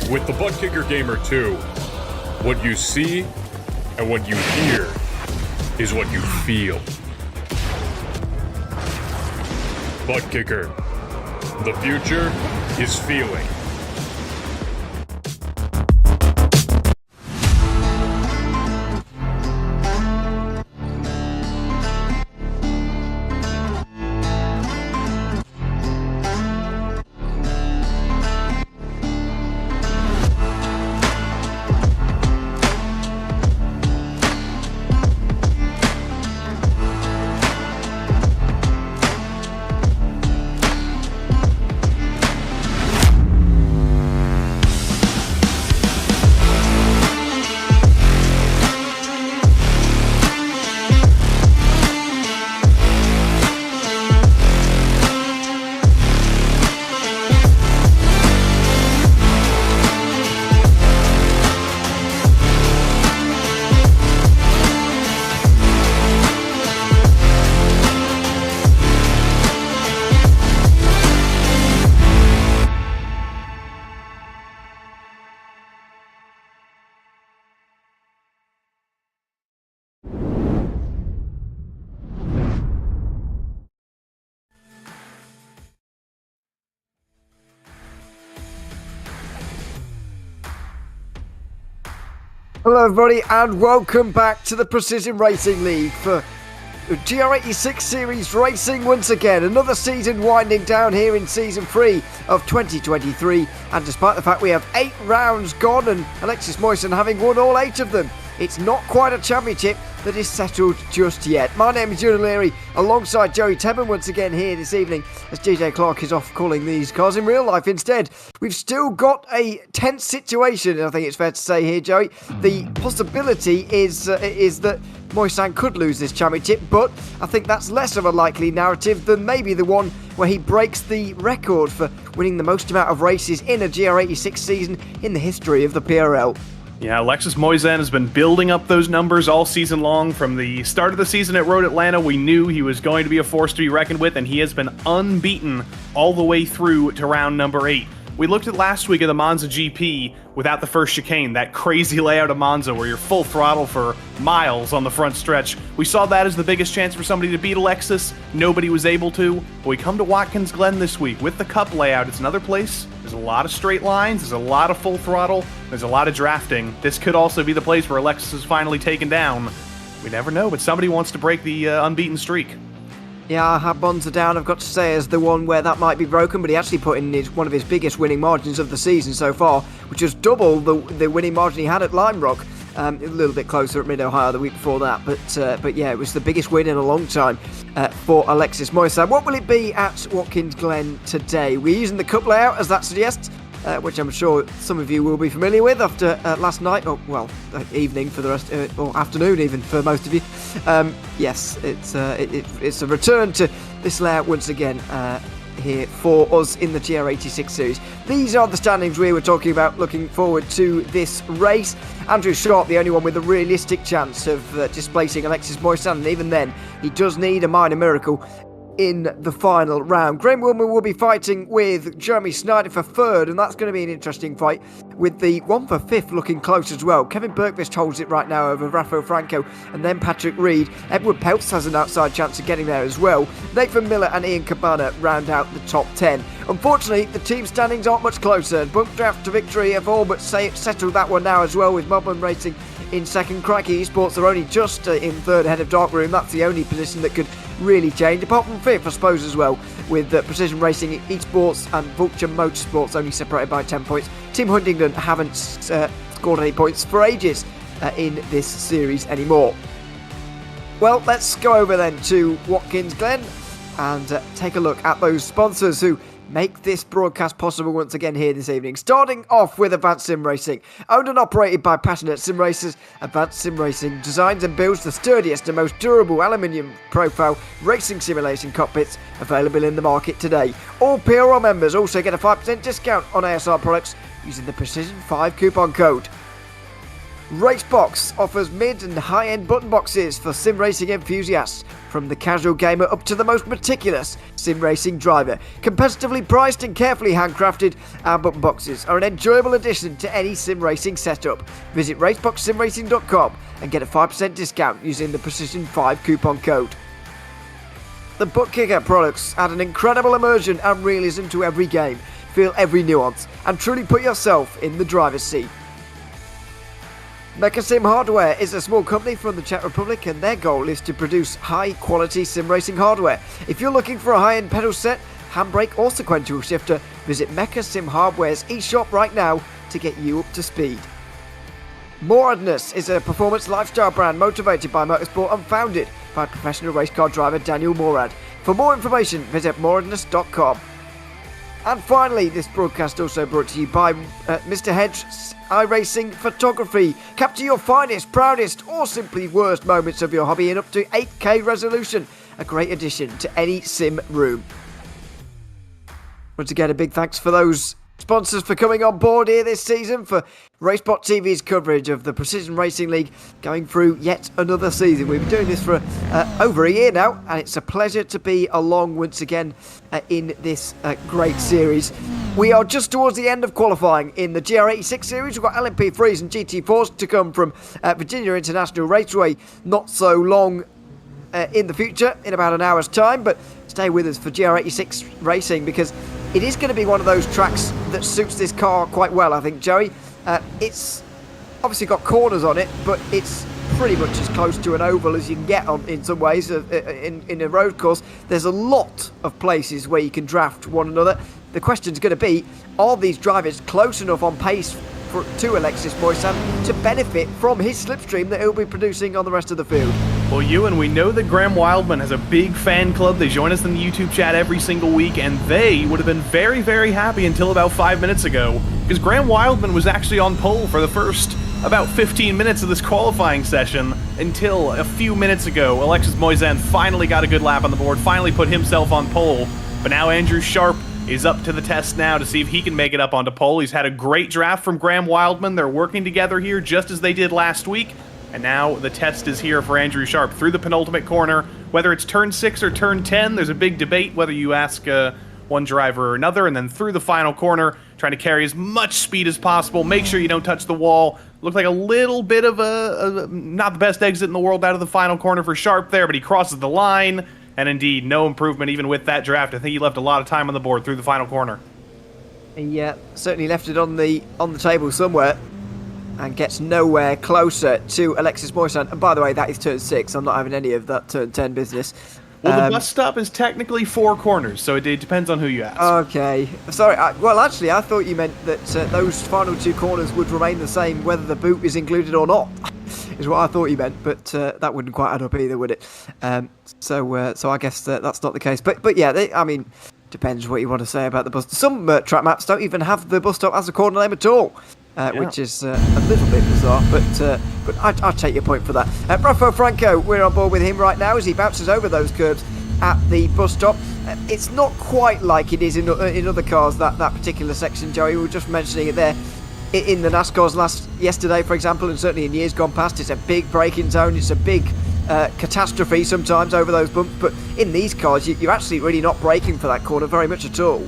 With the Butt Kicker Gamer 2, what you see and what you hear is what you feel. Butt Kicker. The future is feeling. Hello everybody and welcome back to the Precision Racing League for GR86 Series Racing once again. Another season winding down here in Season 3 of 2023, and despite the fact we have 8 rounds gone and Alexis Moysen having won all 8 of them, it's not quite a championship that is settled just yet. My name is Julian Leary, alongside Joey Tebben once again here this evening as JJ Clark is off calling these cars in real life instead. We've still got a tense situation, I think it's fair to say here, Joey. The possibility is that Moysan could lose this championship, but I think that's less of a likely narrative than maybe the one where he breaks the record for winning the most amount of races in a GR86 season in the history of the PRL. Yeah, Alexis Moysen has been building up those numbers all season long. From the start of the season at Road Atlanta, we knew he was going to be a force to be reckoned with, and he has been unbeaten all the way through to round number 8. We looked at last week at the Monza GP without the first chicane, that crazy layout of Monza where you're full throttle for miles on the front stretch. We saw that as the biggest chance for somebody to beat Alexis. Nobody was able to. But we come to Watkins Glen this week with the Cup layout. It's another place. There's a lot of straight lines. There's a lot of full throttle. There's a lot of drafting. This could also be the place where Alexis is finally taken down. We never know, but somebody wants to break the unbeaten streak. Yeah, I have Bonza down, I've got to say, as the one where that might be broken, but he actually put in one of his biggest winning margins of the season so far, which was double the winning margin he had at Lime Rock. A little bit closer at Mid-Ohio the week before that, but yeah, it was the biggest win in a long time for Alexis Moysen. What will it be at Watkins Glen today? We're using the Cup layout, as that suggests, which I'm sure some of you will be familiar with after last night, or well, evening for the rest, or afternoon even for most of you. Yes, it's a return to this layout once again here for us in the GR86 series. These are the standings we were talking about looking forward to this race. Andrew Sharp, the only one with a realistic chance of displacing Alexis Moysen, and even then, he does need a minor miracle in the final round. Graham Wilmer will be fighting with Jeremy Snyder for third, and that's going to be an interesting fight, with the one for fifth looking close as well. Kevin Bergqvist holds it right now over Rafael Franco and then Patrick Reed. Edward Peltz has an outside chance of getting there as well. Nathan Miller and Ian Cabana round out the top 10. Unfortunately, the team standings aren't much closer. Bump Draft to Victory have all but settled that one now as well, with Melbourne Racing in second. Crikey Esports are only just in third ahead of Darkroom. That's the only position that could really change, apart from fifth I suppose as well, with Precision Racing, Esports and Vulture Motorsports only separated by 10 points. Team Huntingdon haven't scored any points for ages in this series anymore. Well, let's go over then to Watkins Glen and take a look at those sponsors who make this broadcast possible once again here this evening. Starting off with Advanced Sim Racing. Owned and operated by passionate sim racers, Advanced Sim Racing designs and builds the sturdiest and most durable aluminium profile racing simulation cockpits available in the market today. All PRL members also get a 5% discount on ASR products using the Precision 5 coupon code. Racebox offers mid and high-end button boxes for sim racing enthusiasts. From the casual gamer up to the most meticulous sim racing driver, competitively priced and carefully handcrafted, our button boxes are an enjoyable addition to any sim racing setup. Visit RaceBoxSimRacing.com and get a 5% discount using the Precision5 coupon code. The Butt Kicker products add an incredible immersion and realism to every game. Feel every nuance and truly put yourself in the driver's seat. Mechasim Hardware is a small company from the Czech Republic, and their goal is to produce high-quality sim racing hardware. If you're looking for a high-end pedal set, handbrake or sequential shifter, visit Mechasim Hardware's eShop right now to get you up to speed. Moradness is a performance lifestyle brand motivated by motorsport and founded by professional race car driver Daniel Morad. For more information, visit moradness.com. And finally, this broadcast also brought to you by Mr. Hedge's iRacing Photography. Capture your finest, proudest, or simply worst moments of your hobby in up to 8K resolution. A great addition to any sim room. Once again, a big thanks for those sponsors for coming on board here this season for RaceSpotTV's coverage of the Precision Racing League going through yet another season. We've been doing this for over a year now, and it's a pleasure to be along once again in this great series. We are just towards the end of qualifying in the GR86 series. We've got LMP3s and GT4s to come from Virginia International Raceway not so long in the future, in about an hour's time, but stay with us for GR86 racing because it is going to be one of those tracks that suits this car quite well, I think, Joey. It's obviously got corners on it, but it's pretty much as close to an oval as you can get on in some ways in a road course. There's a lot of places where you can draft one another. The question's going to be, are these drivers close enough on pace to Alexis Moisan to benefit from his slipstream that he'll be producing on the rest of the field? Well, Ewan, we know that Graham Wildman has a big fan club. They join us in the YouTube chat every single week, and they would have been very, very happy until about 5 minutes ago, because Graham Wildman was actually on pole for the first about 15 minutes of this qualifying session until a few minutes ago. Alexis Moisan finally got a good lap on the board, finally put himself on pole, but now Andrew Sharp is up to the test now to see if he can make it up onto pole. He's had a great draft from Graham Wildman. They're working together here just as they did last week. And now the test is here for Andrew Sharp through the penultimate corner. Whether it's turn 6 or turn 10, there's a big debate whether you ask one driver or another. And then through the final corner, trying to carry as much speed as possible. Make sure you don't touch the wall. Looked like a little bit of a not the best exit in the world out of the final corner for Sharp there, but he crosses the line. And indeed, no improvement even with that draft. I think he left a lot of time on the board through the final corner. Yeah, certainly left it on the table somewhere and gets nowhere closer to Alexis Moisan. And by the way, that is turn 6. I'm not having any of that turn 10 business. Well, the bus stop is technically 4 corners, so it depends on who you ask. Okay. Sorry, well, actually, I thought you meant that those final 2 corners would remain the same whether the boot is included or not, is what I thought you meant, but that wouldn't quite add up either, would it? So I guess that's not the case. But yeah, I mean, depends what you want to say about the bus. Some track maps don't even have the bus stop as a corner name at all. Which is a little bit bizarre, but I take your point for that. Rafael Franco, we're on board with him right now as he bounces over those curbs at the bus stop. It's not quite like it is in other cars, that particular section, Joey. We were just mentioning it there. In the NASCARs yesterday, for example, and certainly in years gone past, it's a big braking zone. It's a big catastrophe sometimes over those bumps. But in these cars, you're actually really not braking for that corner very much at all.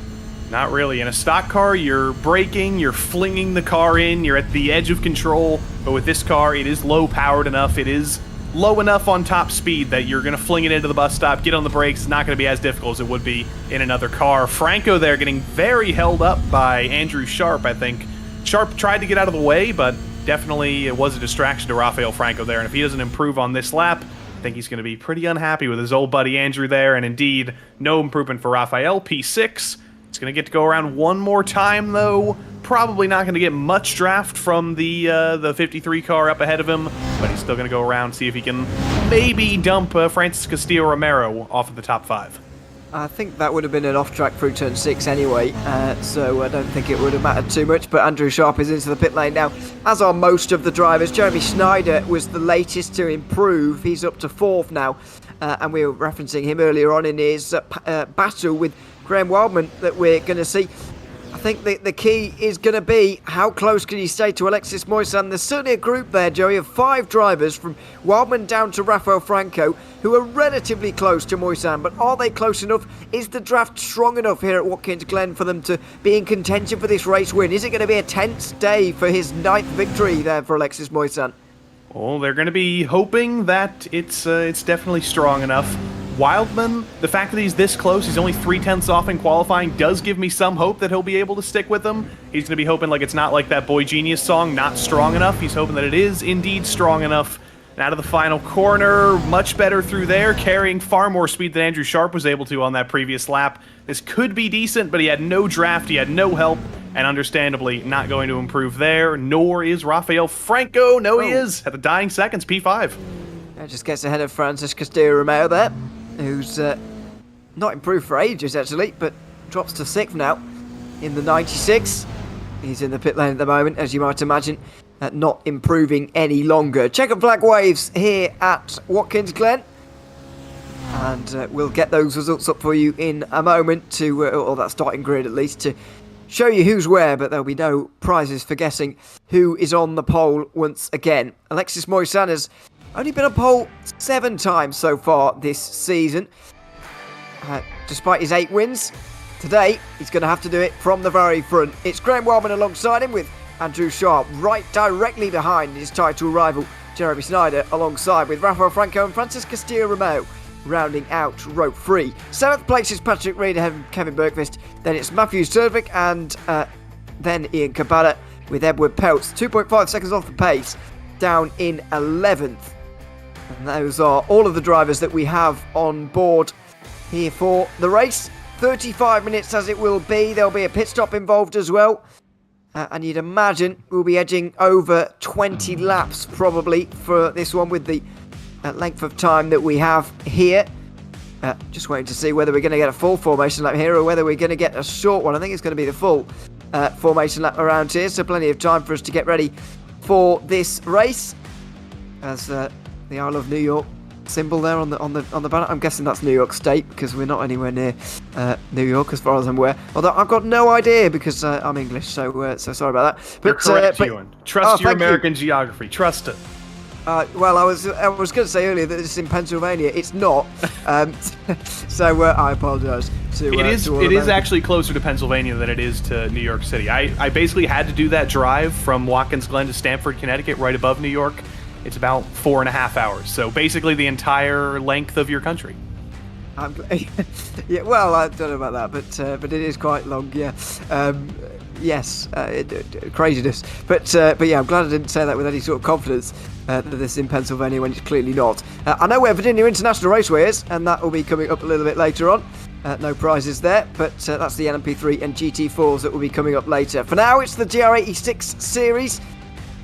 Not really. In a stock car, you're braking, you're flinging the car in, you're at the edge of control. But with this car, it is low-powered enough, it is low enough on top speed that you're going to fling it into the bus stop, get on the brakes. It's not going to be as difficult as it would be in another car. Franco there getting very held up by Andrew Sharp, I think. Sharp tried to get out of the way, but definitely it was a distraction to Rafael Franco there. And if he doesn't improve on this lap, I think he's going to be pretty unhappy with his old buddy Andrew there. And indeed, no improvement for Rafael. P6. He's going to get to go around one more time, though. Probably not going to get much draft from the 53 car up ahead of him, but he's still going to go around, see if he can maybe dump Francis Castillo-Romero off of the top 5. I think that would have been an off-track through turn 6 anyway, so I don't think it would have mattered too much, but Andrew Sharp is into the pit lane now, as are most of the drivers. Jeremy Schneider was the latest to improve. He's up to 4th now, and we were referencing him earlier on in his battle with Graham Wildman that we're going to see. I think the key is going to be how close can you stay to Alexis Moisan. There's certainly a group there, Joey, of 5 drivers from Wildman down to Rafael Franco who are relatively close to Moisan, but are they close enough? Is the draft strong enough here at Watkins Glen for them to be in contention for this race win? Is it going to be a tense day for his 9th victory there for Alexis Moisan? Well, they're going to be hoping that it's definitely strong enough. Wildman, the fact that he's this close, he's only 0.3 off in qualifying, does give me some hope that he'll be able to stick with them. He's going to be hoping like it's not like that Boy Genius song, not strong enough. He's hoping that it is indeed strong enough. And out of the final corner, much better through there, carrying far more speed than Andrew Sharp was able to on that previous lap. This could be decent, but he had no draft, he had no help, and understandably not going to improve there, nor is Rafael Franco. No, he is, at the dying seconds, P5. That just gets ahead of Francis Castillo-Romeo there, who's not improved for ages, actually, but drops to 6th now in the 96. He's in the pit lane at the moment, as you might imagine, not improving any longer. Checkered flag waves here at Watkins Glen. And we'll get those results up for you in a moment, to or that starting grid at least, to show you who's where, but there'll be no prizes for guessing who is on the pole once again. Alexis Moisan has only been on pole 7 times so far this season. Despite his 8 wins, today he's going to have to do it from the very front. It's Graham Wellman alongside him, with Andrew Sharp right directly behind his title rival Jeremy Snyder, alongside with Rafael Franco and Francis Castillo-Romeo rounding out row 3. 7th place is Patrick Reed ahead of Kevin Bergqvist. Then it's Matthew Servik and then Ian Cabana with Edward Peltz 2.5 seconds off the pace, down in 11th. And those are all of the drivers that we have on board here for the race. 35 minutes as it will be. There'll be a pit stop involved as well. And you'd imagine we'll be edging over 20 laps probably for this one, with the length of time that we have here. Just waiting to see whether we're going to get a full formation lap here or whether we're going to get a short one. I think it's going to be the full formation lap around here, so plenty of time for us to get ready for this race. As the Isle of New York symbol there on the banner. I'm guessing that's New York State, because we're not anywhere near New York as far as I'm aware. Although I've got no idea, because I'm English, so sorry about that. But, you're correct, Ewan. Trust your American geography. Trust it. Well, I was going to say earlier that it's in Pennsylvania. It's not. So I apologise. It is actually closer to Pennsylvania than it is to New York City. I basically had to do that drive from Watkins Glen to Stamford, Connecticut, right above New York. It's about 4.5 hours. So basically the entire length of your country. Yeah, well, I don't know about that, but it is quite long. Yeah. Yes, craziness. But yeah, I'm glad I didn't say that with any sort of confidence, that this is in Pennsylvania when it's clearly not. I know where Virginia International Raceway is, and that will be coming up a little bit later on. No prizes there, but that's the LMP3 and GT4s that will be coming up later. For now, it's the GR86 series.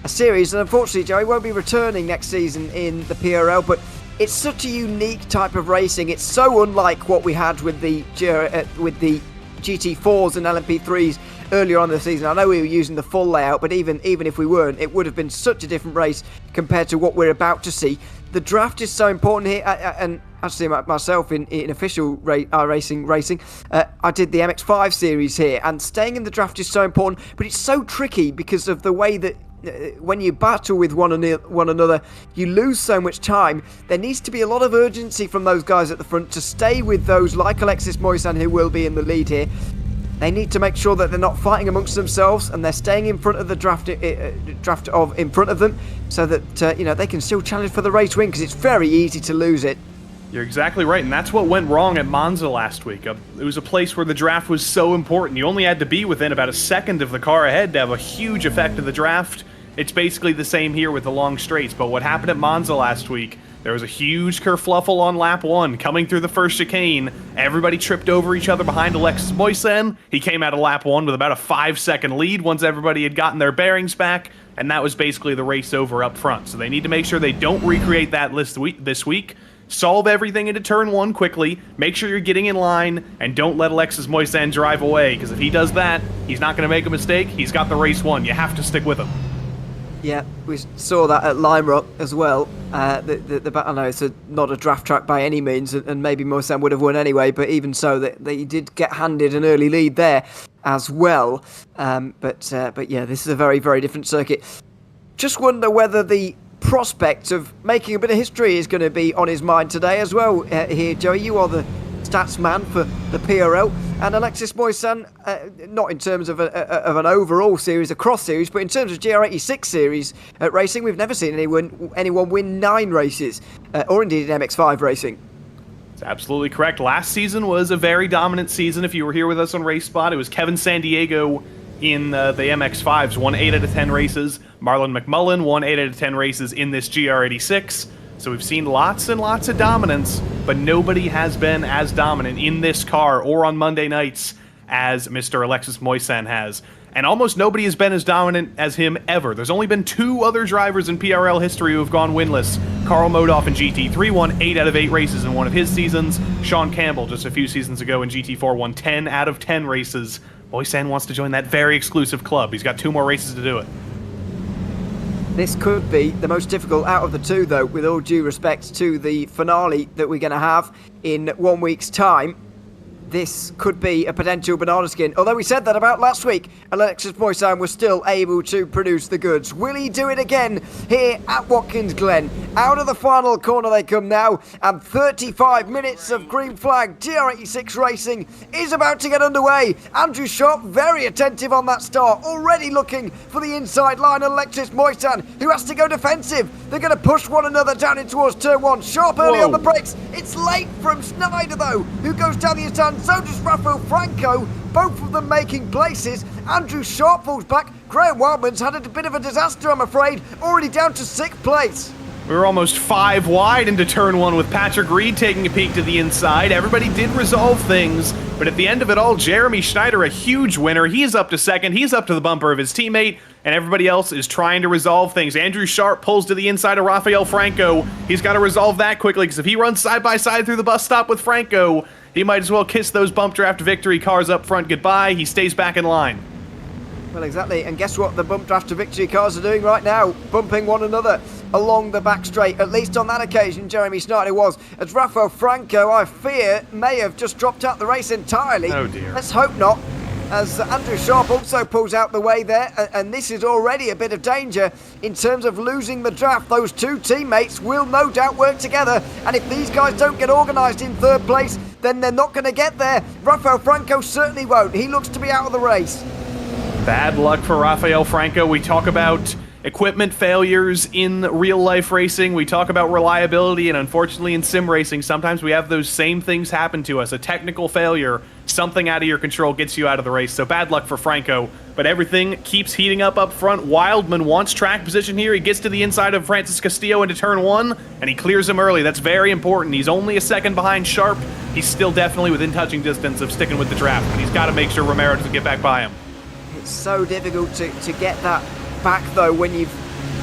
A series that unfortunately, Joey, won't be returning next season in the PRL, but it's such a unique type of racing. It's so unlike what we had with the GT4s and LMP3s earlier on in the season. I know we were using the full layout, but even if we weren't, it would have been such a different race compared to what we're about to see. The draft is so important here, and actually myself in official iRacing racing, I did the MX5 series here, and staying in the draft is so important, but it's so tricky because of the way that when you battle with one another, you lose so much time. There needs to be a lot of urgency from those guys at the front to stay with those like Alexis Moisan, who will be in the lead here. They need to make sure that they're not fighting amongst themselves, and they're staying in front of the draft in front of them, so that they can still challenge for the race win, because it's very easy to lose it. You're exactly right, and that's what went wrong at Monza last week. It was a place where the draft was so important. You only had to be within about a second of the car ahead to have a huge effect of the draft. It's basically the same here with the long straights, but what happened at Monza last week, there was a huge kerfluffle on lap 1, coming through the first chicane. Everybody tripped over each other behind Alexis Moisan. He came out of lap 1 with about a 5-second lead once everybody had gotten their bearings back, and that was basically the race over up front. So they need to make sure they don't recreate that list this week. Solve everything into turn 1 quickly, make sure you're getting in line, and don't let Alexis Moisan drive away, because if he does that, he's not going to make a mistake. He's got the race won. You have to stick with him. Yeah, we saw that at Lime Rock as well. I know it's not a draft track by any means, and maybe Moisan would have won anyway, but even so, they did get handed an early lead there. as well. But yeah, this is a very, very different circuit. Just wonder whether the prospect of making a bit of history is going to be on his mind today as well. Here, Joey, you are the stats man for the PRL, and Alexis Moisan, not in terms of an overall series, a cross series, but in terms of GR86 series at racing, we've never seen anyone win 9 races, or indeed in MX5 racing. That's absolutely correct. Last season was a very dominant season. If you were here with us on RaceSpot, it was Kevin Sandiego in the MX5s, won 8 out of 10 races. Marlon McMullen won 8 out of 10 races in this GR86. So we've seen lots and lots of dominance, but nobody has been as dominant in this car or on Monday nights as Mr. Alexis Moisan has. And almost nobody has been as dominant as him ever. There's only been 2 other drivers in PRL history who have gone winless. Karl Modoff in GT3 won 8 out of 8 races in one of his seasons. Sean Campbell, just a few seasons ago in GT4, won 10 out of 10 races. Moisan wants to join that very exclusive club. He's got 2 more races to do it. This could be the most difficult out of the 2, though, with all due respect to the finale that we're going to have in 1 week's time. This could be a potential banana skin. Although we said that about last week, Alexis Moisan was still able to produce the goods. Will he do it again here at Watkins Glen? Out of the final corner they come now, and 35 minutes of green flag GR86 racing is about to get underway. Andrew Sharp very attentive on that start, already looking for the inside line. Alexis Moisan, who has to go defensive. They're going to push one another down in towards turn 1. Sharp early on the brakes. It's late from Schneider, though, who goes down the inside. So does Rafael Franco, both of them making places. Andrew Sharp falls back. Graham Wildman's had a bit of a disaster, I'm afraid, already down to 6th place. We were almost 5 wide into turn 1 with Patrick Reed taking a peek to the inside. Everybody did resolve things, but at the end of it all, Jeremy Schneider, a huge winner. He's up to 2nd. He's up to the bumper of his teammate, and everybody else is trying to resolve things. Andrew Sharp pulls to the inside of Rafael Franco. He's got to resolve that quickly, because if he runs side by side through the bus stop with Franco, he might as well kiss those bump draft victory cars up front goodbye. He stays back in line. Well, exactly, and guess what the bump draft to victory cars are doing right now? Bumping one another along the back straight. At least on that occasion, Jeremy Schneider was. As Rafael Franco, I fear, may have just dropped out the race entirely. Oh dear. Let's hope not, as Andrew Sharp also pulls out the way there, and this is already a bit of danger in terms of losing the draft. Those 2 teammates will no doubt work together, and if these guys don't get organised in 3rd place, then they're not going to get there. Rafael Franco certainly won't. He looks to be out of the race. Bad luck for Rafael Franco. We talk about equipment failures in real-life racing. We talk about reliability, and unfortunately in sim racing, sometimes we have those same things happen to us. A technical failure, something out of your control gets you out of the race. So bad luck for Franco, but everything keeps heating up front. Wildman wants track position here. He gets to the inside of Francis Castillo into turn 1, and he clears him early. That's very important. He's only a second behind Sharp. He's still definitely within touching distance of sticking with the draft, but he's got to make sure Romero doesn't get back by him. It's so difficult to get that back, though, when you've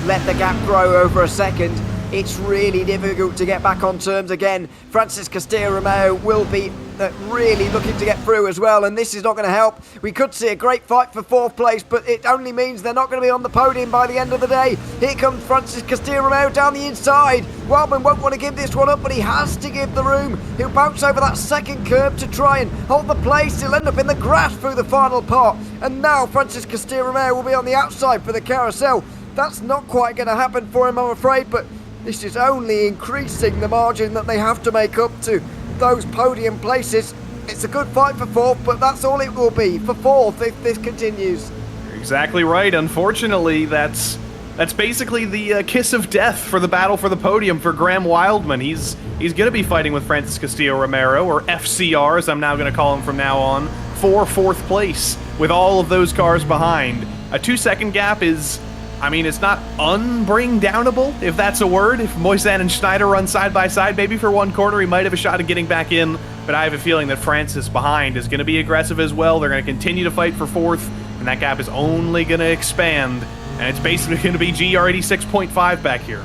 let the gap grow over a second. It's really difficult to get back on terms again. Francis Castillo Romeo will be really looking to get through as well, and this is not going to help. We could see a great fight for 4th place, but it only means they're not going to be on the podium by the end of the day. Here comes Francis Castillo Romeo down the inside. Wildman won't want to give this one up, but he has to give the room. He'll bounce over that second curb to try and hold the place. He'll end up in the grass through the final part, and now Francis Castillo Romeo will be on the outside for the carousel. That's not quite going to happen for him, I'm afraid, but this is only increasing the margin that they have to make up to those podium places. It's a good fight for 4th, but that's all it will be for 4th if this continues. You're exactly right. Unfortunately, that's basically the kiss of death for the battle for the podium for Graham Wildman. He's going to be fighting with Francis Castillo Romero, or FCR as I'm now going to call him from now on, for 4th place with all of those cars behind. A 2-second gap is, I mean, it's not unbring downable, if that's a word. If Moisan and Schneider run side by side, maybe for one corner, he might have a shot at getting back in. But I have a feeling that Francis behind is going to be aggressive as well. They're going to continue to fight for 4th, and that gap is only going to expand. And it's basically going to be GR86.5 back here.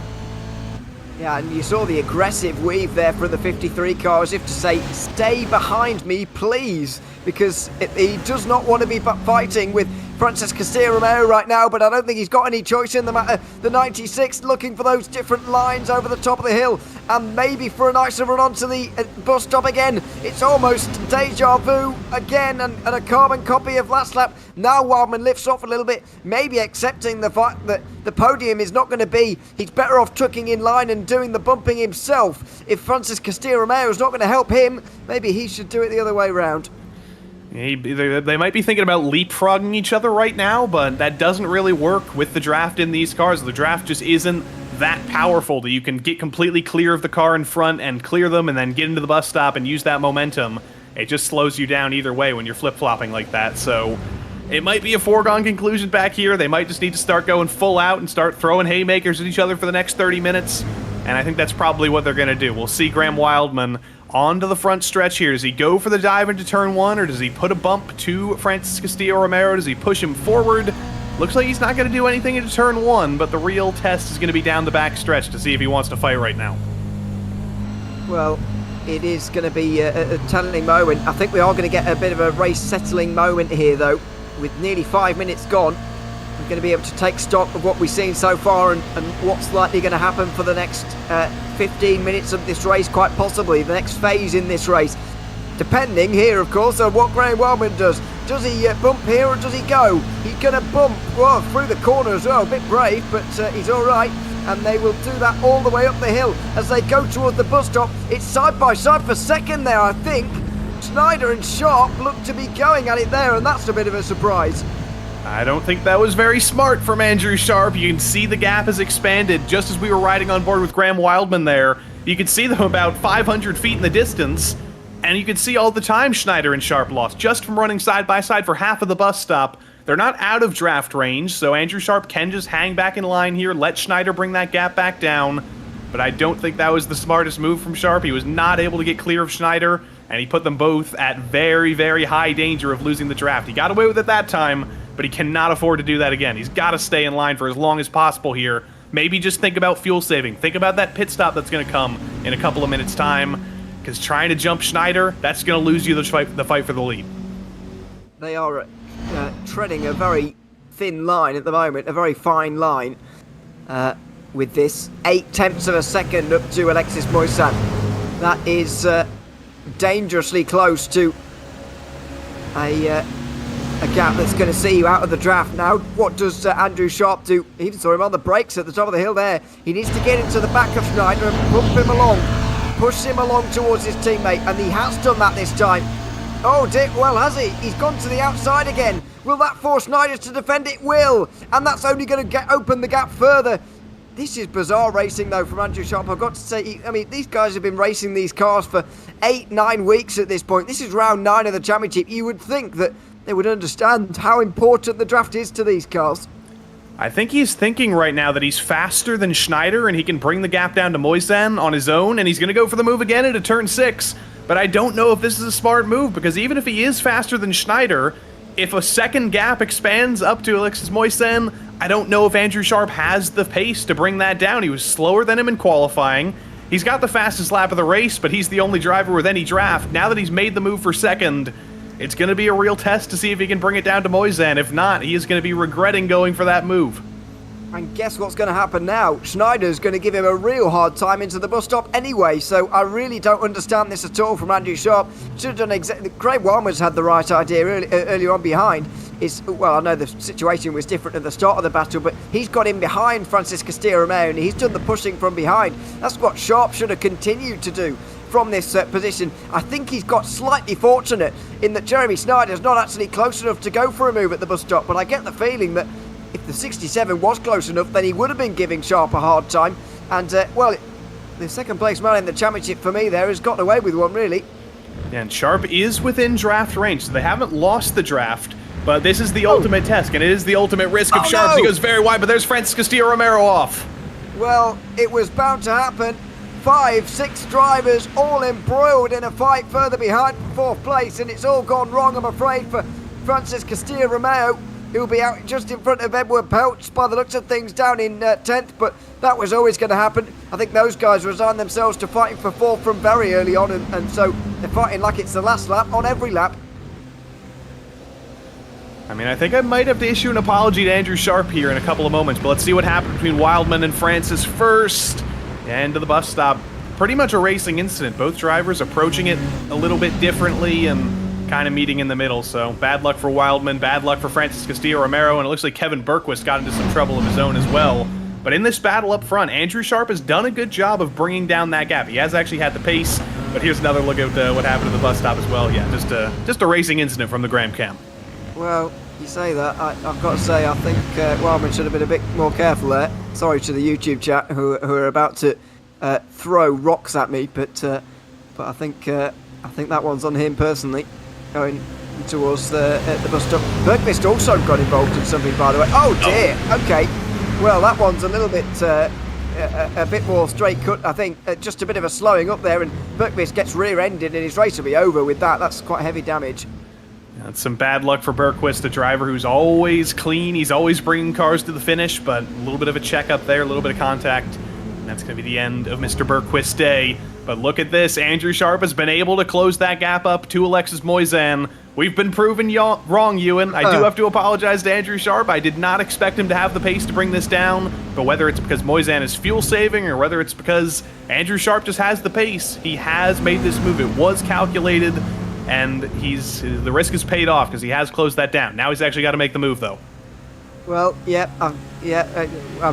Yeah, and you saw the aggressive weave there from the 53 car, as if to say, stay behind me, please, because he does not want to be fighting with Francis Castillo-Romeo right now, but I don't think he's got any choice in the matter. The 96 looking for those different lines over the top of the hill, and maybe for a nicer run onto the bus stop again. It's almost deja vu again, and a carbon copy of last lap. Now Wildman lifts off a little bit, maybe accepting the fact that the podium is not going to be. He's better off trucking in line and doing the bumping himself. If Francis Castillo-Romeo is not going to help him, maybe he should do it the other way round. They might be thinking about leapfrogging each other right now, but that doesn't really work with the draft in these cars. The draft just isn't that powerful that you can get completely clear of the car in front and clear them and then get into the bus stop and use that momentum. It just slows you down either way when you're flip-flopping like that, so it might be a foregone conclusion back here. They might just need to start going full out and start throwing haymakers at each other for the next 30 minutes, and I think that's probably what they're going to do. We'll see Graham Wildman onto the front stretch here. Does he go for the dive into turn one, or does he put a bump to Francis Castillo-Romeo? Does he push him forward? Looks like he's not going to do anything into turn one, but the real test is going to be down the back stretch to see if he wants to fight right now. Well, it is going to be a telling moment. I think we are going to get a bit of a race settling moment here, though. With nearly 5 minutes gone, we're going to be able to take stock of what we've seen so far and what's likely going to happen for the next 15 minutes of this race, quite possibly the next phase in this race, depending here of course on what Graham Wildman does. Does he bump here or does he go? He's going to bump through the corner as well. A bit brave, but he's alright, and they will do that all the way up the hill as they go towards the bus stop. It's side by side for second there, I think. Schneider and Sharp look to be going at it there, and that's a bit of a surprise. I don't think that was very smart from Andrew Sharp. You can see the gap has expanded just as we were riding on board with Graham Wildman there. You could see them about 500 feet in the distance, and you could see all the time Schneider and Sharp lost just from running side by side for half of the bus stop. They're not out of draft range, so Andrew Sharp can just hang back in line here, let Schneider bring that gap back down. But I don't think that was the smartest move from Sharp. He was not able to get clear of Schneider, and he put them both at very, very high danger of losing the draft. He got away with it that time, but he cannot afford to do that again. He's got to stay in line for as long as possible here. Maybe just think about fuel saving. Think about that pit stop that's going to come in a couple of minutes' time, because trying to jump Schneider, that's going to lose you the fight for the lead. They are treading a very thin line at the moment, a very fine line, with this 0.8 of a second up to Alexis Moisan. That is dangerously close to a gap that's going to see you out of the draft. Now, what does Andrew Sharp do? He even saw him on the brakes at the top of the hill there. He needs to get into the back of Schneider and bump him along, push him along towards his teammate, and he has done that this time. Oh dear, well, has he? He's gone to the outside again. Will that force Schneider to defend? It will, and that's only going to open the gap further. This is bizarre racing, though, from Andrew Sharp. I've got to say, I mean, these guys have been racing these cars for 8-9 weeks at this point. This is round 9 of the championship. You would think that they would understand how important the draft is to these cars. I think he's thinking right now that he's faster than Schneider and he can bring the gap down to Moisan on his own, and he's going to go for the move again into turn 6. But I don't know if this is a smart move, because even if he is faster than Schneider, if a second gap expands up to Alexis Moisan, I don't know if Andrew Sharp has the pace to bring that down. He was slower than him in qualifying. He's got the fastest lap of the race, but he's the only driver with any draft. Now that he's made the move for second, it's going to be a real test to see if he can bring it down to Moisan. If not, he is going to be regretting going for that move. And guess what's going to happen now? Schneider's going to give him a real hard time into the bus stop anyway, so I really don't understand this at all from Andrew Sharp. Should have done exactly... Craig Walmer's had the right idea earlier on behind. Well, I know the situation was different at the start of the battle, but he's got in behind Francis Castillo-Romeo, and he's done the pushing from behind. That's what Sharp should have continued to do from this position. I think he's got slightly fortunate in that Jeremy Snyder's not actually close enough to go for a move at the bus stop, but I get the feeling that if the 67 was close enough, then he would have been giving Sharp a hard time. And, well, the second place man in the championship for me there has gotten away with one, really. And Sharp is within draft range, so they haven't lost the draft, but this is the ultimate test, and it is the ultimate risk of Sharp. No. He goes very wide, but there's Francis Castillo-Romeo off. Well, it was bound to happen. 5-6 drivers all embroiled in a fight further behind for 4th place, and it's all gone wrong, I'm afraid, for Francis Castillo-Romeo. He'll be out just in front of Edward Peltz by the looks of things down in 10th, but that was always going to happen. I think those guys resigned themselves to fighting for 4th from very early on, and so they're fighting like it's the last lap on every lap. I mean, I think I might have to issue an apology to Andrew Sharp here in a couple of moments, but let's see what happened between Wildman and Francis first. End of the bus stop. Pretty much a racing incident. Both drivers approaching it a little bit differently and kind of meeting in the middle. So bad luck for Wildman, bad luck for Francis Castillo-Romero, and it looks like Kevin Berquist got into some trouble of his own as well. But in this battle up front, Andrew Sharp has done a good job of bringing down that gap. He has actually had the pace, but here's another look at what happened at the bus stop as well. Yeah, just a racing incident from the Graham Cam. Well, you say that. I've got to say, I think Wildman should have been a bit more careful there. Sorry to the YouTube chat who are about to throw rocks at me, but I think that one's on him personally, going towards the bus stop. Bergqvist also got involved in something, by the way. Oh dear. Okay. Well, that one's a little bit a bit more straight cut. I think just a bit of a slowing up there, and Bergqvist gets rear-ended, and his race will be over with that. That's quite heavy damage. That's some bad luck for Bergqvist, a driver who's always clean. He's always bringing cars to the finish, but a little bit of a check up there, a little bit of contact. And that's going to be the end of Mr. Bergqvist's day. But look at this. Andrew Sharp has been able to close that gap up to Alexis Moisan. We've been proven wrong, Ewan. I do have to apologize to Andrew Sharp. I did not expect him to have the pace to bring this down. But whether it's because Moisan is fuel saving or whether it's because Andrew Sharp just has the pace, he has made this move. It was calculated, and the risk is paid off because he has closed that down. Now he's actually got to make the move, though. Well, I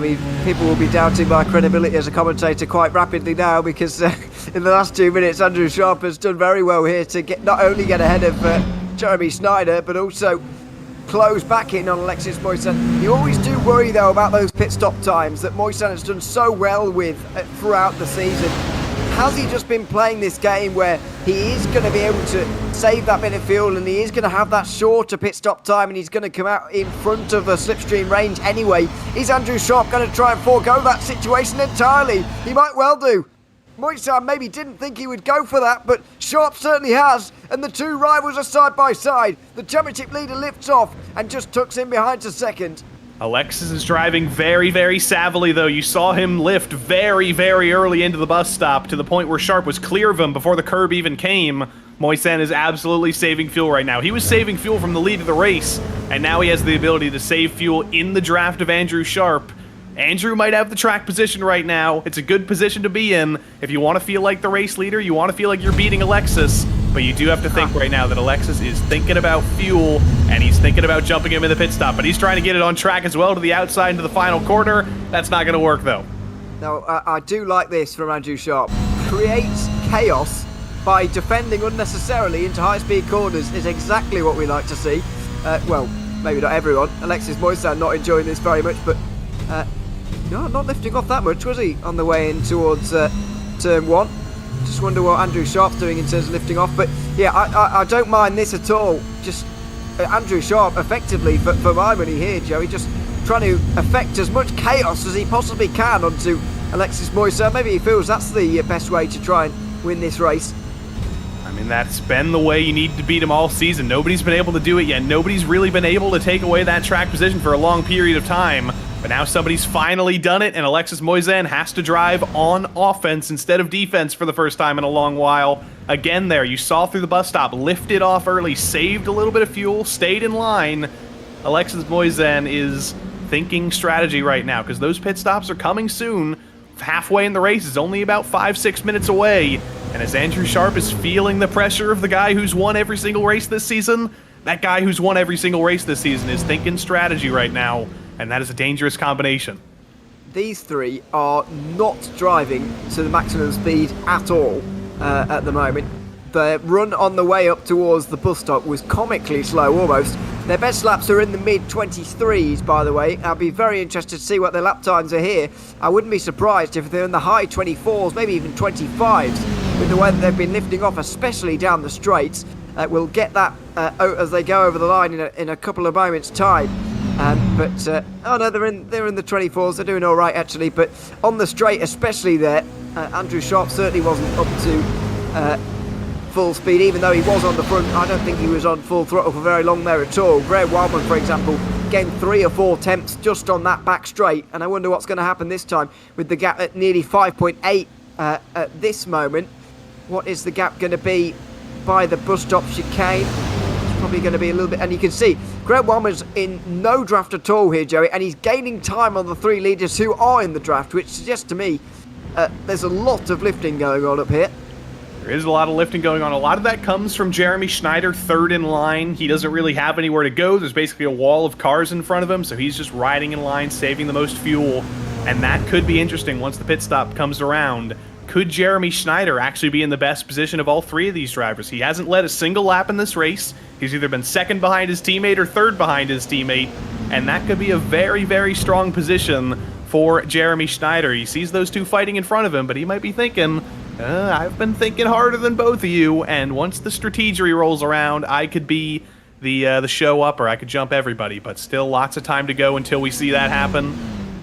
mean, people will be doubting my credibility as a commentator quite rapidly now, because in the last 2 minutes, Andrew Sharp has done very well here to not only get ahead of Jeremy Snyder, but also close back in on Alexis Moisan. You always do worry, though, about those pit stop times that Moisan has done so well with throughout the season. Has he just been playing this game where he is going to be able to save that bit of fuel, and he is going to have that shorter pit stop time, and he's going to come out in front of a slipstream range anyway? Is Andrew Sharp going to try and forego that situation entirely? He might well do. Moisan maybe didn't think he would go for that, but Sharp certainly has, and the two rivals are side by side. The championship leader lifts off and just tucks in behind to second. Alexis is driving very, very savvily, though. You saw him lift very, very early into the bus stop to the point where Sharp was clear of him before the curb even came. Moisan is absolutely saving fuel right now. He was saving fuel from the lead of the race, and now he has the ability to save fuel in the draft of Andrew Sharp. Andrew might have the track position right now. It's a good position to be in. If you want to feel like the race leader, you want to feel like you're beating Alexis, but you do have to think right now that Alexis is thinking about fuel, and he's thinking about jumping him in the pit stop, but he's trying to get it on track as well to the outside into the final corner. That's not going to work, though. No, I do like this from Andrew Sharp. Creates chaos by defending unnecessarily into high-speed corners is exactly what we like to see. Well, maybe not everyone. Alexis Moisan not enjoying this very much, but no, not lifting off that much, was he, on the way in towards turn one? Just wonder what Andrew Sharp's doing in terms of lifting off. But yeah, I don't mind this at all. Just Andrew Sharp effectively, for my money here, Joey, just trying to affect as much chaos as he possibly can onto Alexis Moisan. Maybe he feels that's the best way to try and win this race. I mean, that's been the way you need to beat him all season. Nobody's been able to do it yet. Nobody's really been able to take away that track position for a long period of time. But now somebody's finally done it, and Alexis Moisan has to drive on offense instead of defense for the first time in a long while. Again there, you saw through the bus stop, lifted off early, saved a little bit of fuel, stayed in line. Alexis Moisan is thinking strategy right now, because those pit stops are coming soon. Halfway in the race is only about 5-6 minutes away. And as Andrew Sharp is feeling the pressure of the guy who's won every single race this season, that guy who's won every single race this season is thinking strategy right now. And that is a dangerous combination. These three are not driving to the maximum speed at all at the moment. The run on the way up towards the bus stop was comically slow almost. Their best laps are in the mid-23s, by the way. I'll be very interested to see what their lap times are here. I wouldn't be surprised if they're in the high 24s, maybe even 25s, with the way that they've been lifting off, especially down the straights. We'll get that as they go over the line in a couple of moments' time. Oh no, they're in the 24s. They're doing all right actually, but on the straight, especially there, Andrew Sharp certainly wasn't up to full speed, even though he was on the front. I don't think he was on full throttle for very long there at all. Graham Wildman, for example, gained 3 or 4 attempts just on that back straight, and I wonder what's going to happen this time with the gap at nearly 5.8 at this moment. What is the gap going to be by the bus stop chicane? probably going to be a little bit... And you can see Greg Wellman's in no draft at all here, Joey, and he's gaining time on the 3 leaders who are in the draft, which suggests to me there's a lot of lifting going on up here. There is a lot of lifting going on. A lot of that comes from Jeremy Schneider, third in line. He doesn't really have anywhere to go. There's basically a wall of cars in front of him, so he's just riding in line, saving the most fuel. And that could be interesting once the pit stop comes around. Could Jeremy Schneider actually be in the best position of all 3 of these drivers? He hasn't led a single lap in this race. He's either been second behind his teammate or third behind his teammate. And that could be a very, very strong position for Jeremy Schneider. He sees those 2 fighting in front of him, but he might be thinking... I've been thinking harder than both of you, and once the strategery rolls around, I could be the show up, or I could jump everybody, but still lots of time to go until we see that happen.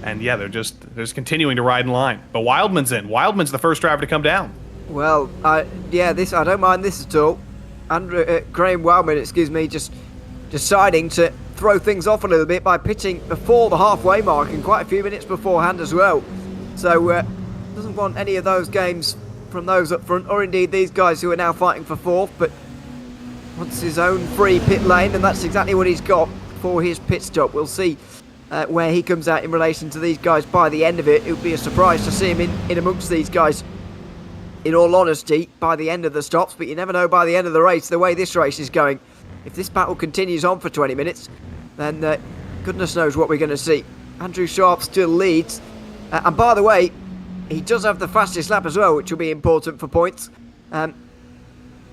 And yeah, they're just continuing to ride in line. But Wildman's in. Wildman's the first driver to come down. Well, yeah, this I don't mind this at all. Graham Wildman, just deciding to throw things off a little bit by pitting before the halfway mark and quite a few minutes beforehand as well. So, doesn't want any of those games from those up front, or indeed these guys who are now fighting for 4th, but wants his own free pit lane, and that's exactly what he's got for his pit stop. We'll see where he comes out in relation to these guys by the end of it. It would be a surprise to see him in amongst these guys, in all honesty, by the end of the stops, but you never know by the end of the race, the way this race is going. If this battle continues on for 20 minutes, then goodness knows what we're going to see. Andrew Sharp still leads, and by the way, he does have the fastest lap as well, which will be important for points.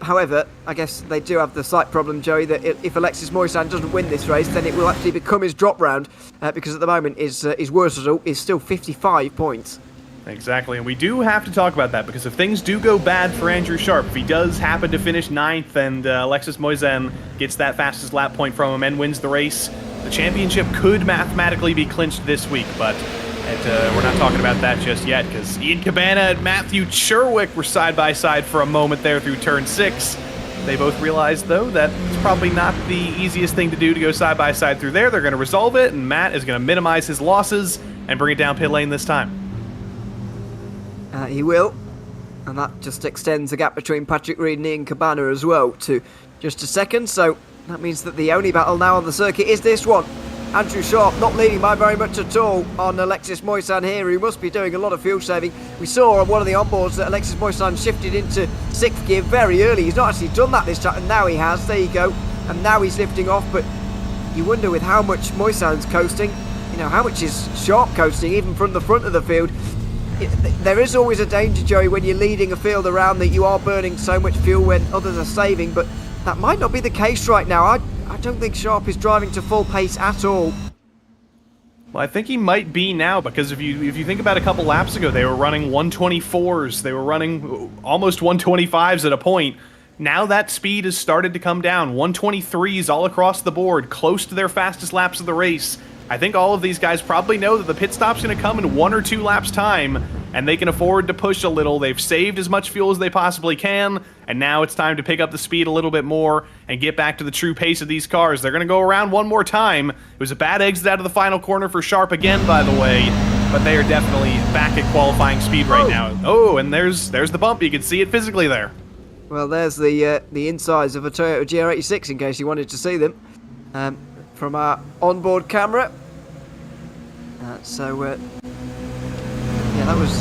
However, I guess they do have the slight problem, Joey, that if Alexis Moisan doesn't win this race, then it will actually become his drop round, because at the moment his worst result is still 55 points. Exactly, and we do have to talk about that, because if things do go bad for Andrew Sharp, if he does happen to finish 9th and Alexis Moisan gets that fastest lap point from him and wins the race, the championship could mathematically be clinched this week, but... we're not talking about that just yet, because Ian Cabana and Matthew Cherwick were side-by-side for a moment there through turn 6. They both realized, though, that it's probably not the easiest thing to do to go side-by-side through there. They're going to resolve it, and Matt is going to minimize his losses and bring it down pit lane this time. He will, and that just extends the gap between Patrick Reed and Ian Cabana as well to just a second, so that means that the only battle now on the circuit is this one. Andrew Sharp not leading by very much at all on Alexis Moisan here, who must be doing a lot of fuel saving. We saw on one of the onboards that Alexis Moisan shifted into 6th gear very early. He's not actually done that this time, and now he has. There you go. And now he's lifting off, but you wonder with how much Moisan's coasting, how much is Sharp coasting, even from the front of the field. There is always a danger, Joey, when you're leading a field around, that you are burning so much fuel when others are saving, but that might not be the case right now. I don't think Sharp is driving to full pace at all. Well, I think he might be now, because if you think about a couple laps ago, they were running 124s, they were running almost 125s at a point. Now that speed has started to come down, 123s all across the board, close to their fastest laps of the race. I think all of these guys probably know that the pit stop's going to come in 1 or 2 laps time, and they can afford to push a little. They've saved as much fuel as they possibly can, and now it's time to pick up the speed a little bit more and get back to the true pace of these cars. They're going to go around one more time. It was a bad exit out of the final corner for Sharp again, by the way, but they are definitely back at qualifying speed right now. Oh, and there's the bump. You can see it physically there. Well, there's the insides of a Toyota GR86, in case you wanted to see them, from our onboard camera. Yeah, that was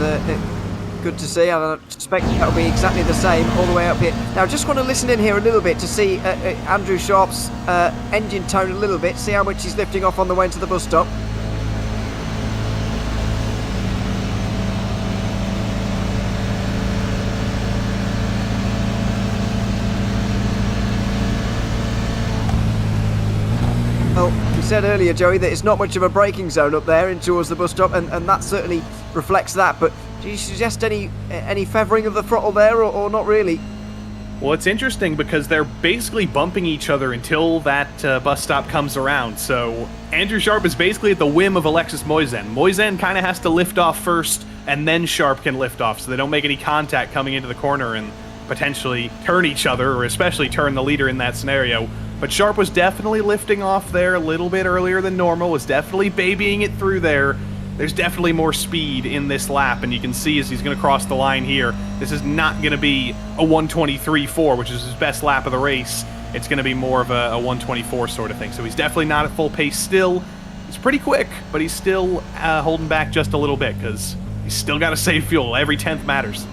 good to see. I suspect that'll be exactly the same all the way up here. Now, I just want to listen in here a little bit to see Andrew Sharp's engine tone a little bit, see how much he's lifting off on the way to the bus stop. Well, we said earlier, Joey, that it's not much of a braking zone up there in towards the bus stop, and that certainly reflects that. But do you suggest any feathering of the throttle there, or not really? Well, it's interesting because they're basically bumping each other until that bus stop comes around. So Andrew Sharp is basically at the whim of Alexis Moisan. Moisan kind of has to lift off first, and then Sharp can lift off, so they don't make any contact coming into the corner and potentially turn each other, or especially turn the leader in that scenario. But Sharp was definitely lifting off there a little bit earlier than normal, was definitely babying it through there. There's definitely more speed in this lap, and you can see as he's going to cross the line here, this is not going to be a 123.4, which is his best lap of the race. it's going to be more of a 124 sort of thing. So he's definitely not at full pace still. He's pretty quick, but he's still holding back just a little bit because he's still got to save fuel. Every 10th matters.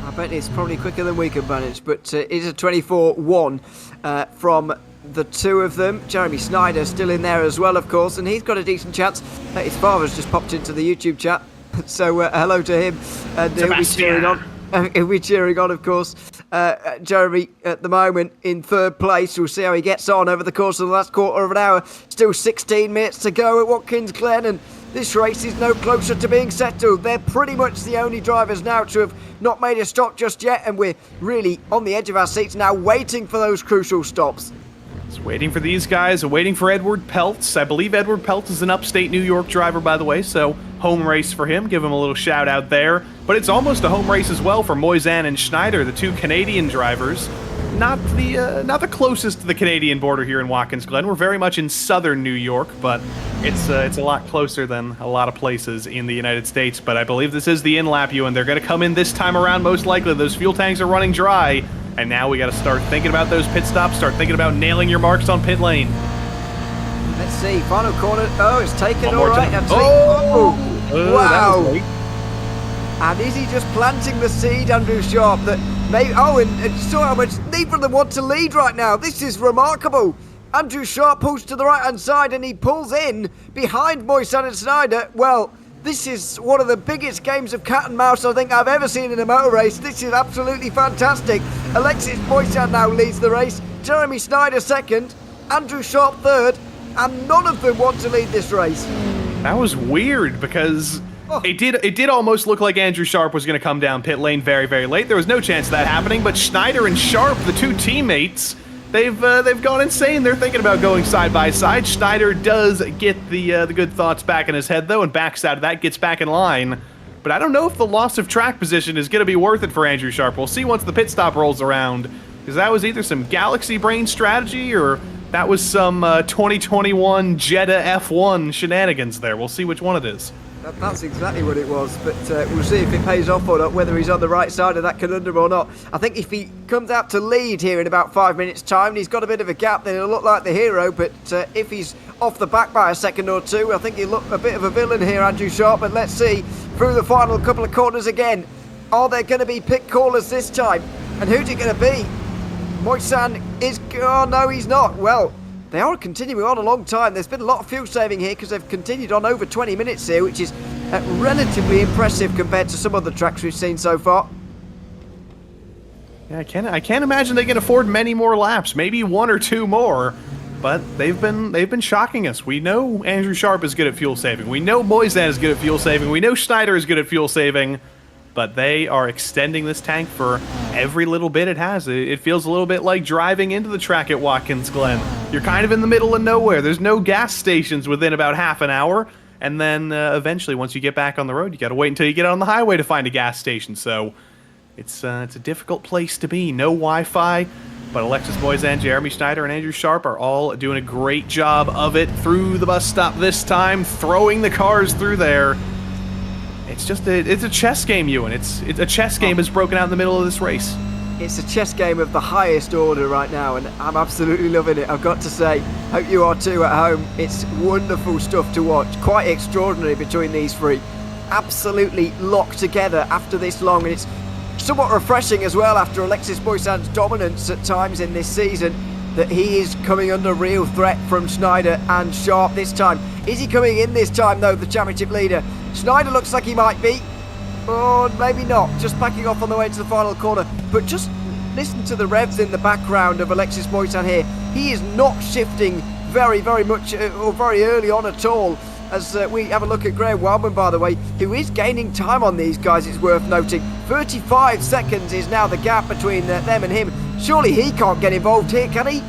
I bet it's probably quicker than we could manage, but it's a 24-1 from the two of them. Jeremy Snyder still in there as well, of course, and he's got a decent chance. His father's just popped into the YouTube chat, so hello to him. And he'll be cheering on. He'll be cheering on, of course. Jeremy, at the moment, in third place. We'll see how he gets on over the course of the last quarter of an hour. Still 16 minutes to go at Watkins Glen, and this race is no closer to being settled. They're pretty much the only drivers now to have not made a stop just yet, and we're really on the edge of our seats now, waiting for those crucial stops. Just waiting for these guys, waiting for Edward Peltz. I believe Edward Peltz is an upstate New York driver, by the way, so home race for him. Give him a little shout out there. But it's almost a home race as well for Moisan and Schneider, the two Canadian drivers. Not the closest to the Canadian border here in Watkins Glen. We're very much in southern New York, but it's a lot closer than a lot of places in the United States. But I believe this is the in-lap, and they're going to come in this time around most likely. Those fuel tanks are running dry. And now we got to start thinking about those pit stops, start thinking about nailing your marks on pit lane. Let's see, final corner. Oh, it's taken all right. Wow. And is he just planting the seed, Andrew Sharp, that maybe... Oh, and saw how much neither of them want to lead right now. This is remarkable. Andrew Sharp pulls to the right-hand side and he pulls in behind Moisan and Snyder. Well, this is one of the biggest games of cat and mouse I think I've ever seen in a motor race. This is absolutely fantastic. Alexis Moisan now leads the race. Jeremy Snyder second. Andrew Sharp third. And none of them want to lead this race. That was weird because it did almost look like Andrew Sharp was going to come down pit lane very, very late. There was no chance of that happening, but Schneider and Sharp, the two teammates, they've gone insane. They're thinking about going side by side. Schneider does get the good thoughts back in his head, though, and backs out of that, gets back in line. But I don't know if the loss of track position is going to be worth it for Andrew Sharp. We'll see once the pit stop rolls around, because that was either some Galaxy Brain strategy or that was some 2021 Jeddah F1 shenanigans there. We'll see which one it is. That's exactly what it was, but we'll see if it pays off or not, whether he's on the right side of that conundrum or not. I think if he comes out to lead here in about 5 minutes' time, and he's got a bit of a gap, then he'll look like the hero, but if he's off the back by a second or two, I think he'll look a bit of a villain here, Andrew Sharp. But let's see, through the final couple of corners again, are there going to be pit callers this time? And who's it going to be? Moisan is... Oh, no, he's not. Well, they are continuing on a long time. There's been a lot of fuel saving here because they've continued on over 20 minutes here, which is relatively impressive compared to some other tracks we've seen so far. Yeah, I can't imagine they can afford many more laps, maybe one or two more. But they've been shocking us. We know Andrew Sharp is good at fuel saving. We know Moisan is good at fuel saving. We know Schneider is good at fuel saving. But they are extending this tank for every little bit it has. It feels a little bit like driving into the track at Watkins Glen. You're kind of in the middle of nowhere. There's no gas stations within about half an hour. And then eventually, once you get back on the road, you got to wait until you get on the highway to find a gas station. So it's a difficult place to be. No Wi-Fi. But Alexis Moisan, Jeremy Schneider, and Andrew Sharp are all doing a great job of it through the bus stop this time, throwing the cars through there. It's just it's a chess game, Ewan. It's a chess game is broken out in the middle of this race. It's a chess game of the highest order right now, and I'm absolutely loving it, I've got to say. Hope you are too at home. It's wonderful stuff to watch. Quite extraordinary between these three. Absolutely locked together after this long, and it's somewhat refreshing as well after Alexis Moisan's dominance at times in this season, that he is coming under real threat from Schneider and Sharp this time. Is he coming in this time, though, the championship leader? Schneider looks like he might be. Or maybe not, just backing off on the way to the final corner. But just listen to the revs in the background of Alexis Moisan here. He is not shifting very, very much or very early on at all. As we have a look at Graham Wildman, by the way, who is gaining time on these guys, it's worth noting. 35 seconds is now the gap between them and him. Surely he can't get involved here, can he?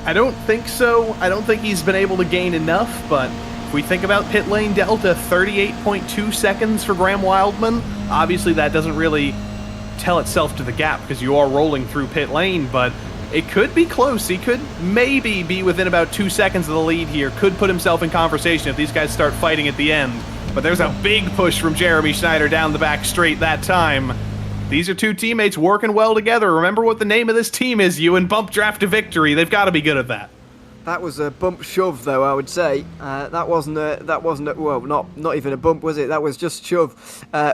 I don't think so. I don't think he's been able to gain enough, but if we think about pit lane delta, 38.2 seconds for Graham Wildman. Obviously, that doesn't really tell itself to the gap because you are rolling through pit lane, but it could be close. He could maybe be within about 2 seconds of the lead here. Could put himself in conversation if these guys start fighting at the end. But there's a big push from Jeremy Schneider down the back straight that time. These are two teammates working well together. Remember what the name of this team is, you, and bump draft to victory. They've got to be good at that. That was a bump shove, though, I would say. That wasn't well, not even a bump, was it? That was just shove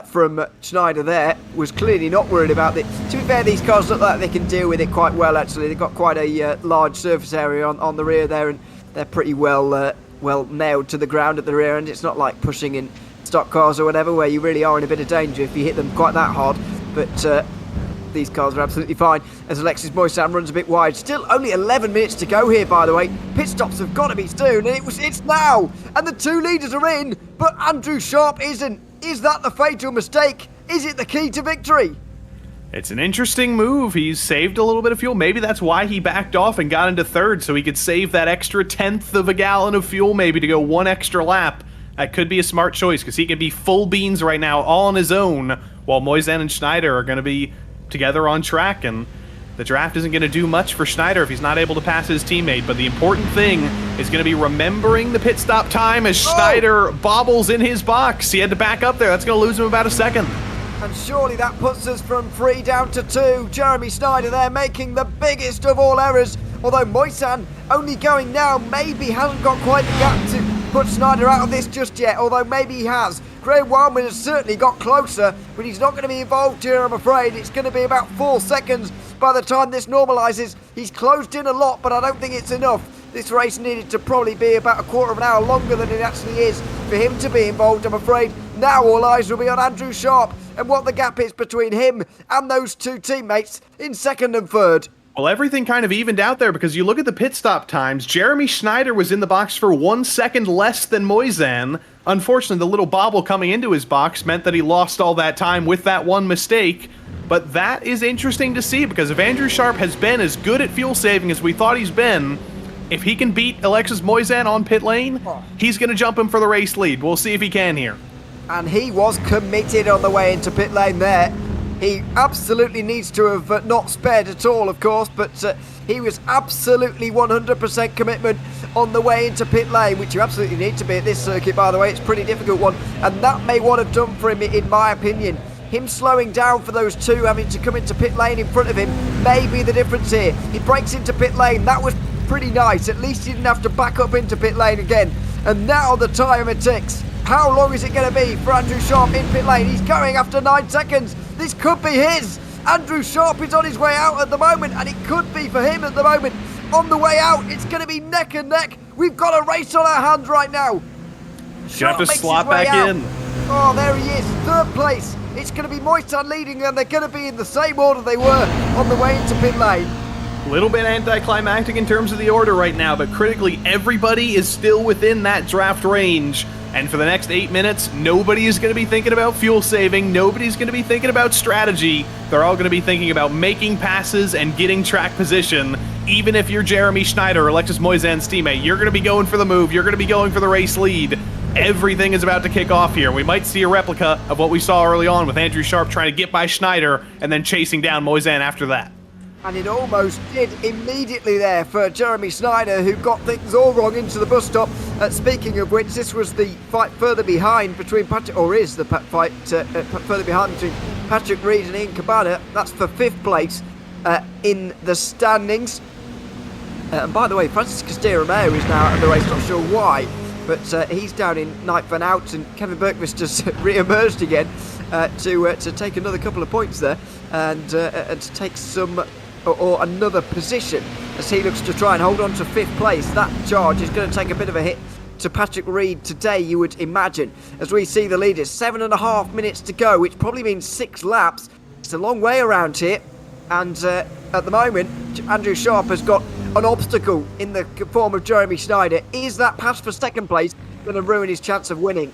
from Schneider there. Was clearly not worried about it. To be fair, these cars look like they can deal with it quite well, actually. They've got quite a large surface area on the rear there, and they're pretty well nailed to the ground at the rear end. It's not like pushing in stock cars or whatever, where you really are in a bit of danger if you hit them quite that hard. But these cars are absolutely fine as Alexis Moisan runs a bit wide. Still only 11 minutes to go here, by the way. Pit stops have got to be soon, and it's now. And the two leaders are in, but Andrew Sharp isn't. Is that the fatal mistake? Is it the key to victory? It's an interesting move. He's saved a little bit of fuel. Maybe that's why he backed off and got into third, so he could save that extra 1/10 of a gallon of fuel maybe to go one extra lap. That could be a smart choice, because he could be full beans right now all on his own, while Moisan and Schneider are going to be together on track, and the draft isn't going to do much for Schneider if he's not able to pass his teammate. But the important thing is going to be remembering the pit stop time as Schneider bobbles in his box. He had to back up there. That's going to lose him about a second. And surely that puts us from 3 down to 2. Jeremy Schneider there making the biggest of all errors. Although Moisan only going now, maybe hasn't got quite the gap to put Schneider out of this just yet. Although maybe he has. Graham Wildman has certainly got closer, but he's not going to be involved here, I'm afraid. It's going to be about 4 seconds by the time this normalises. He's closed in a lot, but I don't think it's enough. This race needed to probably be about a quarter of an hour longer than it actually is for him to be involved, I'm afraid. Now all eyes will be on Andrew Sharp and what the gap is between him and those two teammates in second and third. Well, everything kind of evened out there, because you look at the pit stop times. Jeremy Schneider was in the box for 1 second less than Moisan. Unfortunately, the little bobble coming into his box meant that he lost all that time with that one mistake. But that is interesting to see, because if Andrew Sharp has been as good at fuel saving as we thought he's been, if he can beat Alexis Moisan on pit lane, he's going to jump him for the race lead. We'll see if he can here. And he was committed on the way into pit lane there. He absolutely needs to have not spared at all, of course, but he was absolutely 100% commitment on the way into pit lane, which you absolutely need to be at this circuit, by the way. It's a pretty difficult one, and that may what have done for him, in my opinion. Him slowing down for those two having to come into pit lane in front of him may be the difference here. He breaks into pit lane. That was pretty nice. At least he didn't have to back up into pit lane again. And now the timer ticks. How long is it going to be for Andrew Sharp in pit lane? He's going after 9 seconds. This could be his. Andrew Sharp is on his way out at the moment, and it could be for him at the moment. On the way out, it's going to be neck and neck. We've got a race on our hands right now. You have to slot back in. Oh, there he is. Third place. It's going to be Moisan leading, and they're going to be in the same order they were on the way into pit lane. A little bit anticlimactic in terms of the order right now, but critically, everybody is still within that draft range. And for the next 8 minutes, nobody is going to be thinking about fuel saving. Nobody's going to be thinking about strategy. They're all going to be thinking about making passes and getting track position. Even if you're Jeremy Schneider or Alexis Moisan's teammate, you're going to be going for the move. You're going to be going for the race lead. Everything is about to kick off here. We might see a replica of what we saw early on with Andrew Sharp trying to get by Schneider and then chasing down Moisan after that. And it almost did immediately there for Jeremy Schneider, who got things all wrong into the bus stop. Speaking of which, this was the fight further behind between Patrick, or is the fight further behind between Patrick Reed and Ian Cabana. That's for 5th place in the standings. And by the way, Francis Castillo-Romeo is now out of the race, not sure why, but he's down in 9th and out, and Kevin Berkvist has re-emerged again to take another couple of points there and to take some or another position as he looks to try and hold on to 5th place. That charge is going to take a bit of a hit to Patrick Reed today, you would imagine, as we see the leaders. 7.5 minutes to go, which probably means 6 laps. It's a long way around here, and at the moment Andrew Sharp has got an obstacle in the form of Jeremy Schneider. Is that pass for 2nd place going to ruin his chance of winning?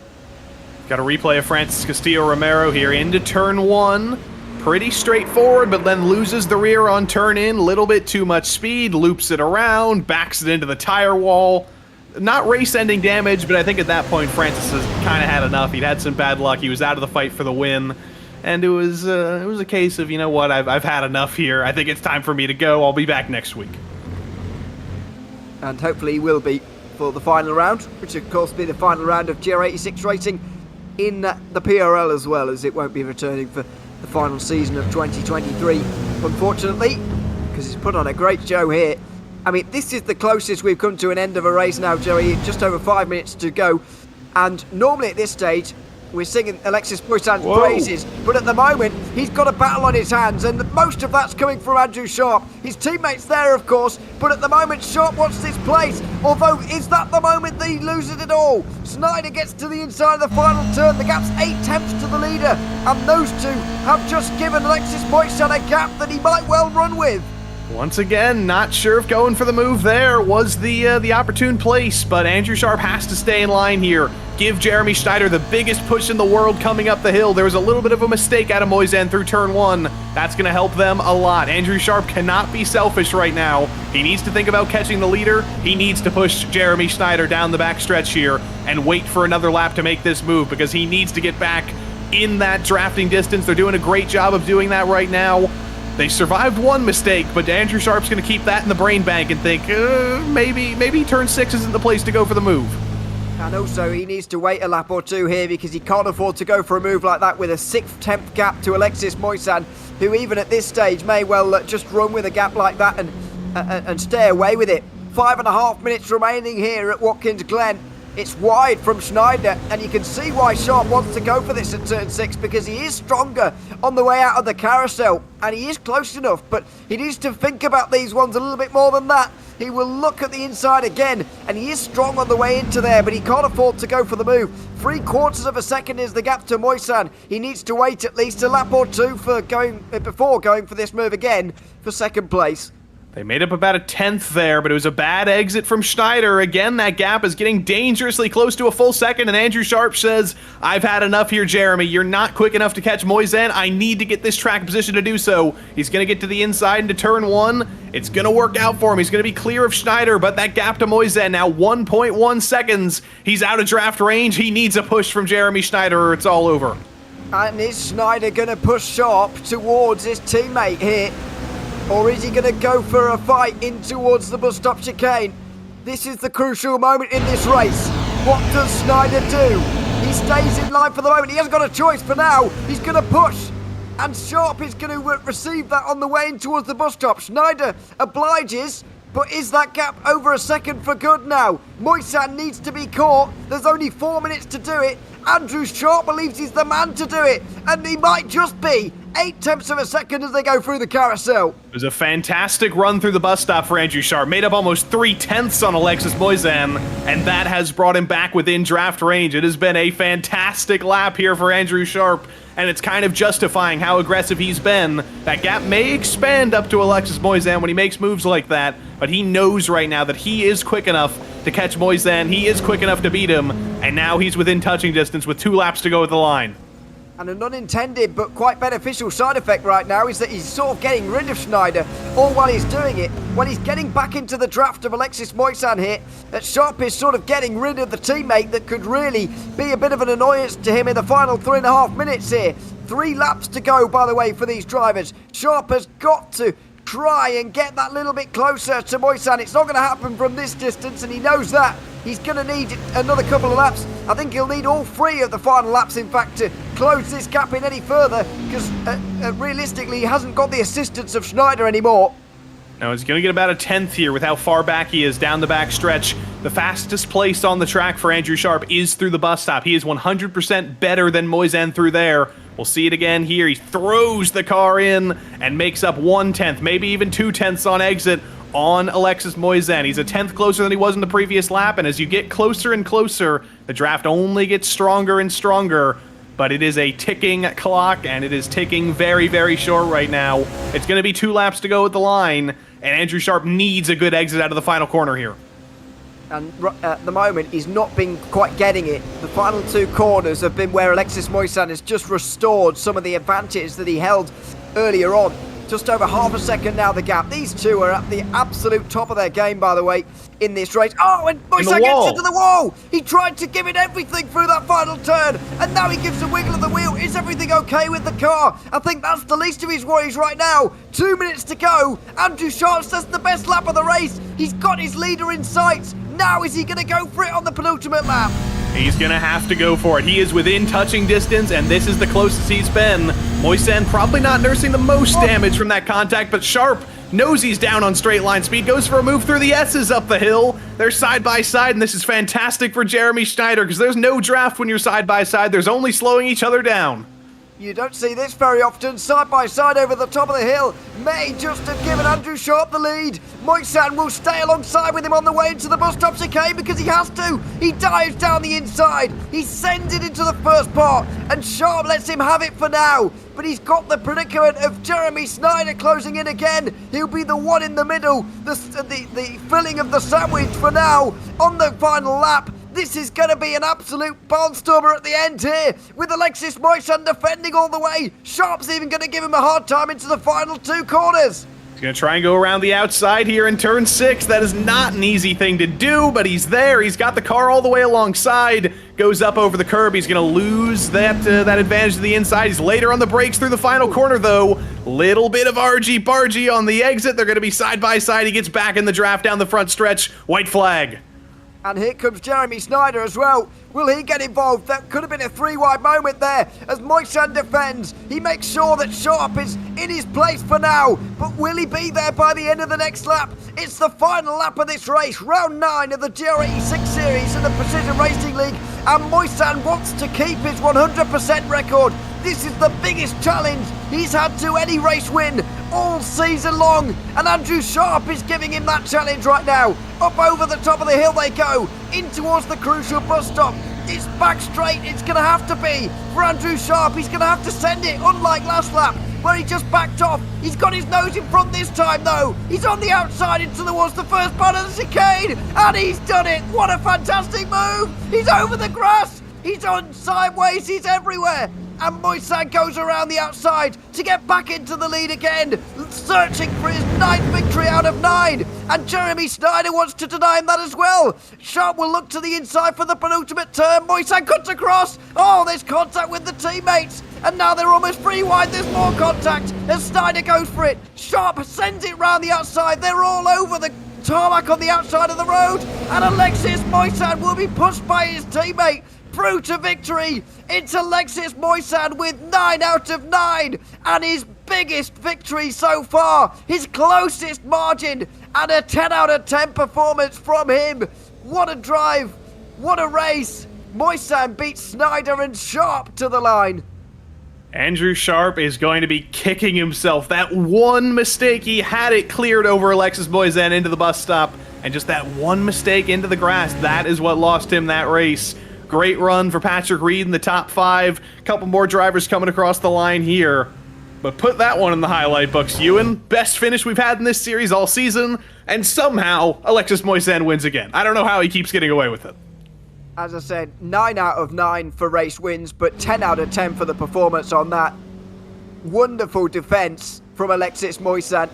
Got a replay of Francis Castillo-Romero here into turn 1. Pretty straightforward, but then loses the rear on turn in. Little bit too much speed, loops it around, backs it into the tire wall. Not race-ending damage, but I think at that point Francis has kind of had enough. He'd had some bad luck. He was out of the fight for the win. And it was a case of, you know what, I've had enough here. I think it's time for me to go. I'll be back next week. And hopefully he will be for the final round, which of course will be the final round of GR86 racing in the PRL as well, as it won't be returning for the final season of 2023. Unfortunately, because he's put on a great show here. I mean, this is the closest we've come to an end of a race now, Joey. Just over 5 minutes to go. And normally at this stage, we're singing Alexis Poissan's praises, but at the moment, he's got a battle on his hands, and most of that's coming from Andrew Sharp. His teammates there, of course, but at the moment, Sharp wants this place. Although, is that the moment that he loses it all? Snyder gets to the inside of the final turn. The gap's 8 tenths to the leader, and those two have just given Alexis Poissan a gap that he might well run with. Once again, not sure if going for the move there was the opportune place, but Andrew Sharp has to stay in line here. Give Jeremy Schneider the biggest push in the world coming up the hill. There was a little bit of a mistake out of Moisan through turn 1. That's going to help them a lot. Andrew Sharp cannot be selfish right now. He needs to think about catching the leader. He needs to push Jeremy Schneider down the backstretch here and wait for another lap to make this move, because he needs to get back in that drafting distance. They're doing a great job of doing that right now. They survived one mistake, but Andrew Sharp's going to keep that in the brain bank and think, maybe turn 6 isn't the place to go for the move. And also, he needs to wait a lap or two here, because he can't afford to go for a move like that with a 6th-10th gap to Alexis Moisan, who even at this stage may well just run with a gap like that and stay away with it. 5.5 minutes remaining here at Watkins Glen. It's wide from Schneider, and you can see why Sharp wants to go for this at turn 6, because he is stronger on the way out of the carousel, and he is close enough, but he needs to think about these ones a little bit more than that. He will look at the inside again, and he is strong on the way into there, but he can't afford to go for the move. 3/4 of a second is the gap to Moisan. He needs to wait at least a lap or two before going for this move again for second place. They made up about a 10th there, but it was a bad exit from Schneider. Again, that gap is getting dangerously close to a full second, and Andrew Sharp says, I've had enough here, Jeremy. You're not quick enough to catch Moisan. I need to get this track position to do so. He's going to get to the inside into turn 1. It's going to work out for him. He's going to be clear of Schneider, but that gap to Moisan now 1.1 seconds. He's out of draft range. He needs a push from Jeremy Schneider or it's all over. And is Schneider going to push Sharp towards his teammate here? Or is he going to go for a fight in towards the bus stop chicane? This is the crucial moment in this race. What does Schneider do? He stays in line for the moment. He hasn't got a choice for now. He's going to push. And Sharp is going to receive that on the way in towards the bus stop. Schneider obliges. But is that gap over a second for good now? Moisan needs to be caught. There's only 4 minutes to do it. Andrew Sharp believes he's the man to do it. And he might just be. 0.8 of a second as they go through the carousel. It was a fantastic run through the bus stop for Andrew Sharp. Made up almost 0.3 on Alexis Moisan, and that has brought him back within draft range. It has been a fantastic lap here for Andrew Sharp, and it's kind of justifying how aggressive he's been. That gap may expand up to Alexis Moisan when he makes moves like that, but he knows right now that he is quick enough to catch Moisan. He is quick enough to beat him, and now he's within touching distance with 2 laps to go at the line. And an unintended but quite beneficial side effect right now is that he's sort of getting rid of Schneider, all while he's doing it. When he's getting back into the draft of Alexis Moisan here, that Sharp is sort of getting rid of the teammate that could really be a bit of an annoyance to him in the final 3.5 minutes here. 3 laps to go, by the way, for these drivers. Sharp has got to try and get that little bit closer to Moisan. It's not going to happen from this distance, and he knows that. He's going to need another couple of laps. I think he'll need all 3 of the final laps, in fact, to close this gap in any further, because realistically, he hasn't got the assistance of Schneider anymore. Now, he's going to get about a 10th here with how far back he is down the back stretch. The fastest place on the track for Andrew Sharp is through the bus stop. He is 100% better than Moisan through there. We'll see it again here. He throws the car in and makes up 1/10, maybe even 2/10 on exit on Alexis Moisan. He's a 10th closer than he was in the previous lap, and as you get closer and closer, the draft only gets stronger and stronger. But it is a ticking clock, and it is ticking very, very short right now. It's going to be 2 laps to go at the line, and Andrew Sharp needs a good exit out of the final corner here. And at the moment, he's not been quite getting it. The final 2 corners have been where Alexis Moisan has just restored some of the advantage that he held earlier on. Just over half a second now, the gap. These two are at the absolute top of their game, by the way, in this race. Oh, and Moisan gets into the wall. He tried to give it everything through that final turn, and now he gives a wiggle of the wheel. Is everything okay with the car? I think that's the least of his worries right now. 2 minutes to go. Andrew Sharp says the best lap of the race. He's got his leader in sight. Now is he going to go for it on the penultimate lap? He's going to have to go for it. He is within touching distance, and this is the closest he's been. Moisen probably not nursing the most damage from that contact, but Sharp knows he's down on straight line speed, goes for a move through the S's up the hill. They're side by side, and this is fantastic for Jeremy Schneider because there's no draft when you're side by side. There's only slowing each other down. You don't see this very often, side by side over the top of the hill. May just have given Andrew Sharp the lead. Moisan will stay alongside with him on the way into the bus stop chicane because he has to. He dives down the inside. He sends it into the first part, and Sharp lets him have it for now. But he's got the predicament of Jeremy Schneider closing in again. He'll be the one in the middle, the filling of the sandwich for now on the final lap. This is going to be an absolute barnstormer at the end here, with Alexis Moisan defending all the way. Sharp's even going to give him a hard time into the final 2 corners. He's going to try and go around the outside here in turn 6. That is not an easy thing to do, but he's there. He's got the car all the way alongside. Goes up over the curb. He's going to lose that advantage to the inside. He's later on the brakes through the final corner, though. Little bit of argy-bargy on the exit. They're going to be side by side. He gets back in the draft down the front stretch. White flag. And here comes Jeremy Schneider as well. Will he get involved? That could have been a 3-wide moment there as Moisan defends. He makes sure that Sharp is in his place for now. But will he be there by the end of the next lap? It's the final lap of this race, round 9 of the GR86 series in the Precision Racing League. And Moisan wants to keep his 100% record. This is the biggest challenge he's had to any race win all season long, and Andrew Sharp is giving him that challenge right now. Up over the top of the hill they go, in towards the crucial bus stop. It's back straight, it's going to have to be for Andrew Sharp. He's going to have to send it, unlike last lap where he just backed off. He's got his nose in front this time though. He's on the outside into towards the first part of the chicane, and he's done it. What a fantastic move. He's over the grass, he's on sideways, he's everywhere. And Moisan goes around the outside to get back into the lead again, searching for his 9th victory out of 9. And Jeremy Schneider wants to deny him that as well. Sharp will look to the inside for the penultimate turn. Moisan cuts across. Oh, there's contact with the teammates. And now they're almost free wide. There's more contact as Schneider goes for it. Sharp sends it round the outside. They're all over the tarmac on the outside of the road. And Alexis Moisan will be pushed by his teammate through to victory. It's Alexis Moisan with 9 out of 9 and his biggest victory so far, his closest margin, and a 10 out of 10 performance from him. What a drive, what a race. Moisan beats Schneider and Sharp to the line. Andrew Sharp is going to be kicking himself. That one mistake, he had it cleared over Alexis Moisan into the bus stop, and just that one mistake into the grass, that is what lost him that race. Great run for Patrick Reed in the top 5. A couple more drivers coming across the line here. But put that one in the highlight books, Ewan. Best finish we've had in this series all season. And somehow, Alexis Moisan wins again. I don't know how he keeps getting away with it. As I said, 9 out of 9 for race wins, but 10 out of 10 for the performance on that. Wonderful defence from Alexis Moisan.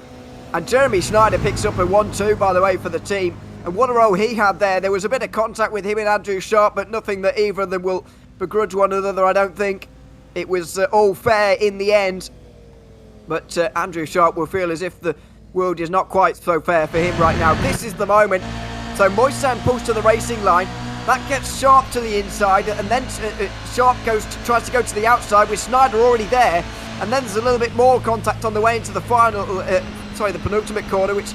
And Jeremy Schneider picks up a 1-2, by the way, for the team. And what a role he had there. There was a bit of contact with him and Andrew Sharp, but nothing that either of them will begrudge one another, I don't think. It was all fair in the end. But Andrew Sharp will feel as if the world is not quite so fair for him right now. This is the moment. So Moisan pulls to the racing line. That gets Sharp to the inside, and then Sharp tries to go to the outside with Schneider already there. And then there's a little bit more contact on the way into the the penultimate corner, which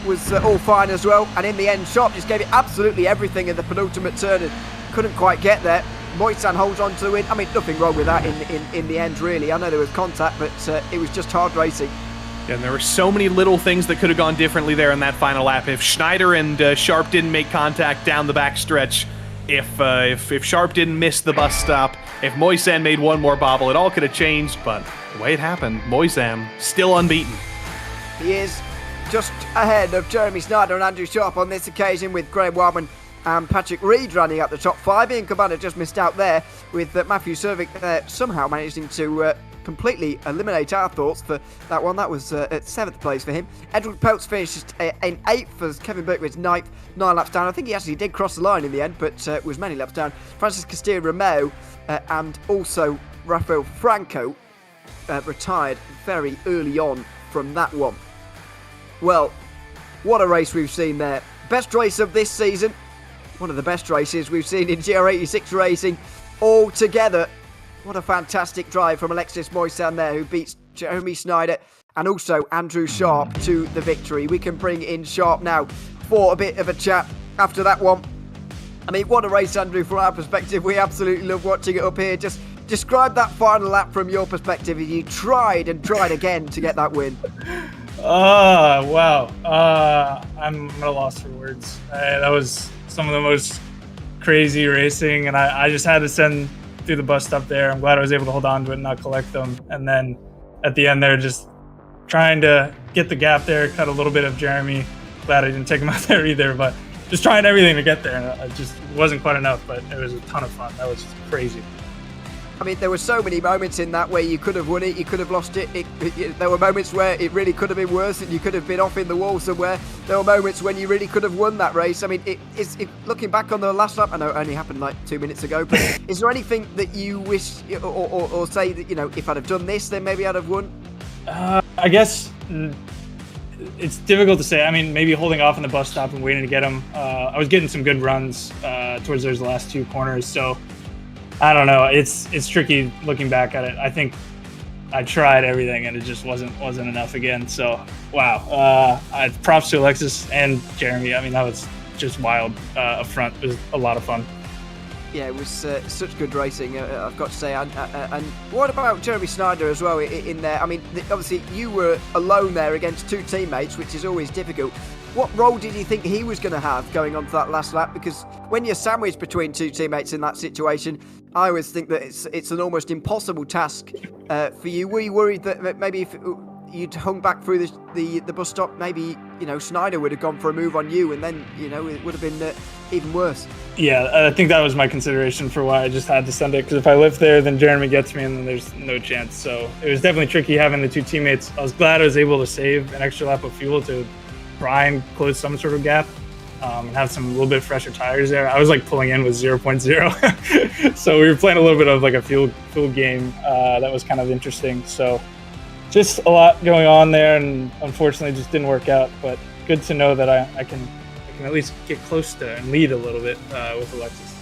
was all fine as well. And in the end, Sharp just gave it absolutely everything in the penultimate turn and couldn't quite get there. Moisan holds on to the win. I mean, nothing wrong with that in the end, really. I know there was contact, but it was just hard racing. Yeah, and there were so many little things that could have gone differently there in that final lap. If Schneider and Sharp didn't make contact down the back stretch, if Sharp didn't miss the bus stop, if Moisan made one more bobble, it all could have changed. But the way it happened, Moisan still unbeaten. He is just ahead of Jeremy Schneider and Andrew Sharp on this occasion, with Graham Wildman and Patrick Reed running up the top 5. Ian Cabana just missed out there, with Matthew Servick somehow managing to completely eliminate our thoughts for that one. That was at 7th place for him. Edward Peltz finished in 8th as Kevin Berkowitz 9th, 9 laps down. I think he actually did cross the line in the end, but was many laps down. Francis Castillo-Romeo and also Rafael Franco retired very early on from that one. Well, what a race we've seen there. Best race of this season. One of the best races we've seen in GR86 racing altogether. What a fantastic drive from Alexis Moisan there, who beats Jeremy Snyder and also Andrew Sharp to the victory. We can bring in Sharp now for a bit of a chat after that one. I mean, what a race, Andrew, from our perspective. We absolutely love watching it up here. Just describe that final lap from your perspective. You tried and tried again to get that win. Wow. I'm at a loss for words. That was some of the most crazy racing, and I just had to send through the bus stop there. I'm glad I was able to hold on to it and not collect them. And then at the end there, just trying to get the gap there, cut a little bit of Jeremy. Glad I didn't take him out there either, but just trying everything to get there. And it just wasn't quite enough, but it was a ton of fun. That was just crazy. I mean, there were so many moments in that where you could have won it, you could have lost it. There were moments where it really could have been worse and you could have been off in the wall somewhere. There were moments when you really could have won that race. I mean, looking back on the last lap, I know it only happened like 2 minutes ago, but is there anything that you wish or say that, if I'd have done this, then maybe I'd have won? I guess it's difficult to say. I mean, maybe holding off on the bus stop and waiting to get him. I was getting some good runs towards those last 2 corners, so I don't know. It's tricky looking back at it. I think I tried everything and it just wasn't enough again. So wow. Props to Alexis and Jeremy. I mean, that was just wild up front. It was a lot of fun. Yeah, it was such good racing, I've got to say. And what about Jeremy Snyder as well in there? I mean, obviously you were alone there against 2 teammates, which is always difficult. What role did you think he was going to have going on to that last lap? Because when you're sandwiched between 2 teammates in that situation, I always think that it's an almost impossible task for you. Were you worried that maybe if you'd hung back through the bus stop, maybe Snyder would have gone for a move on you, and then it would have been even worse? Yeah, I think that was my consideration for why I just had to send it. Because if I lift there, then Jeremy gets me, and then there's no chance. So it was definitely tricky having the 2 teammates. I was glad I was able to save an extra lap of fuel to try and close some sort of gap and have some little bit fresher tires there. I was like pulling in with 0.0, so we were playing a little bit of like a fuel game that was kind of interesting. So just a lot going on there, and unfortunately just didn't work out. But good to know that I can at least get close to and lead a little bit with Alexis.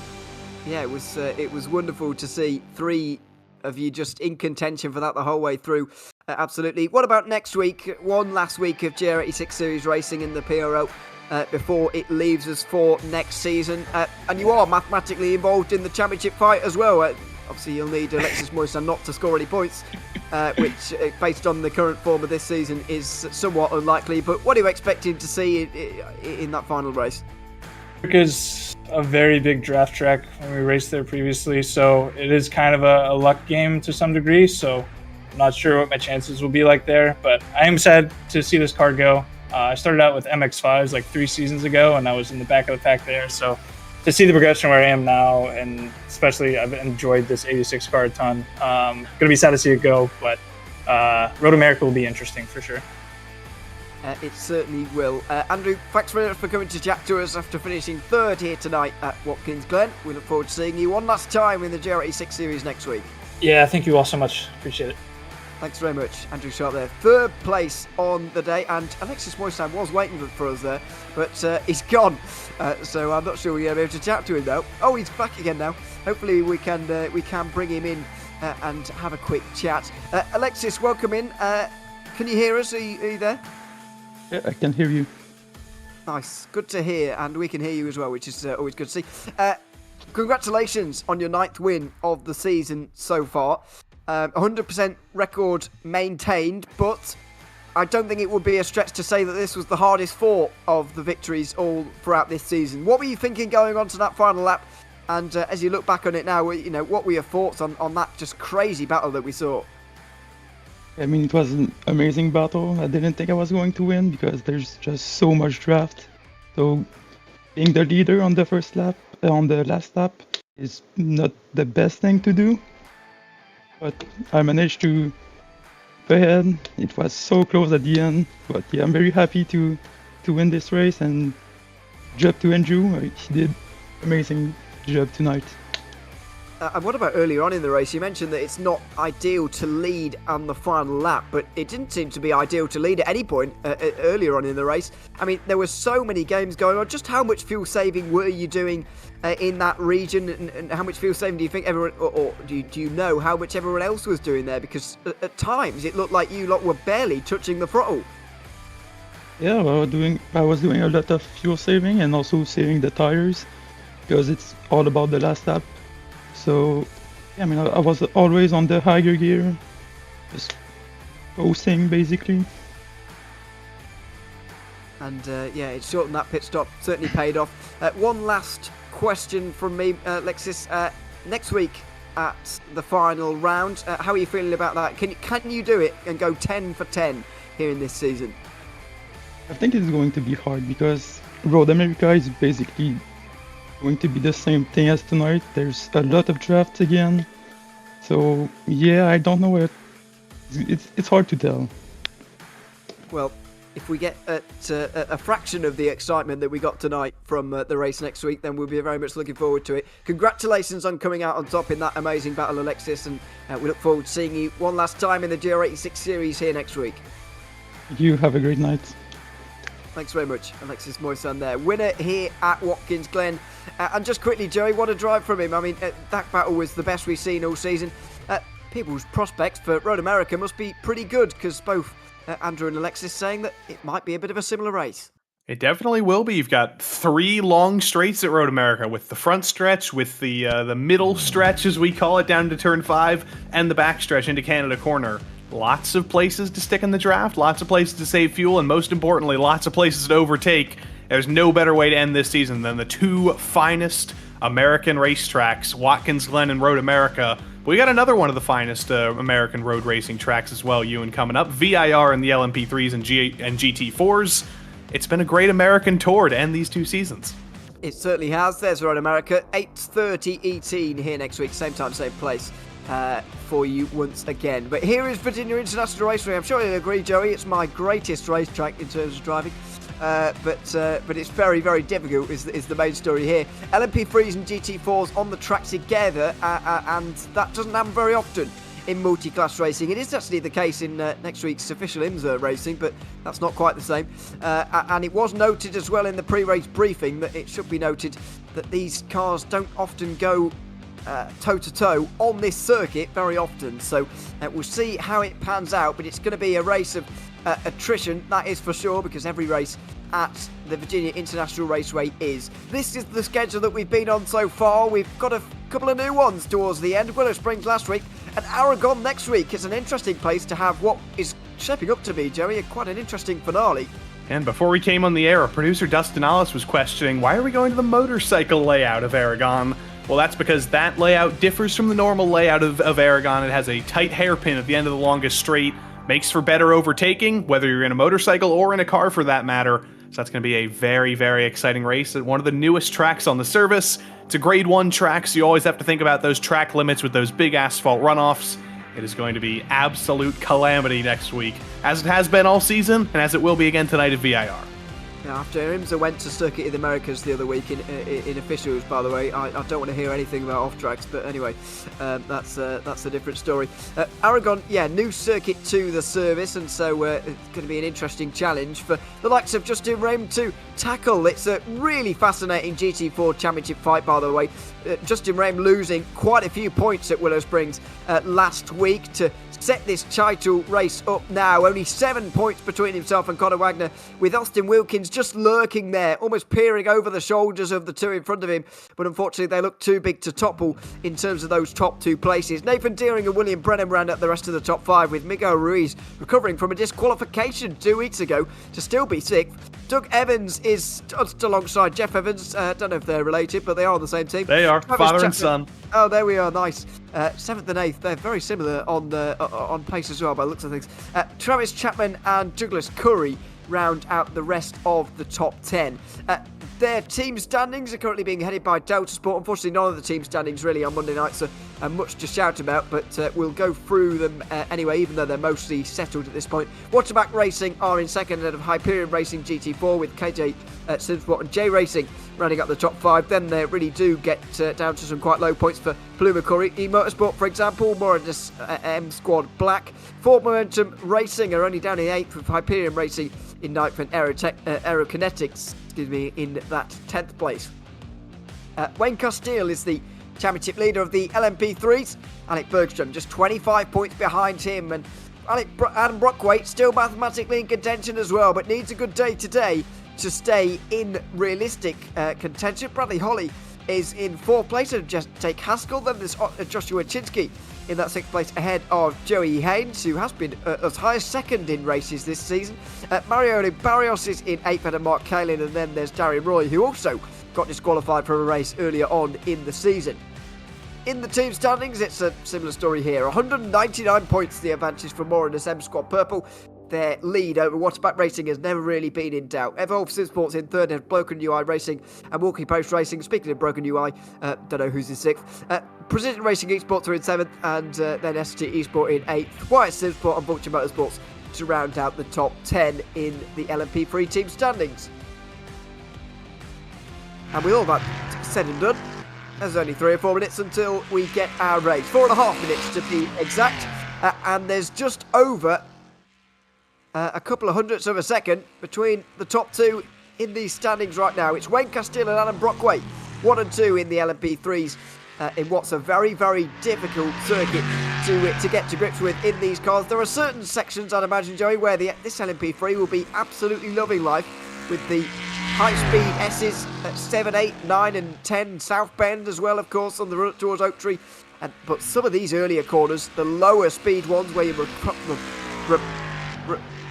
Yeah, it was wonderful to see 3 of you just in contention for that the whole way through. Absolutely. What about next week? One last week of GR86 Series racing in the PRL before it leaves us for next season. And you are mathematically involved in the championship fight as well. Obviously, you'll need Alexis Moisan not to score any points, which, based on the current form of this season, is somewhat unlikely. But what are you expecting to see in that final race? America's a very big draft track when we raced there previously, so it is kind of a luck game to some degree. So I'm not sure what my chances will be like there, but I am sad to see this car go. I started out with MX-5s like 3 seasons ago, and I was in the back of the pack there. So to see the progression where I am now, and especially I've enjoyed this 86 car a ton. Gonna be sad to see it go, but Road America will be interesting for sure. It certainly will. Andrew, thanks very much for coming to chat to us after finishing 3rd here tonight at Watkins Glen. We look forward to seeing you one last time in the GR86 Series next week. Yeah, thank you all so much. Appreciate it. Thanks very much, Andrew Sharp there. 3rd place on the day, and Alexis Moisan was waiting for us there, but he's gone. So I'm not sure we're going to be able to chat to him now. Oh, he's back again now. Hopefully we can bring him in and have a quick chat. Alexis, welcome in. Can you hear us? Are you there? Yeah, I can hear you. Nice, good to hear, and we can hear you as well, which is always good to see. Congratulations on your 9th win of the season so far. 100% record maintained, but I don't think it would be a stretch to say that this was the hardest fought of the victories all throughout this season. What were you thinking going on to that final lap? And as you look back on it now, what were your thoughts on that just crazy battle that we saw? I mean, it was an amazing battle. I didn't think I was going to win because there's just so much draft. So being the leader on the last lap is not the best thing to do. But I managed to go ahead. It was so close at the end. But yeah, I'm very happy to win this race, and job to Andrew. He did amazing job tonight. And what about earlier on in the race? You mentioned that it's not ideal to lead on the final lap, but it didn't seem to be ideal to lead at any point earlier on in the race. I mean, there were so many games going on. Just how much fuel saving were you doing in that region, and how much fuel saving do you think everyone, or do you know how much everyone else was doing there? Because at times it looked like you lot were barely touching the throttle. Yeah, well, I was doing a lot of fuel saving and also saving the tires because it's all about the last lap. So, yeah, I mean, I was always on the higher gear, just coasting basically. And yeah, it shortened that pit stop, certainly paid off. One last question from me, Alexis. Next week at the final round, how are you feeling about that? Can you do it and go 10 for 10 here in this season? I think it's going to be hard because Road America is basically going to be the same thing as tonight. There's a lot of drafts again. So yeah, I don't know. It's hard to tell. Well, if we get a fraction of the excitement that we got tonight from the race next week, then we'll be very much looking forward to it. Congratulations on coming out on top in that amazing battle, Alexis, and we look forward to seeing you one last time in the GR86 series here next week. You have a great night. Thanks very much, Alexis Moisan there. Winner here at Watkins Glen. And just quickly, Joey, what a drive from him. I mean, that battle was the best we've seen all season. People's prospects for Road America must be pretty good, because both Andrew and Alexis saying that it might be a bit of a similar race. It definitely will be. You've got 3 long straights at Road America, with the front stretch, with the middle stretch, as we call it, down to turn 5, and the back stretch into Canada Corner. Lots of places to stick in the draft, lots of places to save fuel, and most importantly, lots of places to overtake. There's no better way to end this season than the 2 finest American racetracks, Watkins Glen and Road America. We got another one of the finest American road racing tracks as well, Ewan, coming up. VIR and the LMP3s and GT4s. It's been a great American tour to end these 2 seasons. It certainly has. There's Road America, 8:30 ET here next week, same time, same place. For you once again. But here is Virginia International Raceway. I'm sure you'll agree, Joey, it's my greatest racetrack in terms of driving. But it's very, very difficult is the main story here. LMP3s and GT4s on the track together, and that doesn't happen very often in multi-class racing. It is actually the case in next week's official IMSA racing, but that's not quite the same. And it was noted as well in the pre-race briefing that it should be noted that these cars don't often go toe-to-toe on this circuit very often, so we'll see how it pans out, but it's going to be a race of attrition, that is for sure, because every race at the Virginia International Raceway is. This is the schedule that we've been on so far. We've got a couple of new ones towards the end. Willow Springs last week and Aragon next week. It's an interesting place to have what is shaping up to be, Joey, quite an interesting finale. And before we came on the air, producer Dustin Ellis was questioning, why are we going to the motorcycle layout of Aragon? Well, that's because that layout differs from the normal layout of Aragon. It has a tight hairpin at the end of the longest straight, makes for better overtaking, whether you're in a motorcycle or in a car for that matter. So that's going to be a very, very exciting race at one of the newest tracks on the service. It's a grade 1 track, so you always have to think about those track limits with those big asphalt runoffs. It is going to be absolute calamity next week, as it has been all season, and as it will be again tonight at VIR. After IMSA went to Circuit of the Americas the other week in officials, by the way, I don't want to hear anything about off-tracks, but anyway, that's a different story. Aragon, yeah, new circuit to the service, and so it's going to be an interesting challenge for the likes of Justin Rame to tackle. It's a really fascinating GT4 championship fight, by the way. Justin Rame losing quite a few points at Willow Springs last week to set this title race up now. Only 7 points between himself and Conor Wagner, with Austin Wilkins just lurking there, almost peering over the shoulders of the 2 in front of him. But unfortunately, they look too big to topple in terms of those top 2 places. Nathan Deering and William Brennan round up the rest of the top 5, with Miguel Ruiz recovering from a disqualification 2 weeks ago to still be 6th. Doug Evans is just alongside Jeff Evans. Don't know if they're related, but they are on the same team. They are, Travis father Chapman. and son. Oh, there we are, nice. 7th and 8th, they're very similar on pace as well by the looks of things. Travis Chapman and Douglas Curry round out the rest of the top 10. their team standings are currently being headed by Delta Sport. Unfortunately, none of the team standings really on Monday nights are much to shout about, but we'll go through them anyway, even though they're mostly settled at this point. Waterback Racing are in second ahead of Hyperion Racing GT4 with KJ Simsport and J Racing rounding up the top 5. Then they really do get down to some quite low points for Pluma Curry. E-Motorsport, for example, Moradis M Squad Black. Ford Momentum Racing are only down in 8th with Hyperion Racing in 9th and Aerokinetics, in that 10th place. Wayne Castile is the championship leader of the LMP3s. Alec Bergstrom just 25 points behind him, and Adam Brockway still mathematically in contention as well, but needs a good day today to stay in realistic contention. Bradley Holly is in 4th place, and just take Haskell. Then there's Joshua Chinsky in that 6th place ahead of Joey Haynes, who has been as high as 2nd in races this season. Mario Barrios is in 8th ahead of Mark Kalin, and then there's Darren Roy, who also got disqualified from a race earlier on in the season. In the team standings, it's a similar story here. 199 points the advantage for Moradis M Squad Purple. Their lead over Waterback Racing has never really been in doubt. Evolve Simsports in 3rd ahead of Broken UI Racing and Walking Post Racing. Speaking of Broken UI, don't know who's in 6th. Precision Racing Esports are in 7th, and then ST Esport in 8th. Wyatt Simsport and Vulture Motorsports to round out the top 10 in the LMP3 team standings. And with all that said and done, there's only 3 or 4 minutes until we get our race. 4.5 minutes to be exact, and there's just over a couple of hundredths of a second between the top 2 in these standings right now. It's Wayne Castile and Adam Brockway, 1 and 2 in the LMP3s, in what's a very, very difficult circuit to get to grips with in these cars. There are certain sections, I'd imagine, Joey, where this LMP3 will be absolutely loving life, with the high-speed S's at 7, 8, 9 and 10, South Bend as well, of course, on the run towards Oak Tree. But some of these earlier corners, the lower speed ones where you're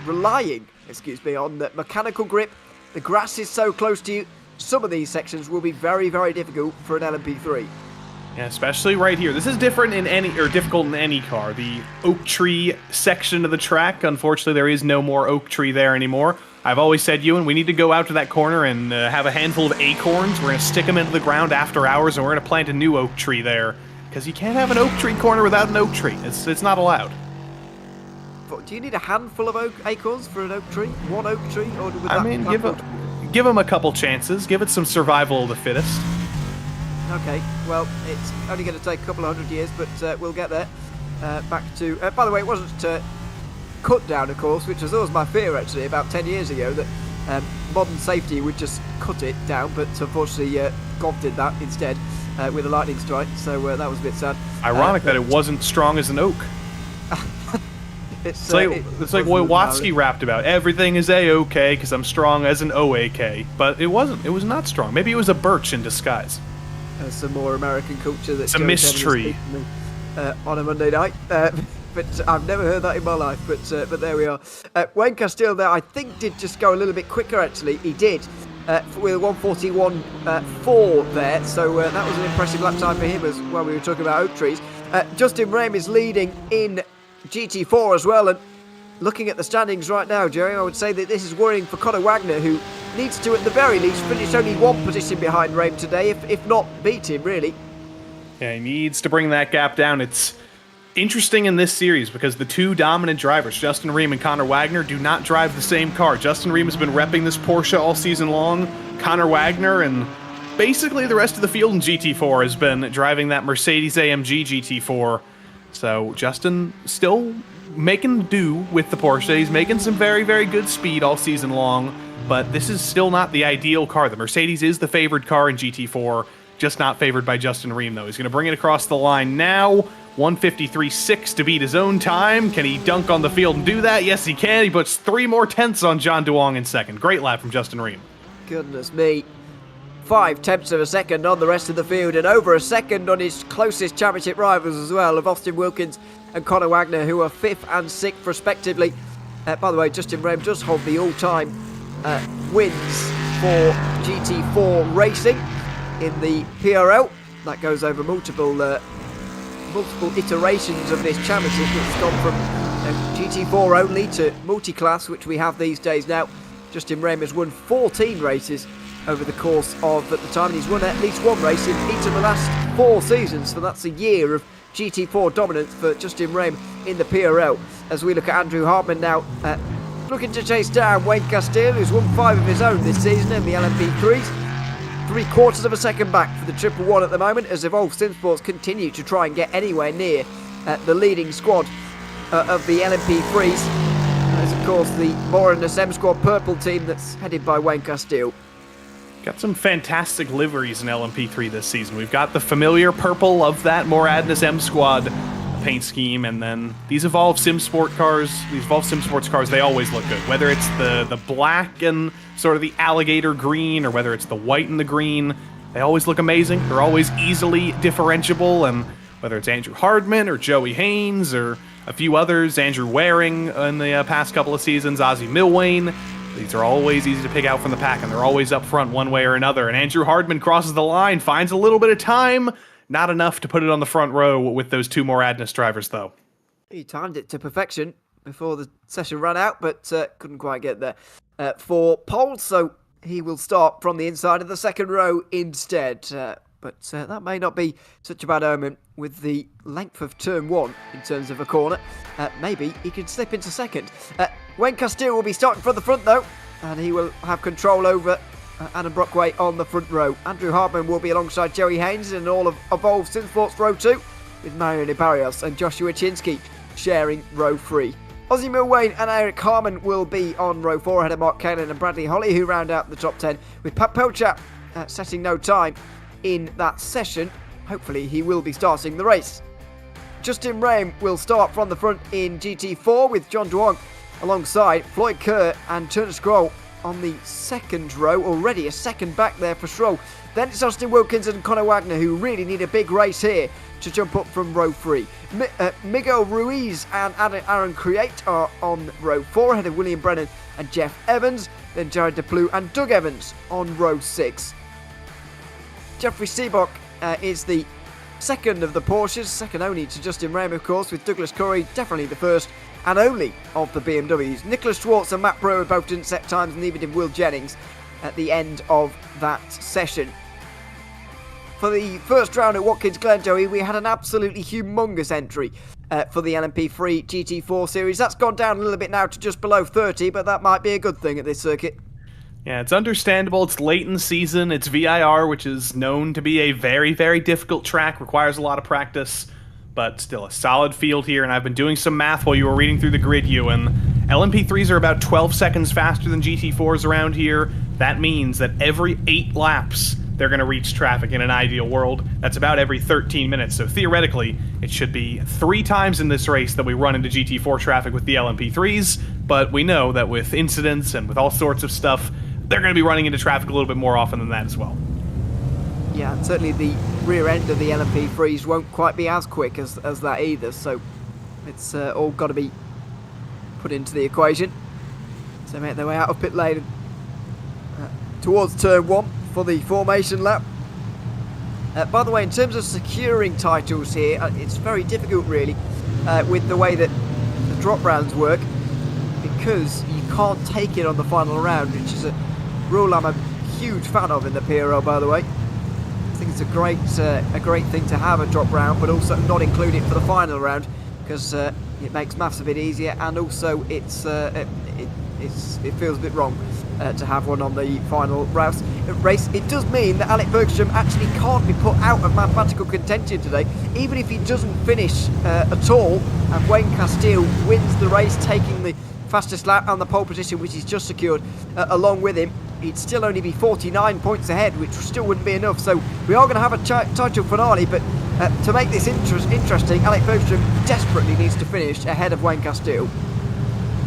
relying on the mechanical grip, the grass is so close to you, some of these sections will be very, very difficult for an LMP3. Yeah, especially right here. This is difficult in any car. The Oak Tree section of the track, unfortunately, there is no more Oak Tree there anymore. I've always said, Ewan, we need to go out to that corner and have a handful of acorns. We're going to stick them into the ground after hours, and we're going to plant a new Oak Tree there. Because you can't have an Oak Tree corner without an Oak Tree. It's not allowed. But do you need a handful of acorns for an oak tree? One oak tree? Or would I mean, give them a couple chances. Give it some survival of the fittest. Okay, well, it's only going to take a couple of 100 years, but we'll get there. Back to... by the way, it wasn't cut down, of course, which was always my fear, actually, about 10 years ago, that modern safety would just cut it down, but unfortunately, God did that instead with a lightning strike, so that was a bit sad. Ironic that it wasn't strong as an oak. It's like what Watsky rapped about. Everything is A-OK because I'm strong as an O-A-K. But it wasn't. It was not strong. Maybe it was a birch in disguise. Some more American culture that's a mystery on a Monday night. But I've never heard that in my life. But there we are. Wayne Castile there, I think, did just go a little bit quicker, actually. He did. With a 141.4 there. So that was an impressive lap time for him as well. We were talking about oak trees. Justin Rame is leading in GT4 as well, and looking at the standings right now, Jerry, I would say that this is worrying for Conor Wagner, who needs to, at the very least, finish only 1 position behind Rame today, if not beat him, really. Yeah, he needs to bring that gap down. It's interesting in this series because the 2 dominant drivers, Justin Riem and Conor Wagner, do not drive the same car. Justin Riem has been repping this Porsche all season long. Conor Wagner and basically the rest of the field in GT4 has been driving that Mercedes-AMG GT4. So Justin still making do with the Porsche. He's making some very, very good speed all season long, but this is still not the ideal car. The Mercedes is the favored car in GT4, just not favored by Justin Riem, though. He's going to bring it across the line now. 153.6 to beat his own time. Can he dunk on the field and do that? Yes, he can. He puts 3 more tenths on John Duong in second. Great lap from Justin Riem. Goodness me. 5 tenths of a second on the rest of the field, and over a second on his closest championship rivals as well, of Austin Wilkins and Conor Wagner, who are 5th and 6th respectively. By the way, Justin Riem does hold the all-time wins for GT4 racing in the PRL. That goes over multiple iterations of this championship. It's gone from GT4 only to multi-class, which we have these days now. Justin Riem has won 14 races over the course of at the time, and he's won at least one race in each of the last 4 seasons, so that's a year of GT4 dominance for Justin Rame in the PRL. As we look at Andrew Hartman now, looking to chase down Wayne Castile, who's won 5 of his own this season in the LMP3s. 3/4 of a second back for the 111 at the moment, as Evolve Simsports continue to try and get anywhere near the leading squad of the LMP3s. There's of course the Moranus M Squad purple team that's headed by Wayne Castile. Got some fantastic liveries in LMP3 this season. We've got the familiar purple of that Moradness M Squad paint scheme, and then these Evolve Simsport cars, they always look good. Whether it's the black and sort of the alligator green, or whether it's the white and the green, they always look amazing. They're always easily differentiable, and whether it's Andrew Hardman or Joey Haynes or a few others, Andrew Waring in the past couple of seasons, Ozzy Milwain, these are always easy to pick out from the pack, and they're always up front one way or another. And Andrew Hardman crosses the line, finds a little bit of time, not enough to put it on the front row with those 2 Moradness drivers, though. He timed it to perfection before the session ran out, but couldn't quite get there for pole, so he will start from the inside of the second row instead. But that may not be such a bad omen with the length of turn 1 in terms of a corner. Maybe he could slip into second. Wayne Castile will be starting from the front though, and he will have control over Adam Brockway on the front row. Andrew Hartman will be alongside Joey Haynes in all of Evolve Simsports row 2, with Marion Barrios and Joshua Chinsky sharing row 3. Ozzy Milwain and Eric Harmon will be on row 4 ahead of Mark Kanan and Bradley Holly, who round out the top 10, with Pat Pelchap setting no time in that session. Hopefully he will be starting the race. Justin Rame will start from the front in GT4 with John Duong alongside Floyd Kerr and Turner Scroll on the second row. Already a second back there for Stroll. Then it's Austin Wilkins and Conor Wagner, who really need a big race here to jump up from row 3. Miguel Ruiz and Aaron Create are on row 4 ahead of William Brennan and Jeff Evans. Then Jared DePlue and Doug Evans on row 6. Jeffrey Seabock is the second of the Porsches, second only to Justin Rame, of course, with Douglas Curry definitely the first and only of the BMWs. Nicholas Schwartz and Matt Brewer both didn't set times, neither did Will Jennings at the end of that session. For the first round at Watkins Glen, Joey, we had an absolutely humongous entry for the LMP3 GT4 series. That's gone down a little bit now to just below 30, but that might be a good thing at this circuit. Yeah, it's understandable. It's late in the season. It's VIR, which is known to be a very, very difficult track, requires a lot of practice, but still a solid field here. And I've been doing some math while you were reading through the grid, Ewan. LMP3s are about 12 seconds faster than GT4s around here. That means that every 8 laps, they're going to reach traffic in an ideal world. That's about every 13 minutes. So theoretically, it should be 3 times in this race that we run into GT4 traffic with the LMP3s. But we know that with incidents and with all sorts of stuff, they're going to be running into traffic a little bit more often than that as well. Yeah, and certainly the rear end of the LMP3s won't quite be as quick as that either, so it's all got to be put into the equation. So they make their way out of pit lane towards turn 1 for the formation lap. By the way, in terms of securing titles here, it's very difficult really with the way that the drop rounds work, because you can't take it on the final round, which is a rule I'm a huge fan of in the PRL, by the way. I think it's a great thing to have a drop round, but also not include it for the final round, because it makes maths a bit easier, and also it feels a bit wrong to have one on the final race. It does mean that Alec Bergstrom actually can't be put out of mathematical contention today, even if he doesn't finish at all, and Wayne Castile wins the race, taking the fastest lap and the pole position, which he's just secured along with him. He'd still only be 49 points ahead, which still wouldn't be enough. So we are going to have a title finale, but to make this interesting, Alec Bergstrom desperately needs to finish ahead of Wayne Castile.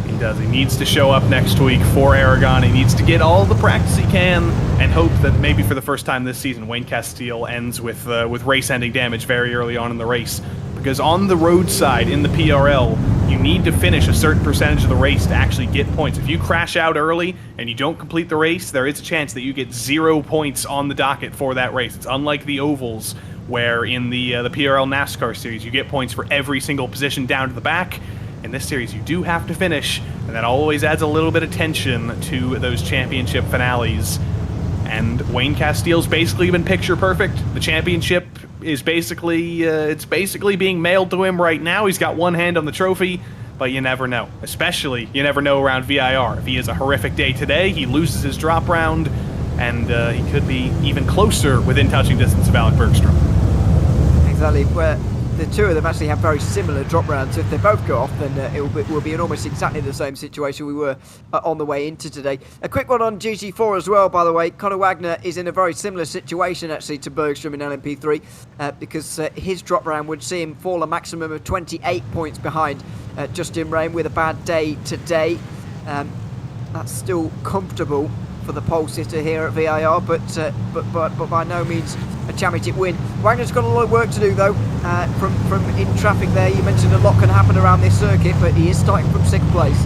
He does. He needs to show up next week for Aragon. He needs to get all the practice he can and hope that maybe for the first time this season, Wayne Castile ends with race-ending damage very early on in the race. Because on the roadside in the PRL, you need to finish a certain percentage of the race to actually get points. If you crash out early and you don't complete the race, there is a chance that you get 0 points on the docket for that race. It's unlike the ovals, where in the PRL NASCAR series, you get points for every single position down to the back. In this series, you do have to finish, and that always adds a little bit of tension to those championship finales. And Wayne Castile's basically been picture perfect. The championship is basically, it's basically being mailed to him right now. He's got one hand on the trophy, but you never know. Especially, you never know around VIR. If he has a horrific day today, he loses his drop round, and he could be even closer within touching distance of Alec Bergstrom. Exactly, where the two of them actually have very similar drop rounds. If they both go off, then it will be in almost exactly the same situation we were on the way into today. A quick one on GT4 as well, by the way. Conor Wagner is in a very similar situation actually to Bergstrom in LMP3 because his drop round would see him fall a maximum of 28 points behind Justin Rain with a bad day today. That's still comfortable for the pole sitter here at VIR, but by no means a championship win. Wagner's got a lot of work to do though. From in traffic there, you mentioned a lot can happen around this circuit, but he is starting from 6th place.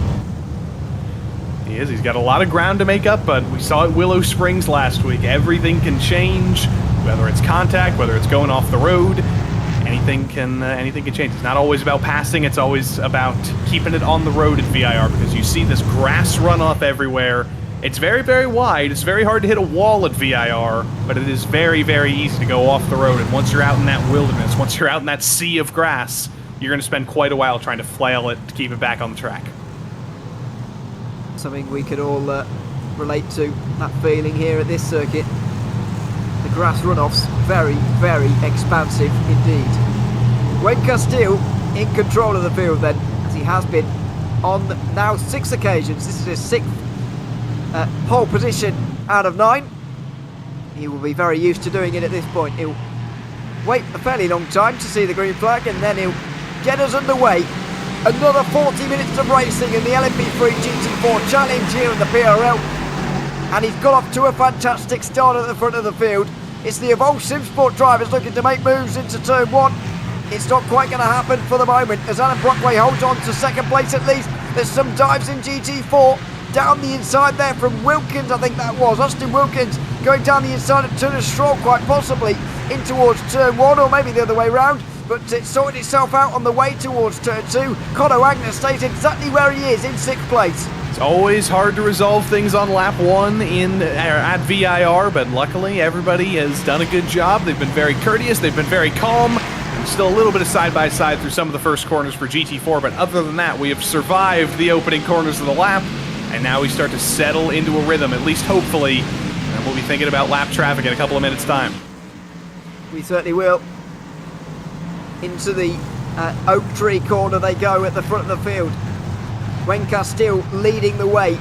He is. He's got a lot of ground to make up, but we saw at Willow Springs last week. Everything can change, whether it's contact, whether it's going off the road. Anything can change. It's not always about passing. It's always about keeping it on the road at VIR, because you see this grass runoff everywhere. It's very, very wide. It's very hard to hit a wall at VIR, but it is very, very easy to go off the road. And once you're out in that wilderness, once you're out in that sea of grass, you're going to spend quite a while trying to flail it to keep it back on the track. Something we could all relate to, that feeling here at this circuit. The grass runoffs, very, very expansive indeed. Wayne Castile in control of the field then, as he has been on now 6 occasions. This is his 6th pole position out of 9. He will be very used to doing it at this point. He'll wait a fairly long time to see the green flag, and then he'll get us underway. Another 40 minutes of racing in the LMP3-GT4 challenge here in the PRL, and he's got off to a fantastic start at the front of the field. It's the Evolve SimSport drivers looking to make moves into turn 1. It's not quite going to happen for the moment as Alan Brockway holds on to 2nd place at least. There's some dives in GT4 down the inside there from Wilkins, I think that was Austin Wilkins, going down the inside of Turner Stroll, quite possibly in towards turn 1, or maybe the other way round, but it sorted itself out on the way towards turn 2. Conor Wagner stays exactly where he is in 6th place. It's always hard to resolve things on lap 1 at VIR, but luckily everybody has done a good job. They've been very courteous, they've been very calm. There's still a little bit of side-by-side through some of the first corners for GT4, but other than that, we have survived the opening corners of the lap. And now we start to settle into a rhythm, at least hopefully, and we'll be thinking about lap traffic in a couple of minutes' time. We certainly will. Into the Oak Tree corner they go at the front of the field. Wayne Castile leading the way.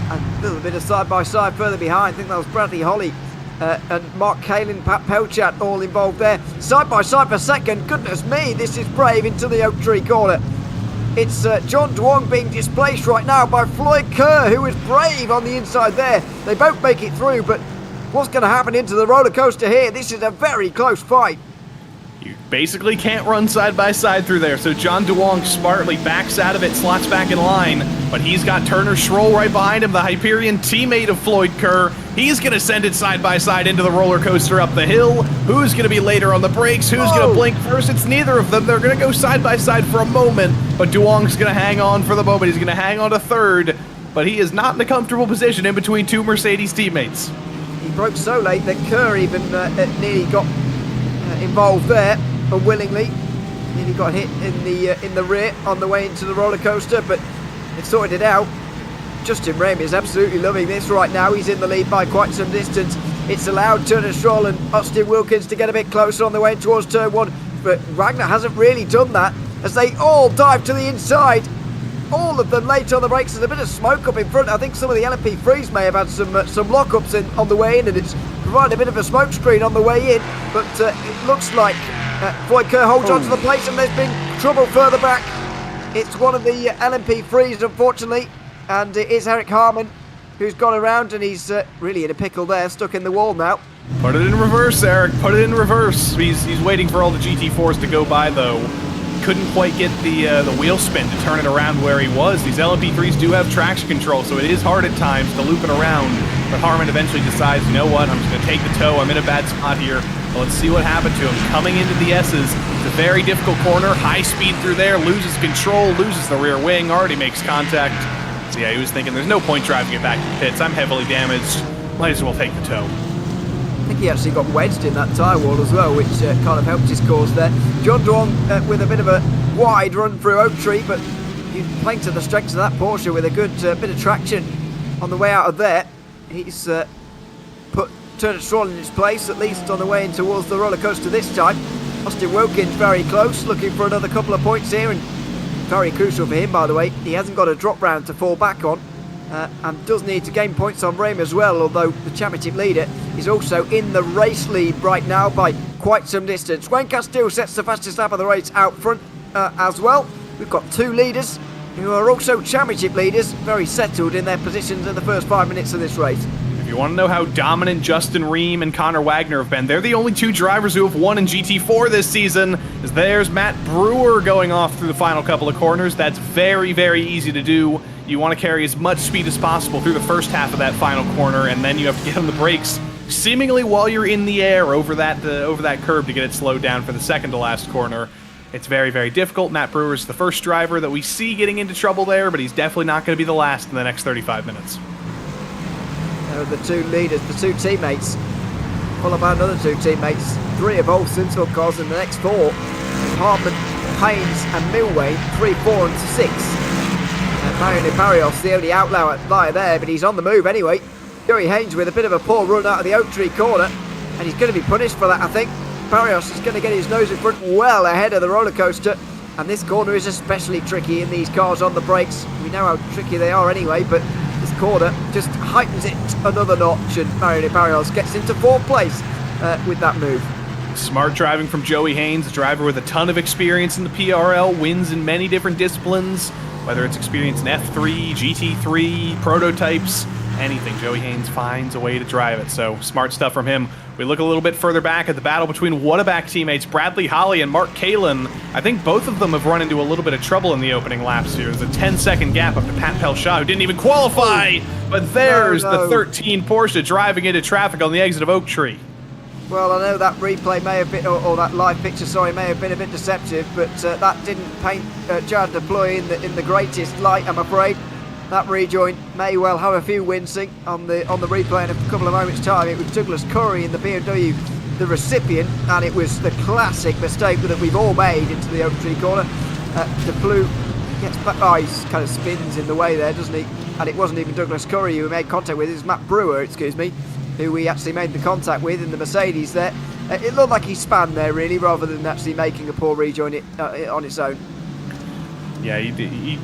And a little bit of side-by-side further behind. I think that was Bradley Holly and Mark Kalin, Pat Pelchat all involved there. Side-by-side for 2nd. Goodness me, this is brave into the Oak Tree corner. It's John Duong being displaced right now by Floyd Kerr, who is brave on the inside there. They both make it through, but what's going to happen into the roller coaster here? This is a very close fight. You basically can't run side by side through there, so John Duong smartly backs out of it, slots back in line, but he's got Turner Schroll right behind him, the Hyperion teammate of Floyd Kerr. He's going to send it side by side into the roller coaster up the hill. Who's going to be later on the brakes? Who's going to blink first? It's neither of them. They're going to go side by side for a moment, but Duong's going to hang on for the moment. He's going to hang on to 3rd, but he is not in a comfortable position in between 2 Mercedes teammates. He broke so late that Kerr even nearly got involved there, unwillingly. Nearly got hit in the rear on the way into the roller coaster, but they've sorted it out. Justin Ramey is absolutely loving this right now. He's in the lead by quite some distance. It's allowed Turner Stroll and Austin Wilkins to get a bit closer on the way towards turn 1, but Wagner hasn't really done that as they all dive to the inside. All of them late on the brakes. There's a bit of smoke up in front. I think some of the LMP3s may have had some lockups on the way in, and it's provided a bit of a smoke screen on the way in, but it looks like Floyd Kerr holds on to the place, and there's been trouble further back. It's one of the LMP3s, unfortunately, and it is Eric Harmon who's gone around, and he's really in a pickle there, stuck in the wall now. Put it in reverse, Eric. Put it in reverse. He's waiting for all the GT4s to go by, though. Couldn't quite get the wheel spin to turn it around where he was. These LMP3s do have traction control, so it is hard at times to loop it around. But Harmon eventually decides, you know what, I'm just going to take the toe. I'm in a bad spot here. Well, let's see what happened to him. Coming into the S's, it's a very difficult corner. High speed through there, loses control, loses the rear wing, already makes contact. So yeah, he was thinking there's no point driving it back to the pits. I'm heavily damaged. Might as well take the tow. I think he actually got wedged in that tyre wall as well, which kind of helped his cause there. John Dwan with a bit of a wide run through Oak Tree, but he's playing to the strengths of that Porsche with a good bit of traction on the way out of there. He's turned a Stroll in its place, at least on the way in towards the roller coaster this time. Austin Wilkins very close, looking for another couple of points here, and very crucial for him, by the way. He hasn't got a drop round to fall back on, and does need to gain points on Rame as well, although the championship leader is also in the race lead right now by quite some distance. Wayne Castile sets the fastest lap of the race out front as well. We've got two leaders who are also championship leaders, very settled in their positions in the first 5 minutes of this race. If you want to know how dominant Justin Ream and Connor Wagner have been, they're the only two drivers who have won in GT4 this season. As there's Matt Brewer going off through the final couple of corners. That's very, very easy to do. You want to carry as much speed as possible through the first half of that final corner, and then you have to get on the brakes seemingly while you're in the air over that curb to get it slowed down for the second to last corner. It's very, very difficult. Matt Brewer is the first driver that we see getting into trouble there, but he's definitely not going to be the last in the next 35 minutes. The two leaders, the two teammates, followed by another two teammates. Three of Olsen's, of course, in the next four. Hartman, Haynes and Milway, 3, 4 and 6. Marion Barrios, the only outlier there, but he's on the move anyway. Joey Haynes with a bit of a poor run out of the Oak Tree corner, and he's going to be punished for that, I think. Barrios is going to get his nose in front well ahead of the roller coaster, and this corner is especially tricky in these cars on the brakes. We know how tricky they are anyway, but this corner just heightens it another notch, and Marion Barrios gets into fourth place with that move. Smart driving from Joey Haynes, a driver with a ton of experience in the PRL, wins in many different disciplines, whether it's experience in F3, GT3, prototypes, anything. Joey Haynes finds a way to drive it, so smart stuff from him. We look a little bit further back at the battle between Whataback teammates Bradley Holly and Mark Kalin. I think both of them have run into a little bit of trouble in the opening laps here. There's a 10-second gap up to Pat Pelshaw, who didn't even qualify, but there's the 13 Porsche driving into traffic on the exit of Oak Tree. Well, I know that replay may have been, or that live picture, sorry, may have been a bit deceptive, but that didn't paint Jared Deploy in the greatest light, I'm afraid. That rejoin may well have a few wincing on the replay in a couple of moments' time. It was Douglas Curry in the BMW, the recipient, and it was the classic mistake that we've all made into the Oak Tree corner. Deploy gets back, he kind of spins in the way there, doesn't he? And it wasn't even Douglas Curry who we made contact with, it was Matt Brewer, excuse me, who we actually made the contact with in the Mercedes there. It looked like he spanned there, really, rather than actually making a poor rejoin on its own. Yeah, he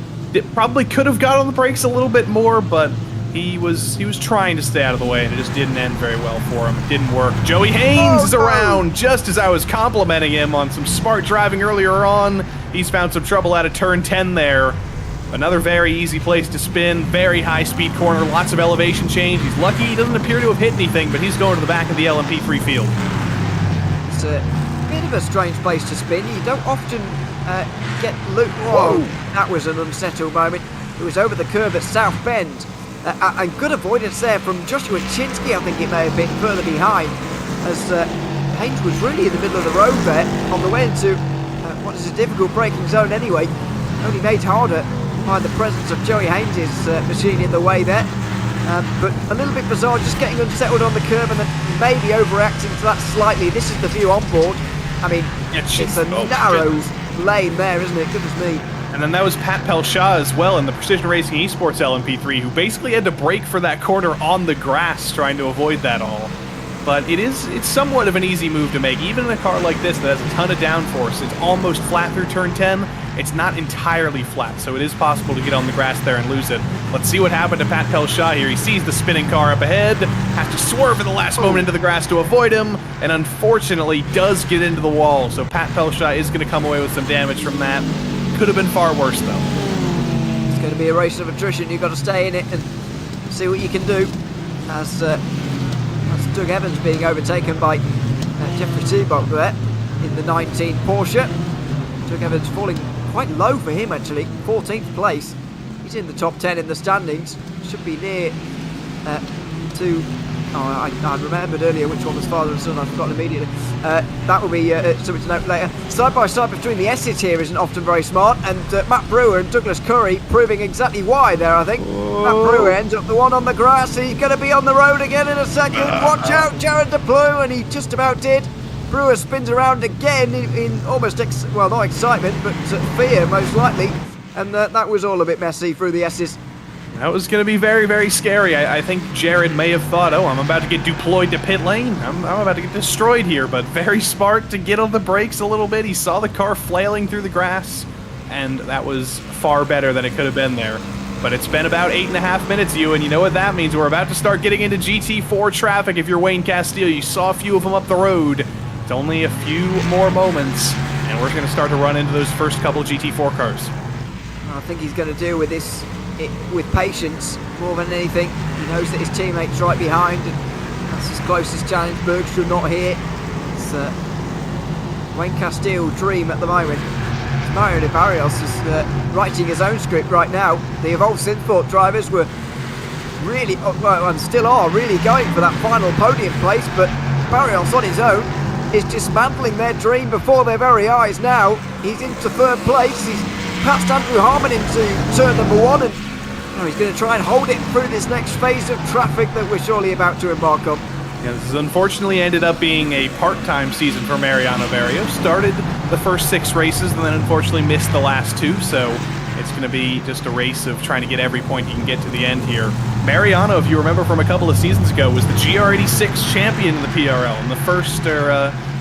probably could have got on the brakes a little bit more, but he was trying to stay out of the way, and it just didn't end very well for him. It didn't work. Joey Haynes is around just as I was complimenting him on some smart driving earlier on. He's found some trouble out of turn 10 there. Another very easy place to spin, very high-speed corner, lots of elevation change. He's lucky he doesn't appear to have hit anything, but he's going to the back of the LMP3 field. It's a bit of a strange place to spin. You don't often get looped. Whoa, that was an unsettled moment. It was over the curve at South Bend. And good avoidance there from Joshua Chinsky, I think it may have been, further behind, as Haynes was really in the middle of the road there, on the way into what is a difficult braking zone anyway. Only made harder by the presence of Joey Haynes' machine in the way there. But a little bit bizarre, just getting unsettled on the curve and then maybe overreacting to that slightly. This is the view on board. I mean, it's a narrow lane there, isn't it? Goodness me. And then that was Pat Pelshaw as well in the Precision Racing Esports LMP3, who basically had to brake for that corner on the grass, trying to avoid that all. But it's somewhat of an easy move to make, even in a car like this that has a ton of downforce. It's almost flat through turn 10. It's not entirely flat, so it is possible to get on the grass there and lose it. Let's see what happened to Pat Pelshaw here. He sees the spinning car up ahead, has to swerve at the last moment into the grass to avoid him, and unfortunately does get into the wall. So Pat Pelshaw is going to come away with some damage from that. Could have been far worse, though. It's going to be a race of attrition. You've got to stay in it and see what you can do. As Doug Evans being overtaken by Jeffrey Seabock there in the 19 Porsche. Doug Evans falling quite low for him, actually, 14th place. He's in the top 10 in the standings. Should be near to I remembered earlier which one was father and son. I've forgotten immediately. That will be something to note later. Side by side between the S's here isn't often very smart, and Matt Brewer and Douglas Curry proving exactly why there, I think. Matt Brewer ends up the one on the grass. He's going to be on the road again in a second. Watch out, Jared Deploy, and he just about did. Brewer spins around again in almost, not excitement, but fear most likely. And that was all a bit messy through the S's. That was going to be very, very scary. I think Jared may have thought, oh, I'm about to get deployed to pit lane. I'm about to get destroyed here, but very smart to get on the brakes a little bit. He saw the car flailing through the grass, and that was far better than it could have been there. But it's been about 8.5 minutes, and you know what that means. We're about to start getting into GT4 traffic. If you're Wayne Castile, you saw a few of them up the road. It's only a few more moments, and we're going to start to run into those first couple of GT4 cars. I think he's going to deal with this with patience more than anything. He knows that his teammate's right behind, and that's his closest challenge. Bergstrom not here. It's Wayne Castile dream at the moment. Mario de Barrios is writing his own script right now. The Evolve Synthport drivers were really, and still are, really going for that final podium place, but Barrios on his own is dismantling their dream before their very eyes now. He's into third place. He's passed Andrew Harmon into turn number 1, and he's going to try and hold it through this next phase of traffic that we're surely about to embark on. Yeah, this has unfortunately ended up being a part-time season for Mariano Barrios. Started the first 6 races and then unfortunately missed the last 2, so it's going to be just a race of trying to get every point you can get to the end here. Mariano, if you remember from a couple of seasons ago, was the GR86 champion in the PRL in the first or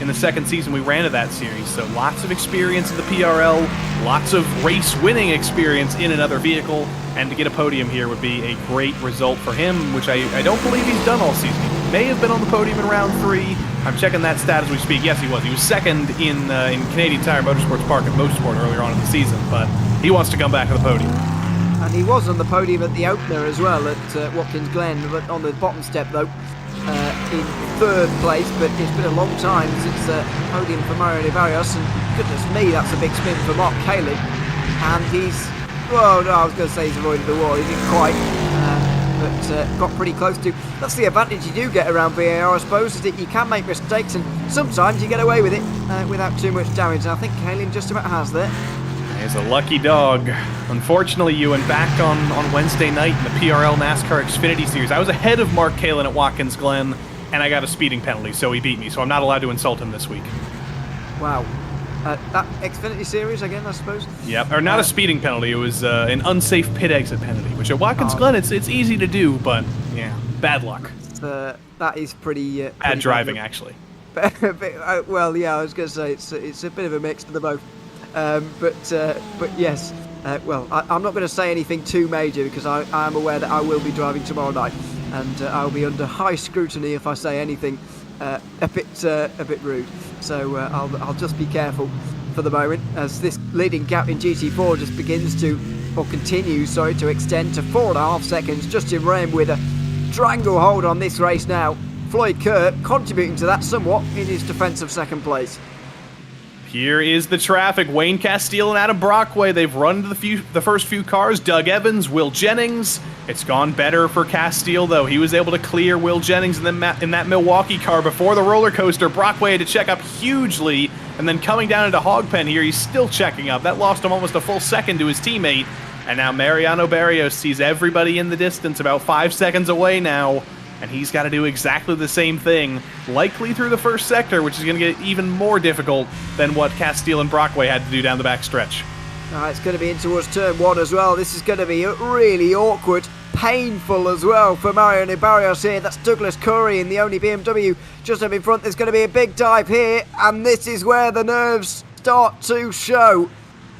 in the second season we ran of that series. So lots of experience in the PRL, lots of race-winning experience in another vehicle, and to get a podium here would be a great result for him, which I don't believe he's done all season. He may have been on the podium in round 3. I'm checking that stat as we speak. Yes, he was. He was second in Canadian Tire Motorsports Park at Motorsport earlier on in the season, but he wants to come back to the podium. And he was on the podium at the opener as well at Watkins Glen, but on the bottom step though, in third place. But it's been a long time since podium for Mario de Barrios, and goodness me, that's a big spin for Mark Cayley. And he's, well, no, I was going to say he's avoided the wall. He didn't quite, but got pretty close to. That's the advantage you do get around VAR, I suppose, is that you can make mistakes, and sometimes you get away with it without too much damage. And I think Cayley just about has there. He's a lucky dog. Unfortunately, Ewan, back on Wednesday night in the PRL NASCAR Xfinity Series, I was ahead of Mark Kalin at Watkins Glen, and I got a speeding penalty, so he beat me, so I'm not allowed to insult him this week. Wow. That Xfinity Series again, I suppose? Yep, or not a speeding penalty, it was an unsafe pit exit penalty, which at Watkins Glen, it's easy to do, but yeah, bad luck. That is pretty... bad driving, actually. Well, yeah, I was going to say, it's a bit of a mix for the both. But yes, well, I'm not going to say anything too major because I am aware that I will be driving tomorrow night, and I'll be under high scrutiny if I say anything a bit rude. So I'll just be careful for the moment as this leading gap in GT4 just continues to extend to 4.5 seconds. Justin Rame with a triangle hold on this race now. Floyd Kerr contributing to that somewhat in his defence of second place. Here is the traffic. Wayne Castile and Adam Brockway, they've run to the first few cars. Doug Evans, Will Jennings. It's gone better for Castile, though. He was able to clear Will Jennings in that Milwaukee car before the roller coaster. Brockway had to check up hugely, and then coming down into Hogpen here, he's still checking up. That lost him almost a full second to his teammate. And now Mariano Barrios sees everybody in the distance, about 5 seconds away now. And he's got to do exactly the same thing, likely through the first sector, which is going to get even more difficult than what Castile and Brockway had to do down the back stretch. It's going to be in towards turn 1 as well. This is going to be really awkward, painful as well for Mario de Barrios here. That's Douglas Curry in the only BMW just up in front. There's going to be a big dive here, and this is where the nerves start to show.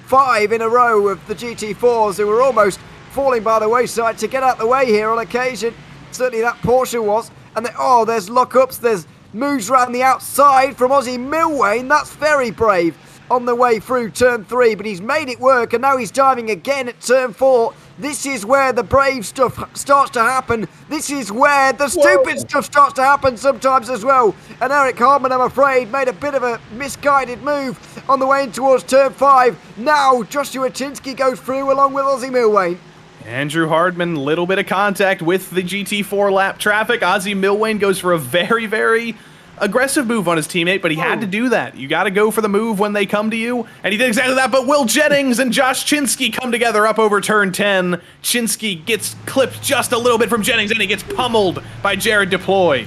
5 in a row of the GT4s who were almost falling by the wayside to get out the way here on occasion. Certainly that Porsche was. And there's lockups, there's moves around the outside from Ozzy Milwain. That's very brave on the way through turn 3, but he's made it work, and now he's diving again at turn 4. This is where the brave stuff starts to happen. This is where the stupid stuff starts to happen sometimes as well. And Eric Harmon, I'm afraid, made a bit of a misguided move on the way in towards turn 5. Now Joshua Chinsky goes through along with Ozzy Milwain. Andrew Hardman, little bit of contact with the GT4 lap traffic. Ozzy Milwane goes for a very, very aggressive move on his teammate, but he had to do that. You got to go for the move when they come to you, and he did exactly that, but Will Jennings and Josh Chinsky come together up over turn 10. Chinsky gets clipped just a little bit from Jennings, and he gets pummeled by Jared Deploy.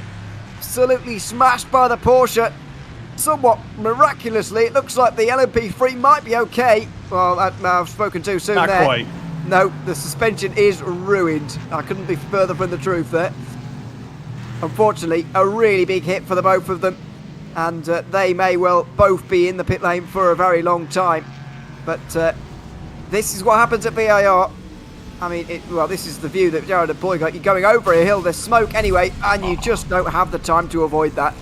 Absolutely smashed by the Porsche. Somewhat miraculously, it looks like the LMP3 might be okay. Well, I've spoken too soon Not there. quite. No, the suspension is ruined. I couldn't be further from the truth there. Unfortunately, a really big hit for the both of them, and they may well both be in the pit lane for a very long time. But this is what happens at VIR. I mean, this is the view that Jared Deploy got. You're going over a hill, there's smoke anyway, and you just don't have the time to avoid that.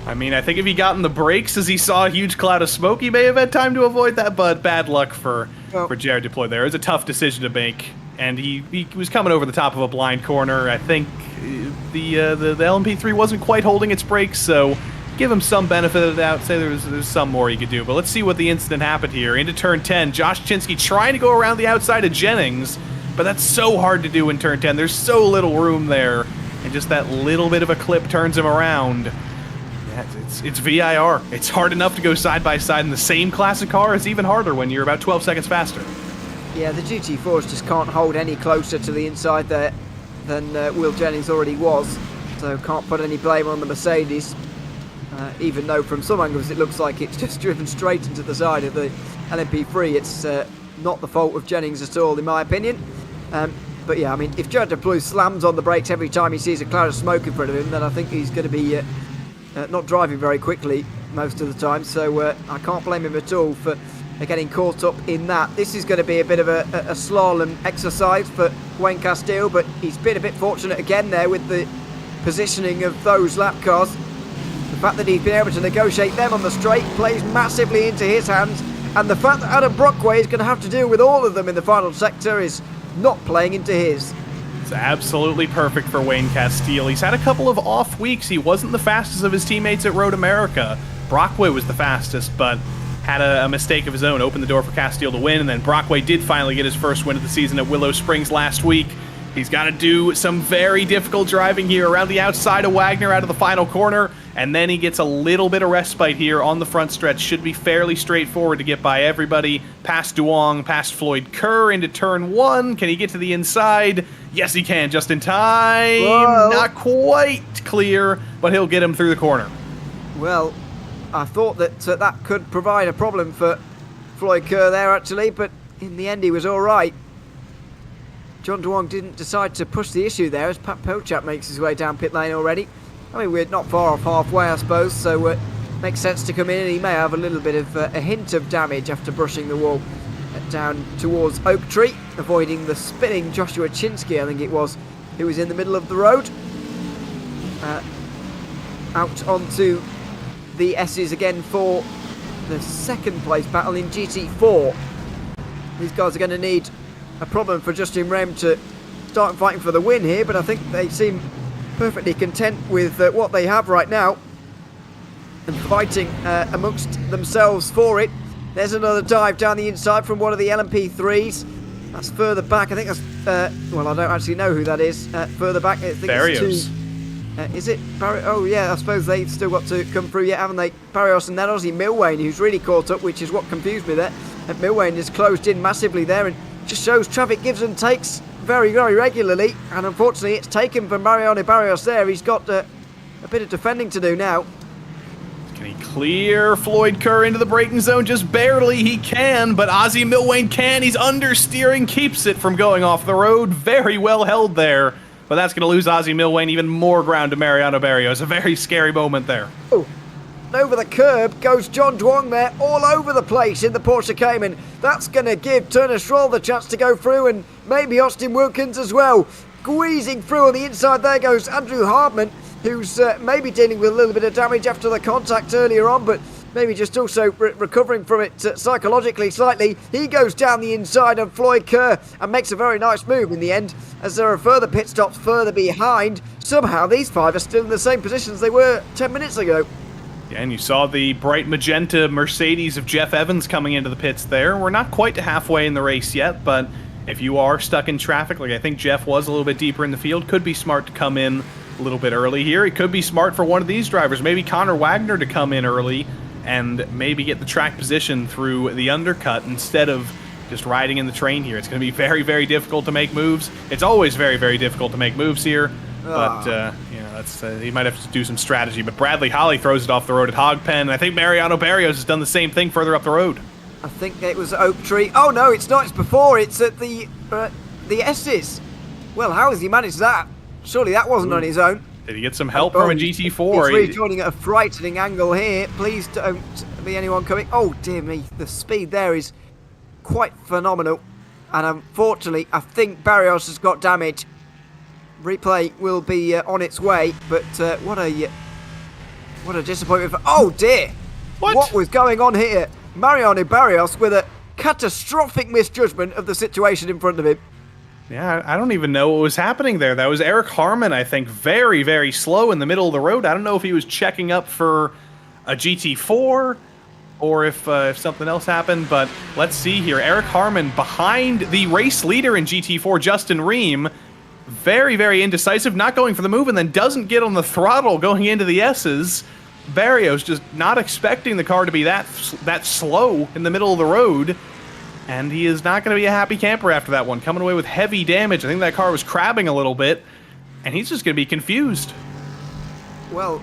I mean, I think if he got in the brakes as he saw a huge cloud of smoke, he may have had time to avoid that, but bad luck for Jared Deploy there. It was a tough decision to make, and he was coming over the top of a blind corner. I think the LMP3 wasn't quite holding its brakes, so give him some benefit of the doubt. Say there's some more he could do, but let's see what the incident happened here. Into turn 10, Josh Chinsky trying to go around the outside of Jennings, but that's so hard to do in turn 10. There's so little room there, and just that little bit of a clip turns him around. It's VIR. It's hard enough to go side by side in the same class of car. It's even harder when you're about 12 seconds faster. Yeah, the GT4s just can't hold any closer to the inside there than Will Jennings already was, so can't put any blame on the Mercedes, even though from some angles it looks like it's just driven straight into the side of the LMP3. It's not the fault of Jennings at all, in my opinion. But yeah, I mean, if Jared Deploy slams on the brakes every time he sees a cloud of smoke in front of him, then I think he's going to be not driving very quickly most of the time, so I can't blame him at all for getting caught up in that. This is going to be a bit of a slalom exercise for Wayne Castile, but he's been a bit fortunate again there with the positioning of those lap cars. The fact that he's been able to negotiate them on the straight plays massively into his hands, and the fact that Adam Brockway is going to have to deal with all of them in the final sector is not playing into his. It's absolutely perfect for Wayne Castile. He's had a couple of off weeks. He wasn't the fastest of his teammates at Road America. Brockway was the fastest, but had a mistake of his own, opened the door for Castile to win, and then Brockway did finally get his first win of the season at Willow Springs last week. He's got to do some very difficult driving here around the outside of Wagner out of the final corner, and then he gets a little bit of respite here on the front stretch. Should be fairly straightforward to get by everybody. Past Duong, past Floyd Kerr into turn 1. Can he get to the inside? Yes, he can, just in time. Whoa. Not quite clear, but he'll get him through the corner. Well, I thought that that could provide a problem for Floyd Kerr there, actually, but in the end he was all right. John Duong didn't decide to push the issue there as Pat Pochap makes his way down pit lane already. I mean, we're not far off halfway, I suppose, so it makes sense to come in, and he may have a little bit of a hint of damage after brushing the wall down towards Oak Tree, avoiding the spinning Joshua Chinsky, I think it was, who was in the middle of the road. Out onto the S's again for the second place battle in GT4. These guys are going to need a problem for Justin Rem to start fighting for the win here, but I think they seem perfectly content with what they have right now and fighting amongst themselves for it. There's another dive down the inside from one of the LMP3s. That's further back. I think that's well, I don't actually know who that is. Further back, I think Barrios. Is it Barrios? Oh yeah, I suppose they've still got to come through yet, haven't they? Barrios and then Ozzy Milwane, who's really caught up, which is what confused me there. Milwane is closed in massively there, and just shows traffic gives and takes very, very regularly, and unfortunately it's taken from Mariano Barrios there. He's got a bit of defending to do now. Can he clear Floyd Kerr into the braking zone? Just barely. He can, but Ozzy Milwane can. He's understeering, keeps it from going off the road. Very well held there, but that's going to lose Ozzy Milwane even more ground to Mariano Barrios. A very scary moment there. Oh. Over the curb goes John Duong there, all over the place in the Porsche Cayman. That's going to give Turner Stroll the chance to go through, and maybe Austin Wilkins as well. Squeezing through on the inside there goes Andrew Hardman, who's maybe dealing with a little bit of damage after the contact earlier on, but maybe just also recovering from it psychologically slightly. He goes down the inside on Floyd Kerr and makes a very nice move in the end, as there are further pit stops further behind. Somehow these five are still in the same positions they were 10 minutes ago. Yeah, and you saw the bright magenta Mercedes of Jeff Evans coming into the pits there. We're not quite to halfway in the race yet, but if you are stuck in traffic, like I think Jeff was a little bit deeper in the field, could be smart to come in a little bit early here. It could be smart for one of these drivers, maybe Connor Wagner, to come in early and maybe get the track position through the undercut instead of just riding in the train here. It's going to be very, very difficult to make moves. It's always very, very difficult to make moves here. But, that's he might have to do some strategy. But Bradley Holly throws it off the road at Hogpen. And I think Mariano Barrios has done the same thing further up the road. I think it was Oak Tree. Oh, no, it's not. It's before. It's at the S's. Well, how has he managed that? Surely that wasn't on his own. Did he get some help from a GT4? He's rejoining at a frightening angle here. Please don't be anyone coming. Oh, dear me. The speed there is quite phenomenal. And unfortunately, I think Barrios has got damage. Replay will be on its way, but what a disappointment for... Oh, dear. What was going on here? Mariano Barrios with a catastrophic misjudgment of the situation in front of him. Yeah, I don't even know what was happening there. That was Eric Harmon, I think, very, very slow in the middle of the road. I don't know if he was checking up for a GT4 or if something else happened, but let's see here. Eric Harmon behind the race leader in GT4, Justin Ream. Very, very indecisive, not going for the move, and then doesn't get on the throttle going into the S's. Barrios just not expecting the car to be that slow in the middle of the road. And he is not going to be a happy camper after that one. Coming away with heavy damage. I think that car was crabbing a little bit. And he's just going to be confused. Well,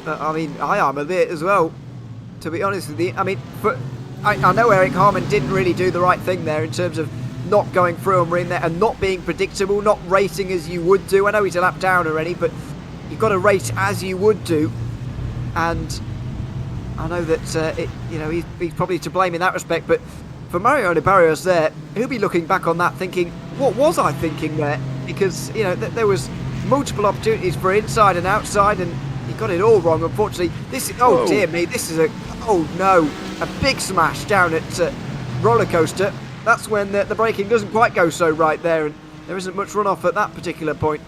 I mean, I am a bit as well, to be honest with you. I mean, I know Eric Harmon didn't really do the right thing there in terms of not going through and in there and not being predictable, not racing as you would do. I know he's a lap down already, but you've got to race as you would do. And I know that, he's probably to blame in that respect, but for Mariano Barrios there, he'll be looking back on that thinking, what was I thinking there? Because, there was multiple opportunities for inside and outside, and he got it all wrong, unfortunately. Oh, dear me, this is a big smash down at Roller Coaster. That's when the braking doesn't quite go so right there, and there isn't much runoff at that particular point.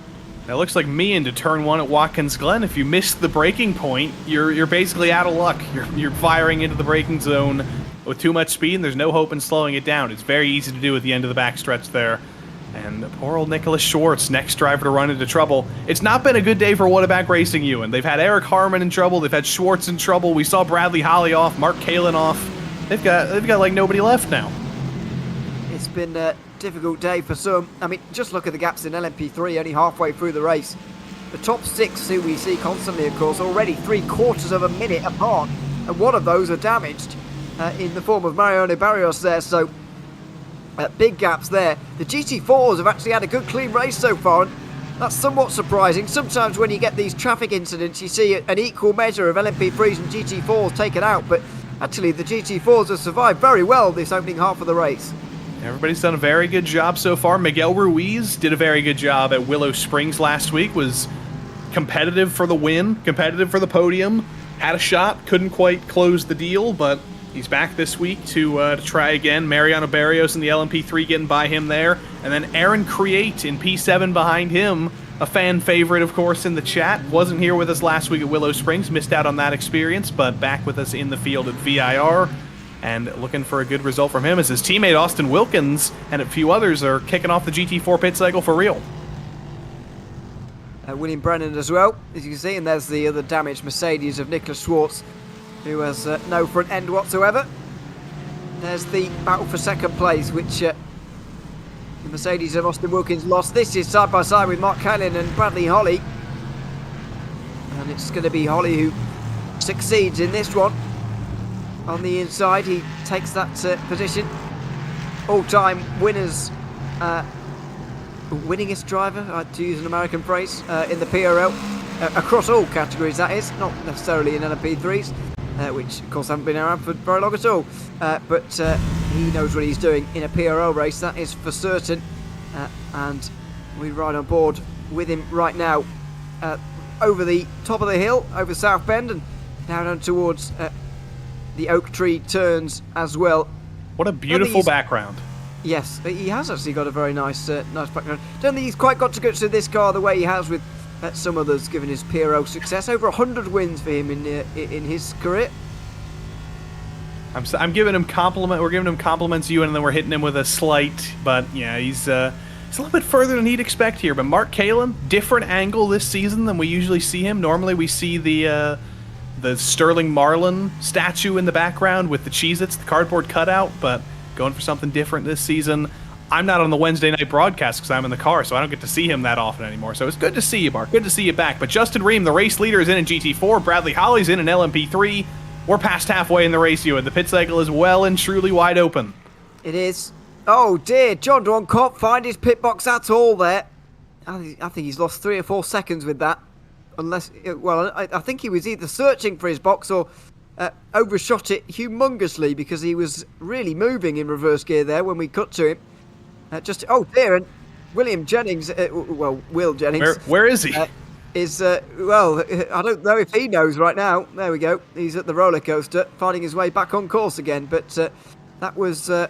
Now, it looks like me into turn one at Watkins Glen. If you miss the braking point, you're basically out of luck. You're firing into the braking zone with too much speed, and there's no hope in slowing it down. It's very easy to do at the end of the backstretch there. And poor old Nicholas Schwartz, next driver to run into trouble. It's not been a good day for Whataback Racing, Ewan. They've had Eric Harmon in trouble. They've had Schwartz in trouble. We saw Bradley Holly off, Mark Kalin off. They've got like nobody left now. It's been a difficult day for some. I mean, just look at the gaps in LMP3 only halfway through the race. The top six, who we see constantly, of course, already 3/4 of a minute apart. And one of those are damaged in the form of Mariano Barrios there. So, big gaps there. The GT4s have actually had a good clean race so far. And that's somewhat surprising. Sometimes when you get these traffic incidents, you see an equal measure of LMP3s and GT4s taken out. But actually, the GT4s have survived very well this opening half of the race. Everybody's done a very good job so far. Miguel Ruiz did a very good job at Willow Springs last week. Was competitive for the win, competitive for the podium. Had a shot, couldn't quite close the deal, but he's back this week to try again. Mariano Barrios in the LMP3 getting by him there. And then Aaron Create in P7 behind him. A fan favorite, of course, in the chat. Wasn't here with us last week at Willow Springs. Missed out on that experience, but back with us in the field at VIR. And looking for a good result from him as his teammate Austin Wilkins and a few others are kicking off the GT4 pit cycle for real. William Brennan as well, as you can see, and there's the other damaged Mercedes of Nicholas Schwartz, who has no front end whatsoever. There's the battle for second place, which the Mercedes of Austin Wilkins lost. This is side by side with Mark Kalin and Bradley Holly. And it's going to be Holly who succeeds in this one. On the inside, he takes that position. All-time winners, winningest driver, to use an American phrase, in the PRL, across all categories, that is, not necessarily in LMP3s, which of course haven't been around for very long at all, but he knows what he's doing in a PRL race, that is for certain, and we ride on board with him right now, over the top of the hill, over South Bend, and down on towards the Oak Tree turns as well. What a beautiful background. Yes, he has actually got a very nice background. Don't think he's quite got to go to this car the way he has with some others, given his PRO success. Over 100 wins for him in his career. I'm giving him compliment. We're giving him compliments, you, and then we're hitting him with a slight. But yeah, he's a little bit further than he'd expect here. But Mark Kalin, different angle this season than we usually see him. Normally we see the Sterling Marlin statue in the background with the Cheez-Its, the cardboard cutout. But going for something different this season. I'm not on the Wednesday night broadcast because I'm in the car, so I don't get to see him that often anymore. So it's good to see you, Mark. Good to see you back. But Justin Ream, the race leader, is in GT4. Bradley Holly's in an LMP3. We're past halfway in the race, you, and the pit cycle is well and truly wide open. It is. Oh dear, John Dwan can't find his pit box at all there. I think he's lost 3 or 4 seconds with that. Unless, well, I think he was either searching for his box or overshot it humongously because he was really moving in reverse gear there when we cut to him. Oh dear, and William Jennings, Will Jennings. Where is he? Well, I don't know if he knows right now. There we go. He's at the roller coaster, finding his way back on course again. But that was a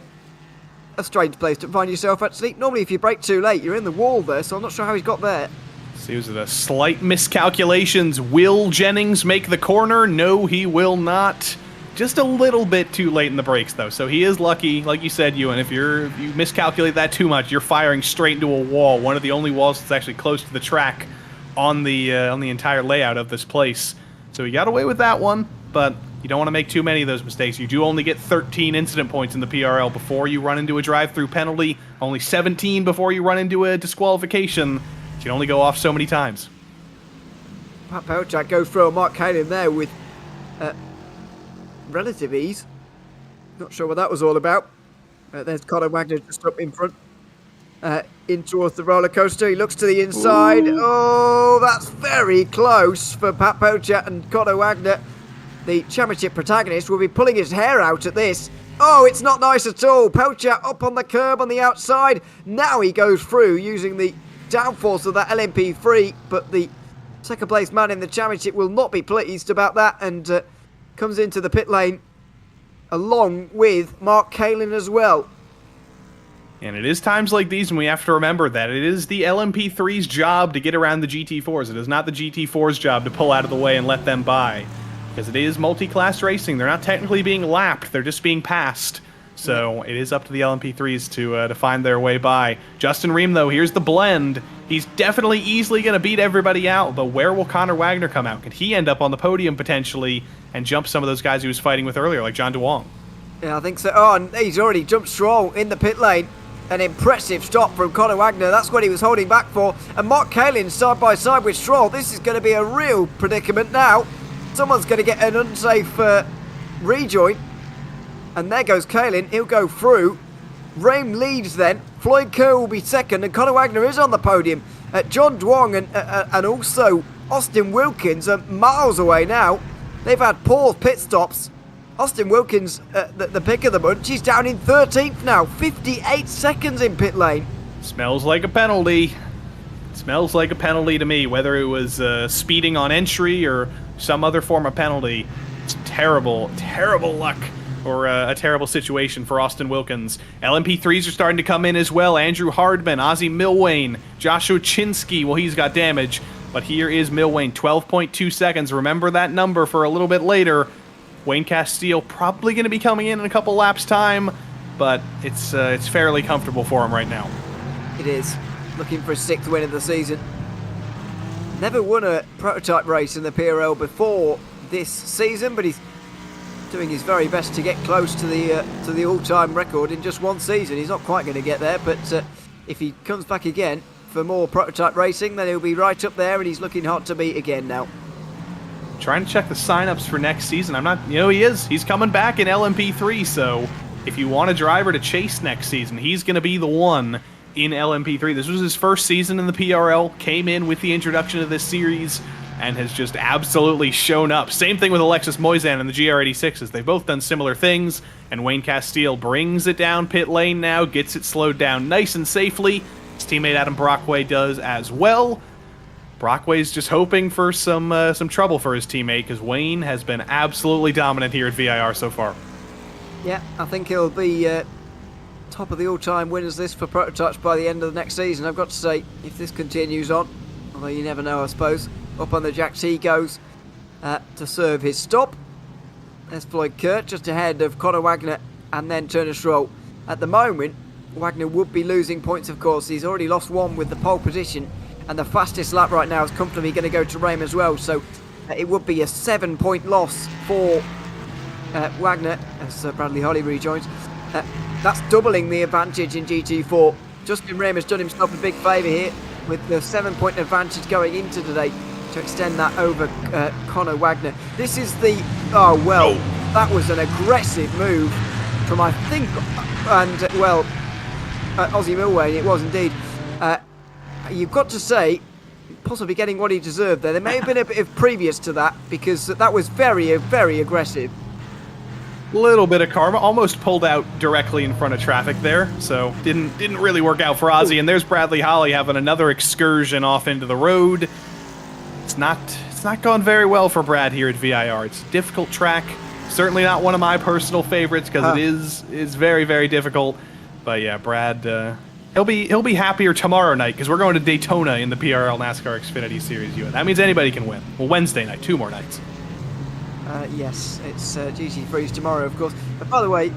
strange place to find yourself, actually. Normally, if you brake too late, you're in the wall there, so I'm not sure how he's got there. Seems the slight miscalculations. Will Jennings make the corner? No, he will not. Just a little bit too late in the brakes, though. So he is lucky, like you said, Ewan. If you miscalculate that too much, you're firing straight into a wall. One of the only walls that's actually close to the track on the entire layout of this place. So he got away with that one, but you don't want to make too many of those mistakes. You do only get 13 incident points in the PRL before you run into a drive-through penalty. Only 17 before you run into a disqualification. You can only go off so many times. Pat Pelchak goes through a Mark Kalin there with relative ease. Not sure what that was all about. There's Conor Wagner just up in front. In towards the roller coaster. He looks to the inside. Ooh. Oh, that's very close for Pat Pelchak and Conor Wagner. The championship protagonist will be pulling his hair out at this. Oh, it's not nice at all. Pelchak up on the curb on the outside. Now he goes through using the downforce of that LMP3, but the second place man in the championship will not be pleased about that and comes into the pit lane along with Mark Kalin as well. And it is times like these when we have to remember that it is the LMP3's job to get around the GT4s. It is not the GT4's job to pull out of the way and let them by. Because it is multi-class racing. They're not technically being lapped. They're just being passed. So it is up to the LMP3s to find their way by. Justin Ream, though, here's the blend. He's definitely easily going to beat everybody out. But where will Conor Wagner come out? Could he end up on the podium potentially and jump some of those guys he was fighting with earlier, like John DeWong? Yeah, I think so. Oh, and he's already jumped strong in the pit lane. An impressive stop from Conor Wagner. That's what he was holding back for. And Mark Kalin side by side with Stroll. This is going to be a real predicament now. Someone's going to get an unsafe rejoin. And there goes Kalin. He'll go through. Ream leads then. Floyd Kerr will be second. And Conor Wagner is on the podium. John Duong and also Austin Wilkins are miles away now. They've had poor pit stops. Austin Wilkins, the pick of the bunch, he's down in 13th now. 58 seconds in pit lane. Smells like a penalty. Smells like a penalty to me, whether it was speeding on entry or some other form of penalty. It's terrible, terrible luck or a terrible situation for Austin Wilkins. LMP3s are starting to come in as well. Andrew Hardman, Ozzie Milwane, Joshua Chinsky, well, he's got damage. But here is Milwane, 12.2 seconds. Remember that number for a little bit later. Wayne Castile probably going to be coming in a couple laps time, but it's fairly comfortable for him right now. It is. Looking for his 6th win of the season. Never won a prototype race in the PRL before this season, but he's doing his very best to get close to the all-time record in just one season. He's not quite going to get there, but if he comes back again for more prototype racing, then he'll be right up there, and he's looking hard to beat again now. Trying to check the signups for next season. I'm not, he is. He's coming back in LMP3, so if you want a driver to chase next season, he's going to be the one in LMP3. This was his first season in the PRL, came in with the introduction of this series, and has just absolutely shown up. Same thing with Alexis Moisan and the GR86s. They've both done similar things, and Wayne Castile brings it down pit lane now, gets it slowed down nice and safely. His teammate Adam Brockway does as well. Brockway's just hoping for some trouble for his teammate because Wayne has been absolutely dominant here at VIR so far. Yeah, I think he'll be top of the all-time winners list for prototypes by the end of the next season. I've got to say, if this continues on, although you never know, I suppose. Up on the jacks he goes to serve his stop. There's Floyd Kerr just ahead of Conor Wagner and then Turner Stroll. At the moment, Wagner would be losing points, of course. He's already lost one with the pole position, and the fastest lap right now is comfortably going to go to Rame as well. So it would be a 7-point loss for Wagner as Bradley Holly rejoins. That's doubling the advantage in GT4. Justin Rame has done himself a big favour here with the 7-point advantage going into today to extend that over Conor Wagner. This is the... Oh, well, that was an aggressive move from, I think, and, well, Ozzy Milway, it was indeed. You've got to say, possibly getting what he deserved there. There may have been a bit of previous to that, because that was very, very aggressive. Little bit of karma, almost pulled out directly in front of traffic there, so didn't really work out for Ozzy. And there's Bradley Holly having another excursion off into the road. It's not gone very well for Brad here at VIR. It's a difficult track. Certainly not one of my personal favorites because it is very, very difficult. But yeah, Brad, he'll be happier tomorrow night because we're going to Daytona in the PRL NASCAR Xfinity Series UN. That means anybody can win. Well, Wednesday night, 2 more nights. Yes, it's GT3's tomorrow, of course. But by the way,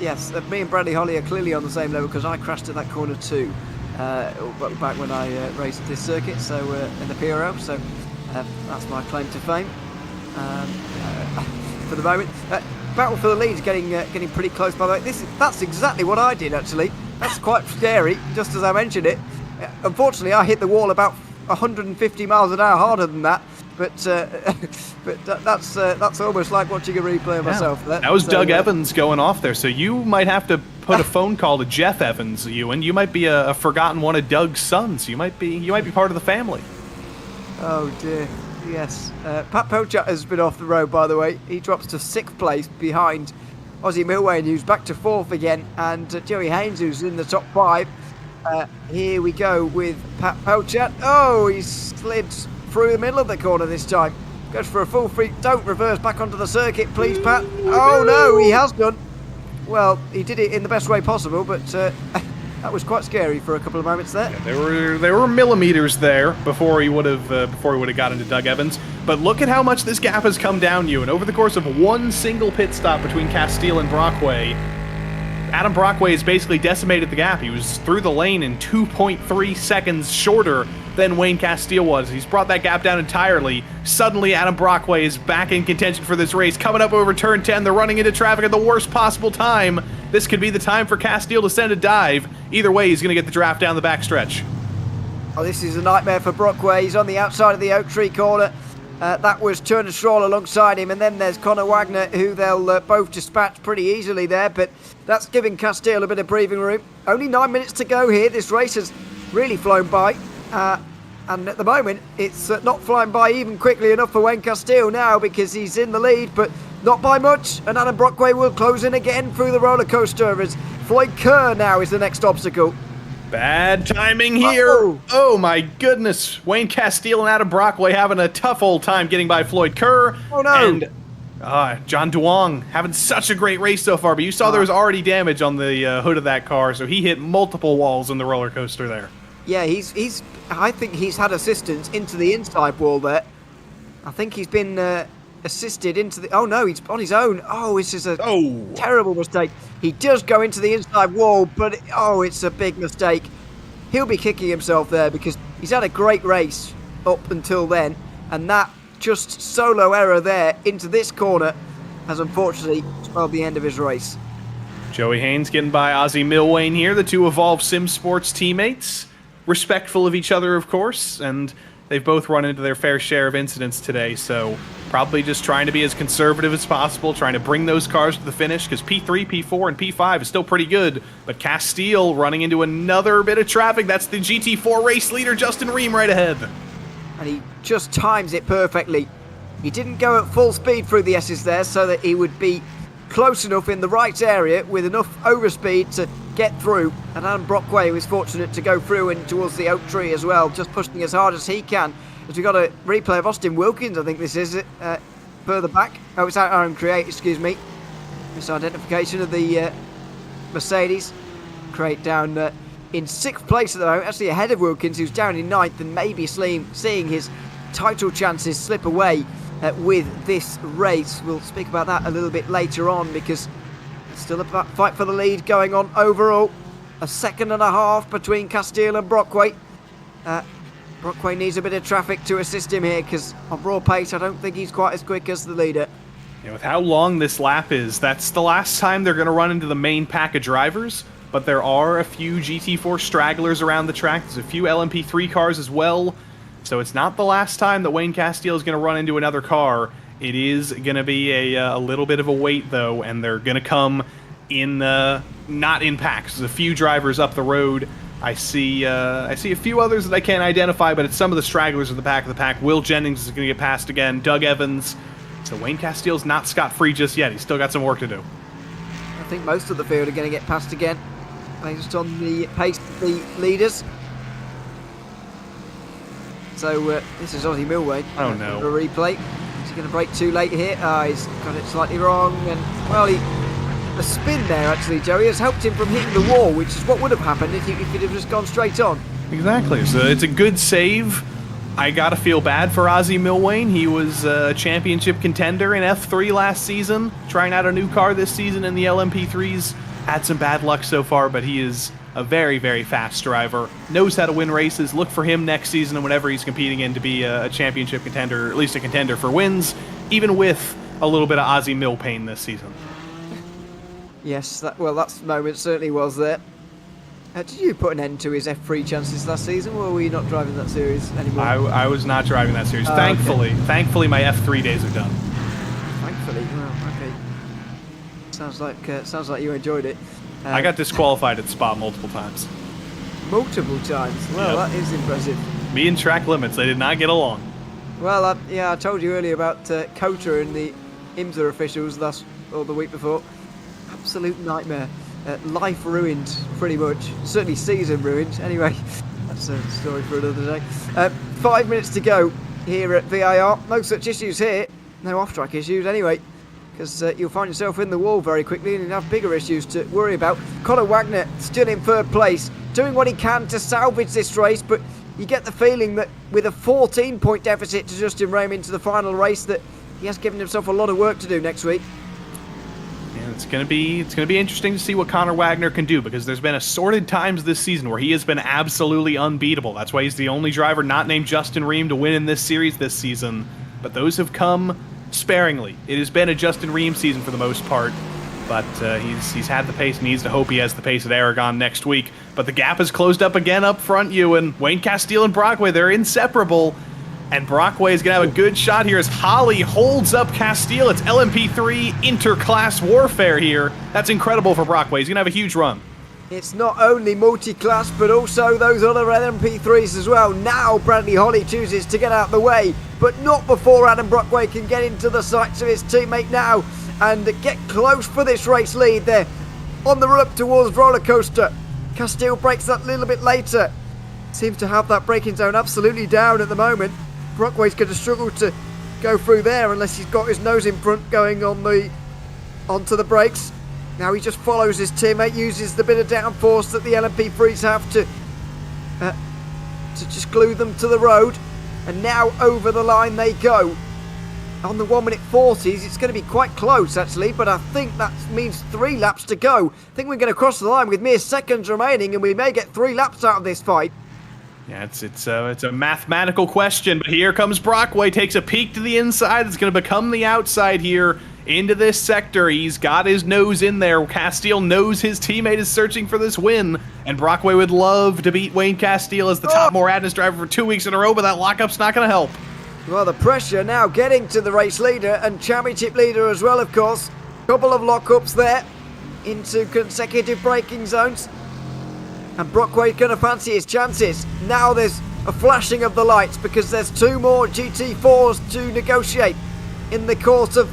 yes, me and Bradley Holly are clearly on the same level because I crashed at that corner too back when I raced this circuit, so in the PRL. So that's my claim to fame for the moment. Battle for the lead is getting pretty close. By the way, that's exactly what I did actually. That's quite scary, just as I mentioned it. Unfortunately, I hit the wall about 150 miles an hour harder than that. But that's almost like watching a replay of myself. That was Doug Evans going off there. So you might have to put a phone call to Jeff Evans, and you might be a forgotten one of Doug's sons. You might be part of the family. Oh dear, yes. Pat Pochat has been off the road, by the way. He drops to 6th place behind Ozzy Milway, who's back to 4th again, and Joey Haynes, who's in the top 5. Here we go with Pat Pochat. Oh, he's slid through the middle of the corner this time. Goes for a full free. Don't reverse back onto the circuit, please, Pat. Oh no, he has done. Well, he did it in the best way possible, but that was quite scary for a couple of moments there. Yeah, there were millimeters there before he would have got into Doug Evans. But look at how much this gap has come down, and over the course of one single pit stop between Castile and Brockway, Adam Brockway has basically decimated the gap. He was through the lane in 2.3 seconds shorter than Wayne Castile was. He's brought that gap down entirely. Suddenly, Adam Brockway is back in contention for this race. Coming up over turn 10, they're running into traffic at the worst possible time. This could be the time for Castile to send a dive. Either way, he's going to get the draft down the backstretch. Oh, this is a nightmare for Brockway. He's on the outside of the Oak Tree corner. That was Turner Stroll alongside him, and then there's Conor Wagner, who they'll both dispatch pretty easily there, but that's giving Castile a bit of breathing room. Only 9 minutes to go here. This race has really flown by, and at the moment, it's not flying by even quickly enough for Wayne Castile now because he's in the lead, but not by much, and Adam Brockway will close in again through the roller coaster as Floyd Kerr now is the next obstacle. Bad timing here. Oh my goodness. Wayne Castile and Adam Brockway having a tough old time getting by Floyd Kerr. Oh no. And John Duong having such a great race so far, but you saw there was already damage on the hood of that car, so he hit multiple walls in the roller coaster there. Yeah, I think he's had assistance into the inside wall there. I think he's been assisted into the... Oh no, he's on his own. Oh, this is a terrible mistake. He does go into the inside wall, but it's a big mistake. He'll be kicking himself there because he's had a great race up until then, and that just solo error there into this corner has unfortunately spelled the end of his race. Joey Haynes getting by Ozzy Milway here, the two Evolve Sim Sports teammates. Respectful of each other, of course, and they've both run into their fair share of incidents today, so probably just trying to be as conservative as possible, trying to bring those cars to the finish, because P3, P4, and P5 is still pretty good, but Castile running into another bit of traffic. That's the GT4 race leader, Justin Ream, right ahead. And he just times it perfectly. He didn't go at full speed through the S's there so that he would be close enough in the right area with enough overspeed to get through, and Adam Brockway was fortunate to go through and towards the Oak Tree as well, just pushing as hard as he can. As we got a replay of Austin Wilkins, I think this is it, further back. Oh, it's out Create, excuse me. Misidentification of the Mercedes. Create down in 6th place at the moment, actually ahead of Wilkins, who's down in 9th and maybe seeing his title chances slip away with this race. We'll speak about that a little bit later on because it's still a fight for the lead going on overall. A second and a half between Castile and Brockway. Brockway needs a bit of traffic to assist him here because on raw pace I don't think he's quite as quick as the leader. Yeah, with how long this lap is, that's the last time they're going to run into the main pack of drivers, but there are a few GT4 stragglers around the track. There's a few LMP3 cars as well, so it's not the last time that Wayne Castile is going to run into another car. It is going to be a little bit of a wait, though, and they're going to come in not in packs. There's a few drivers up the road. I see a few others that I can't identify, but it's some of the stragglers at the back of the pack. Will Jennings is going to get passed again. Doug Evans. So Wayne Castile's not scot-free just yet. He's still got some work to do. I think most of the field are going to get passed again, based on the pace of the leaders. So this is Ozzy Milway. Oh no. A replay. Is he going to brake too late here? He's got it slightly wrong. And, well, the spin there, actually, Joey, has helped him from hitting the wall, which is what would have happened if he'd have just gone straight on. Exactly. So it's a good save. I gotta feel bad for Ozzy Milwayne. He was a championship contender in F3 last season, trying out a new car this season in the LMP3s. Had some bad luck so far, but he is a very, very fast driver. Knows how to win races. Look for him next season and whenever he's competing in to be a championship contender, or at least a contender for wins, even with a little bit of Ozzy Milwayne this season. Yes, that moment certainly was there. Did you put an end to his F3 chances last season, or were you not driving that series anymore? I was not driving that series. Thankfully. Okay. Thankfully, my F3 days are done. Thankfully, well, okay. Sounds like you enjoyed it. I got disqualified at Spa multiple times. Multiple times? Well, Yep. that is impressive. Me and track limits, they did not get along. Well, I told you earlier about Kota and the IMSA officials the week before. Absolute nightmare. Life ruined, pretty much. Certainly season ruined. Anyway, that's a story for another day. 5 minutes to go here at VIR. No such issues here. No off-track issues anyway, because you'll find yourself in the wall very quickly and you'll have bigger issues to worry about. Conor Wagner still in third place, doing what he can to salvage this race, but you get the feeling that with a 14-point deficit to Justin Rame into the final race, that he has given himself a lot of work to do next week. Yeah, it's gonna be interesting to see what Conor Wagner can do, because there's been assorted times this season where he has been absolutely unbeatable. That's why he's the only driver not named Justin Ream to win in this series this season. But those have come sparingly. It has been a Justin Ream season for the most part, but he's had the pace and needs to hope he has the pace at Aragon next week. But the gap has closed up again up front, Ewan. Wayne Castile and Brockway, they're inseparable. And Brockway is going to have a good shot here as Holly holds up Castile. It's LMP3 interclass warfare here. That's incredible for Brockway. He's going to have a huge run. It's not only multi-class, but also those other LMP3s as well. Now Bradley Holly chooses to get out of the way, but not before Adam Brockway can get into the sights of his teammate now and get close for this race lead. They're on the run up towards Roller Coaster. Castile breaks that a little bit later. Seems to have that braking zone absolutely down at the moment. Brockway's going to struggle to go through there unless he's got his nose in front going onto the brakes. Now he just follows his teammate, uses the bit of downforce that the LMP3s have to just glue them to the road. And now over the line they go. On the 1 minute 40s, it's going to be quite close actually, but I think that means 3 laps to go. I think we're going to cross the line with mere seconds remaining and we may get 3 laps out of this fight. Yeah, it's a mathematical question, but here comes Brockway, takes a peek to the inside. It's going to become the outside here into this sector. He's got his nose in there. Castile knows his teammate is searching for this win, and Brockway would love to beat Wayne Castile as the top Moradness driver for 2 weeks in a row, but that lockup's not going to help. Well, the pressure now getting to the race leader and championship leader as well, of course. Couple of lockups there into consecutive braking zones. And Brockway's going to fancy his chances. Now there's a flashing of the lights because there's 2 more GT4s to negotiate in the course of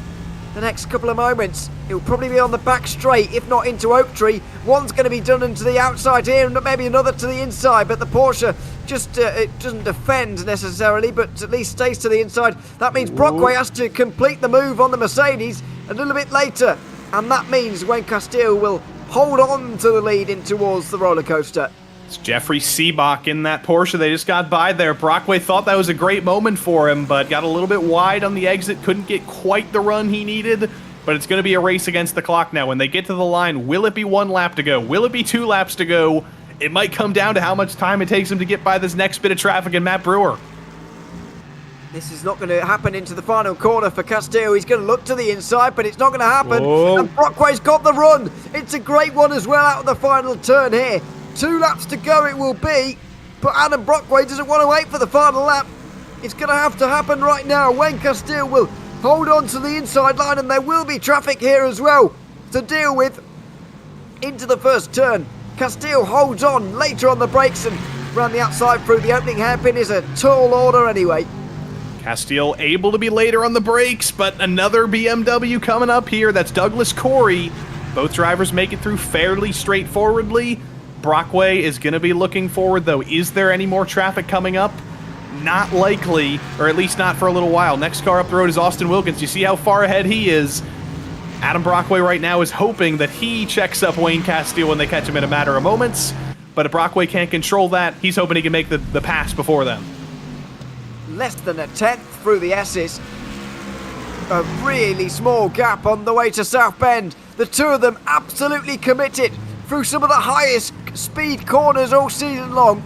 the next couple of moments. It'll probably be on the back straight, if not into Oak Tree. One's going to be done into the outside here, and maybe another to the inside, but the Porsche just it doesn't defend necessarily, but at least stays to the inside. That means Brockway has to complete the move on the Mercedes a little bit later, and that means Wayne Castile will hold on to the lead in towards the roller coaster. It's Jeffrey Seebach in that Porsche. They just got by there. Brockway thought that was a great moment for him, but got a little bit wide on the exit. Couldn't get quite the run he needed, but it's going to be a race against the clock now. When they get to the line, will it be 1 lap to go? Will it be 2 laps to go? It might come down to how much time it takes him to get by this next bit of traffic in Matt Brewer. This is not going to happen into the final corner for Castillo. He's going to look to the inside, but it's not going to happen. Whoa. And Brockway's got the run. It's a great one as well out of the final turn here. 2 laps to go it will be, but Adam Brockway doesn't want to wait for the final lap. It's going to have to happen right now. Wayne Castillo will hold on to the inside line, and there will be traffic here as well to deal with into the first turn. Castillo holds on later on the brakes and around the outside through the opening hairpin is a tall order anyway. Castile able to be later on the brakes, but another BMW coming up here. That's Douglas Corey. Both drivers make it through fairly straightforwardly. Brockway is going to be looking forward, though. Is there any more traffic coming up? Not likely, or at least not for a little while. Next car up the road is Austin Wilkins. You see how far ahead he is. Adam Brockway right now is hoping that he checks up Wayne Castile when they catch him in a matter of moments, but if Brockway can't control that, he's hoping he can make the pass before them. Less than a tenth through the S's. A really small gap on the way to South Bend. The two of them absolutely committed through some of the highest speed corners all season long.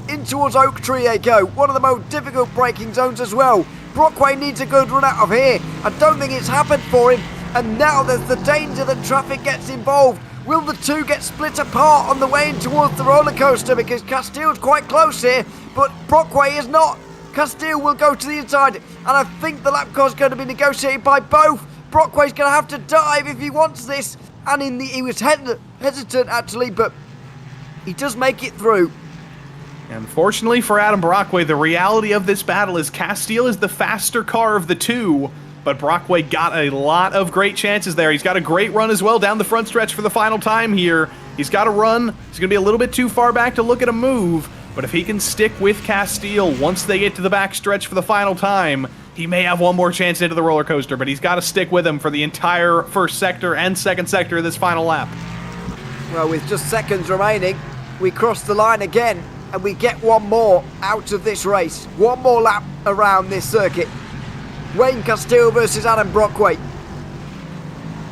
In towards Oak Tree they go. One of the most difficult braking zones as well. Brockway needs a good run out of here. I don't think it's happened for him. And now there's the danger that traffic gets involved. Will the two get split apart on the way in towards the roller coaster? Because Castillo's quite close here, but Brockway is not. Castillo will go to the inside, and I think the lap car is going to be negotiated by both. Brockway's going to have to dive if he wants this, and he was hesitant actually, but he does make it through. Unfortunately for Adam Brockway, the reality of this battle is Castile is the faster car of the two, but Brockway got a lot of great chances there. He's got a great run as well down the front stretch for the final time here. He's got a run. He's going to be a little bit too far back to look at a move. But if he can stick with Castile once they get to the back stretch for the final time, he may have one more chance into the roller coaster, but he's got to stick with him for the entire first sector and second sector of this final lap. Well, with just seconds remaining, we cross the line again, and we get one more out of this race. One more lap around this circuit. Wayne Castillo versus Adam Brockway.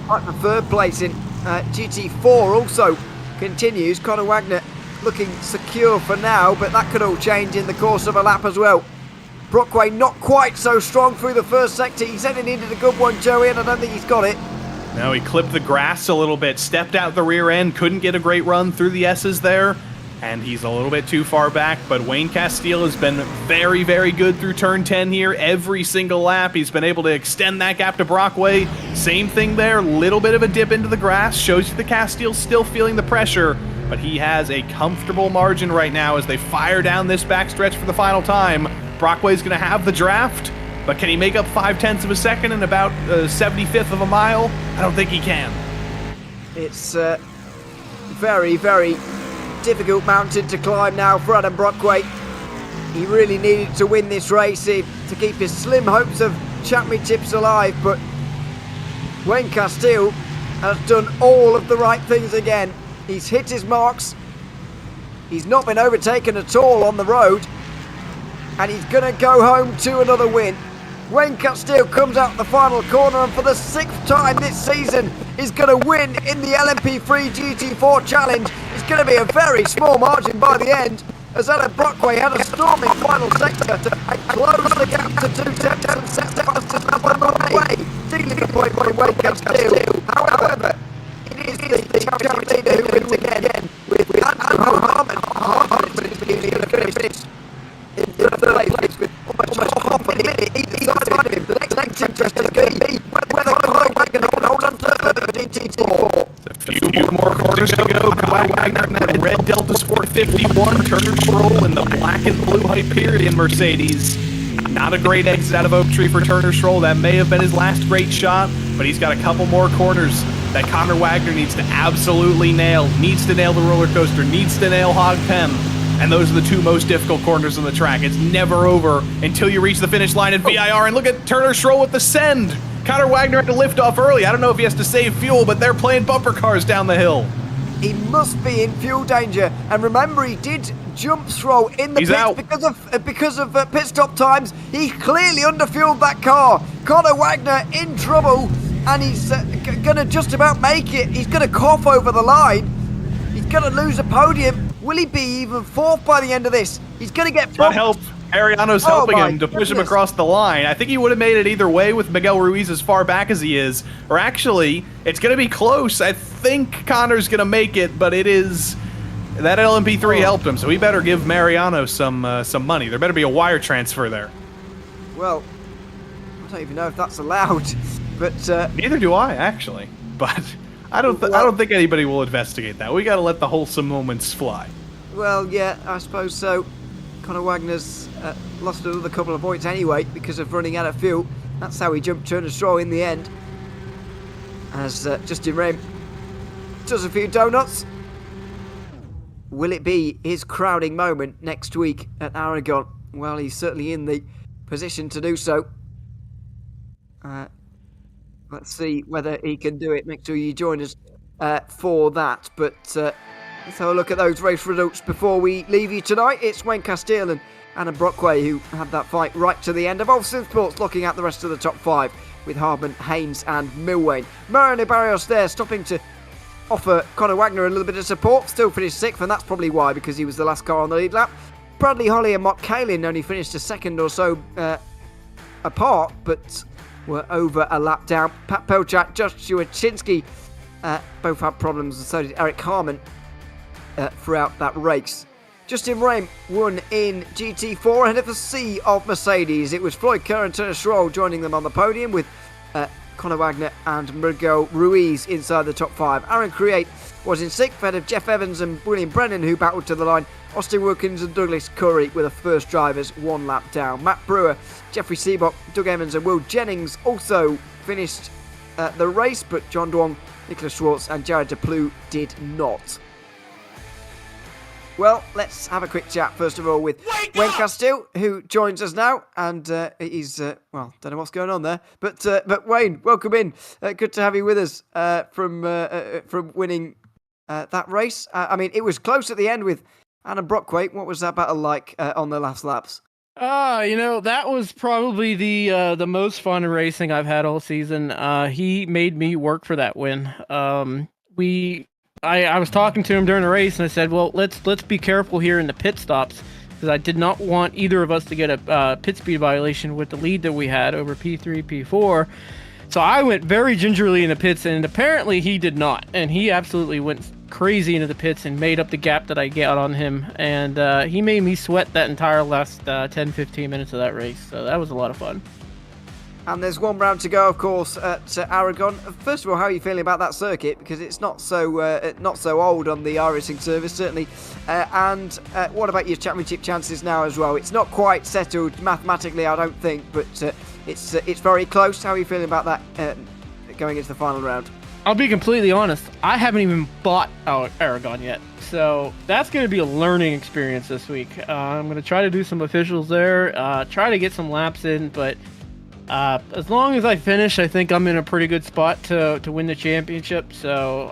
Right, the third place in GT4 also continues. Conor Wagner looking secure for now, but that could all change in the course of a lap as well. Brockway not quite so strong through the first sector. He said he needed a good one, Joey, and I don't think he's got it. No, he clipped the grass a little bit, stepped out the rear end, couldn't get a great run through the S's there, and he's a little bit too far back, but Wayne Castile has been very, very good through turn 10 here. Every single lap, he's been able to extend that gap to Brockway. Same thing there, little bit of a dip into the grass, shows you the Castile's still feeling the pressure, but he has a comfortable margin right now as they fire down this backstretch for the final time. Brockway's going to have the draft, but can he make up 0.5 of a second in about 75th of a mile? I don't think he can. It's very, very difficult mountain to climb now for Adam Brockway. He really needed to win this race to keep his slim hopes of championships alive, but Wayne Castile has done all of the right things again. He's hit his marks. He's not been overtaken at all on the road. And he's going to go home to another win. Wayne Castile comes out the final corner and for the 6th time this season is going to win in the LMP3-GT4 challenge. It's going to be a very small margin by the end, as Adam Brockway had a storming final sector to close the gap to 2 tenths and set the fastest lap on the way. Dealing the point by Wayne Castile. However, it is the champion leader who wins again with Andrew Harmon. He's going to finish in third place with almost half a minute either side of him. The next interest is going to be whether Conor can hold on to GT4. A few more corners to go. Conor Wagner in that red Delta Sport 51, Turner Stroll in the black and blue Hyperion Mercedes. Not a great exit out of Oak Tree for Turner Stroll. That may have been his last great shot, but he's got a couple more corners that Conor Wagner needs to absolutely nail. Needs to nail the roller coaster, needs to nail Hog Pen. And those are the two most difficult corners on the track. It's never over until you reach the finish line at VIR. And look at Turner Stroll with the send. Conor Wagner had to lift off early. I don't know if he has to save fuel, but they're playing bumper cars down the hill. he must be in fuel danger. And remember, he did jump Stroll in the He's pits out. because of pit stop times. He clearly underfueled that car. Conor Wagner in trouble, and he's going to just about make it. He's going to cough over the line. He's going to lose a podium. Will he be even fourth by the end of this? He's going to get That bumped. helped. Ariano's Oh helping my him to push him goodness. across the line. I think he would have made it either way with Miguel Ruiz as far back as he is. Or actually, it's going to be close. I think Connor's going to make it, but it is... That LMP3 helped him, so we better give Mariano some money. There better be a wire transfer there. Well, I don't even know if that's allowed, but Neither do I, actually. But I don't think anybody will investigate that. We got to let the wholesome moments fly. well, yeah, I suppose so. Conor Wagner's lost another couple of points anyway because of running out of fuel. That's how he jumped Turner Stroll in the end. As Justin Rehm does a few donuts. Will it be his crowning moment next week at Aragon? Well, he's certainly in the position to do so. Let's see whether he can do it. Make sure you join us for that. But let's have a look at those race results before we leave you tonight. It's Wayne Castile and Adam Brockway who had that fight right to the end. Evolve Synthsports locking out the rest of the top five with Hardman, Haynes and Milwain. Mariano Barrios there stopping to offer Conor Wagner a little bit of support. Still finished 6th, and that's probably why, because he was the last car on the lead lap. Bradley Holly and Mark Kalin only finished a second or so apart, but were over a lap down. Pat Pelchak, Joshua Chinsky both had problems, and so did Eric Harmon throughout that race. Justin Rehm won in GT4 ahead of a sea of Mercedes. It was Floyd Kerr and Turner Stroll joining them on the podium with Conor Wagner and Miguel Ruiz inside the top 5. Aaron Create was in 6th ahead of Jeff Evans and William Brennan, who battled to the line. Austin Wilkins and Douglas Curry were the first drivers, 1 lap down. Matt Brewer, Jeffrey Seabock, Doug Evans and Will Jennings also finished the race, but John Duong, Nicholas Schwartz and Jared DePlue did not. Well, let's have a quick chat first of all with Wayne Castile, who joins us now, and he's well, don't know what's going on there, but Wayne, welcome in. Good to have you with us from winning that race. I mean, it was close at the end with Adam Brockway. What was that battle like on the last laps? That was probably the most fun racing I've had all season. He made me work for that win. I was talking to him during the race, and I said, well, let's be careful here in the pit stops, because I did not want either of us to get a pit speed violation with the lead that we had over P3, P4. So I went very gingerly in the pits, and apparently he did not. And he absolutely went crazy into the pits and made up the gap that I got on him. And he made me sweat that entire last 10-15 minutes of that race. So that was a lot of fun. And there's one round to go, of course, at Aragon. First of all, how are you feeling about that circuit? Because it's not so old on the iRacing service, certainly. And what about your championship chances now as well? It's not quite settled mathematically, I don't think, but it's very close. How are you feeling about that going into the final round? I'll be completely honest. I haven't even bought Aragon yet. So that's going to be a learning experience this week. I'm going to try to do some officials there, try to get some laps in, but as long as I finish, I think I'm in a pretty good spot to win the championship. So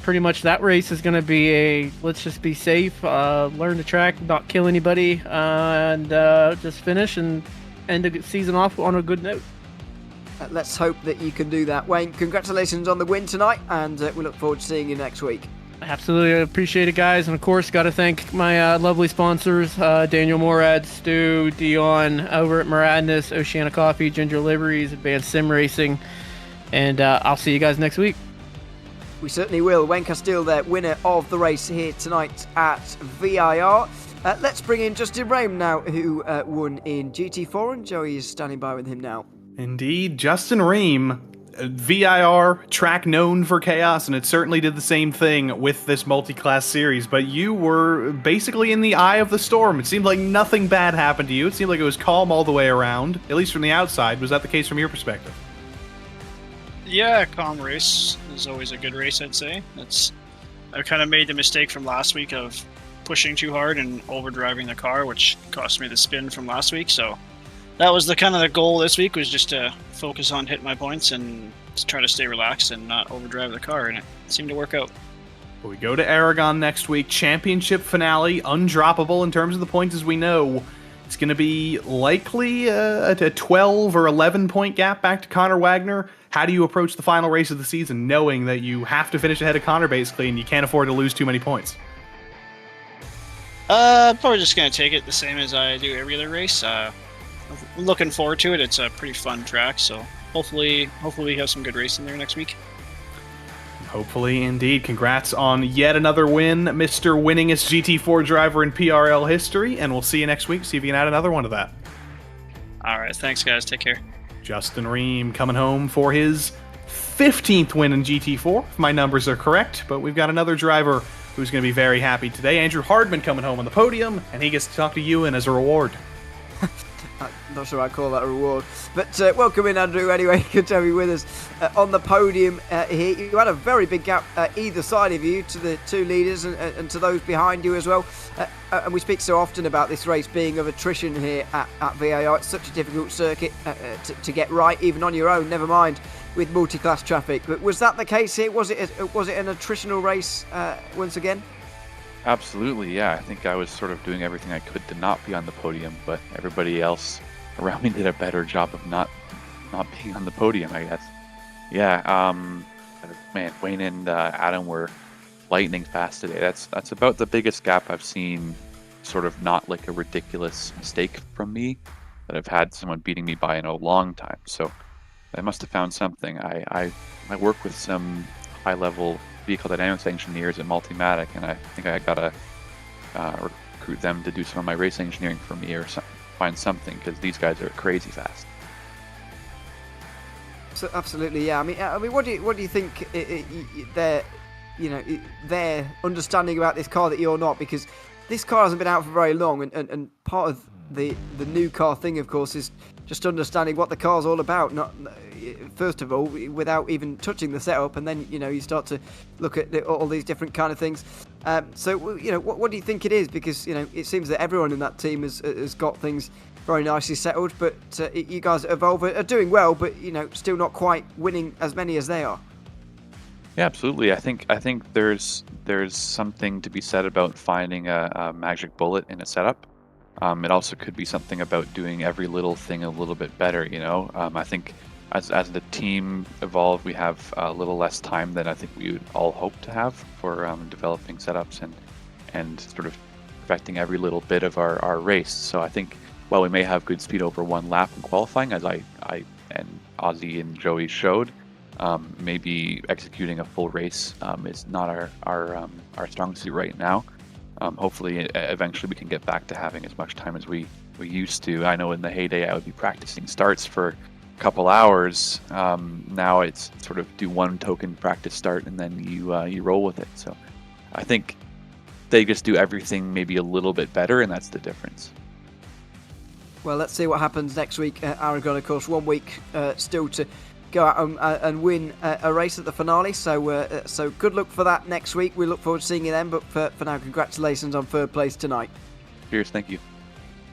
pretty much that race is going to be let's just be safe, learn the track, not kill anybody, and just finish and end the season off on a good note. Let's hope that you can do that. Wayne, congratulations on the win tonight, and we look forward to seeing you next week. Absolutely, I appreciate it, guys. And of course, got to thank my lovely sponsors, Daniel Morad, Stu, Dion, over at Moradness, Oceana Coffee, Ginger Liveries, Advanced Sim Racing. And I'll see you guys next week. We certainly will. Wayne Castile there, winner of the race here tonight at VIR. Let's bring in Justin Rehm now, who won in GT4, and Joey is standing by with him now. Indeed, Justin Rehm, VIR, track known for chaos, and it certainly did the same thing with this multi-class series, but you were basically in the eye of the storm. It seemed like nothing bad happened to you. It seemed like it was calm all the way around, at least from the outside. Was that the case from your perspective? Yeah, calm race is always a good race, I'd say. I kind of made the mistake from last week of pushing too hard and overdriving the car, which cost me the spin from last week, so that was the goal this week, was just to focus on hitting my points and to try to stay relaxed and not overdrive the car, and it seemed to work out. But we go to Aragon next week. Championship finale, undroppable in terms of the points as we know. It's going to be likely a 12 or 11 point gap back to Connor Wagner. How do you approach the final race of the season knowing that you have to finish ahead of Connor basically and you can't afford to lose too many points? Probably just going to take it the same as I do every other race. I'm looking forward to it. It's a pretty fun track, so hopefully we have some good racing there next week. Hopefully, indeed. Congrats on yet another win, Mr. Winningest GT4 driver in PRL history, and we'll see you next week, see if you can add another one to that. All right, thanks, guys. Take care. Justin Ream coming home for his 15th win in GT4, if my numbers are correct, but we've got another driver who's going to be very happy today. Andrew Hardman coming home on the podium, and he gets to talk to Ewan as a reward. I'm not sure I'd call that a reward. But welcome in, Andrew, anyway. Good to have you with us on the podium here. You had a very big gap either side of you to the two leaders and to those behind you as well. And we speak so often about this race being of attrition here at VAR. It's such a difficult circuit to get right, even on your own, never mind with multi-class traffic. But was that the case here? Was it an attritional race once again? Absolutely, yeah. I think I was sort of doing everything I could to not be on the podium, but everybody else around me did a better job of not being on the podium, I guess. Yeah, man, Wayne and Adam were lightning fast today. That's about the biggest gap I've seen, sort of not like a ridiculous mistake from me, that I've had someone beating me by in a long time. So I must have found something. I work with some high-level vehicle dynamics engineers at Multimatic, and I think I gotta recruit them to do some of my race engineering for me, or find something, because these guys are crazy fast. So, absolutely, yeah. I mean, what do you think their understanding about this car that you're not? Because this car hasn't been out for very long, and part of the new car thing, of course, is just understanding what the car's all about. Not first of all, without even touching the setup, and then you start to look at all these different kind of things. So what do you think it is? Because it seems that everyone in that team has got things very nicely settled, but you guys at Evolve are doing well, but still not quite winning as many as they are. Yeah, absolutely. I think there's something to be said about finding a magic bullet in a setup. It also could be something about doing every little thing a little bit better. I think as the team Evolve, we have a little less time than I think we would all hope to have for developing setups and sort of perfecting every little bit of our race. So I think while we may have good speed over one lap in qualifying, as I and Ozzy and Joey showed, maybe executing a full race is not our strong suit right now. Hopefully, eventually we can get back to having as much time as we used to. I know in the heyday I would be practicing starts for a couple hours. Now it's sort of do one token practice start and then you roll with it. So I think they just do everything maybe a little bit better, and that's the difference. Well, let's see what happens next week at Aragon. Of course, 1 week still to go out and win a race at the finale. So good luck for that next week. We look forward to seeing you then. But for now, congratulations on third place tonight. Cheers, thank you.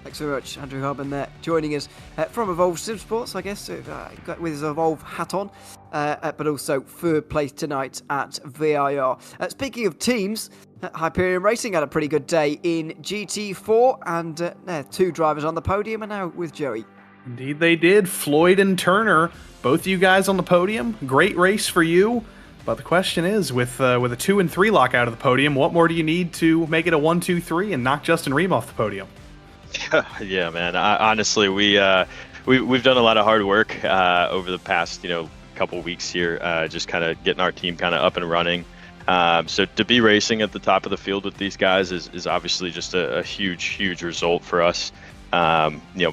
Thanks very much, Andrew Harbin there, joining us from Evolve Sim Sports, I guess, with his Evolve hat on, but also third place tonight at VIR. Speaking of teams, Hyperion Racing had a pretty good day in GT4, and two drivers on the podium, and now with Joey. Indeed they did. Floyd and Turner, both you guys on the podium. Great race for you. But the question is, with a 2 and 3 lock out of the podium, what more do you need to make it a 1, 2, 3 and knock Justin Ream off the podium? Yeah, man. Honestly, we've done a lot of hard work over the past couple weeks here, just kind of getting our team kind of up and running. So to be racing at the top of the field with these guys is obviously just a huge result for us.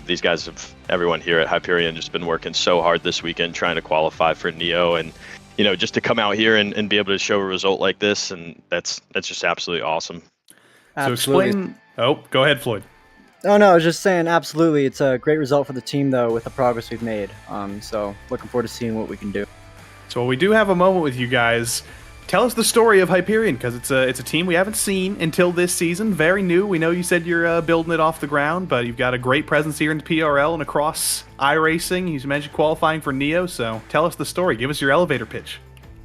These guys everyone here at Hyperion just been working so hard this weekend trying to qualify for Neo, and just to come out here and be able to show a result like this, and that's just absolutely awesome. Absolutely. So explain. Oh, go ahead, Floyd. Oh no, I was just saying, absolutely. It's a great result for the team, though, with the progress we've made. So looking forward to seeing what we can do. So we do have a moment with you guys. Tell us the story of Hyperion, because it's a team we haven't seen until this season. Very new. We know you said you're building it off the ground, but you've got a great presence here in the PRL and across iRacing. You mentioned qualifying for Neo, so tell us the story. Give us your elevator pitch.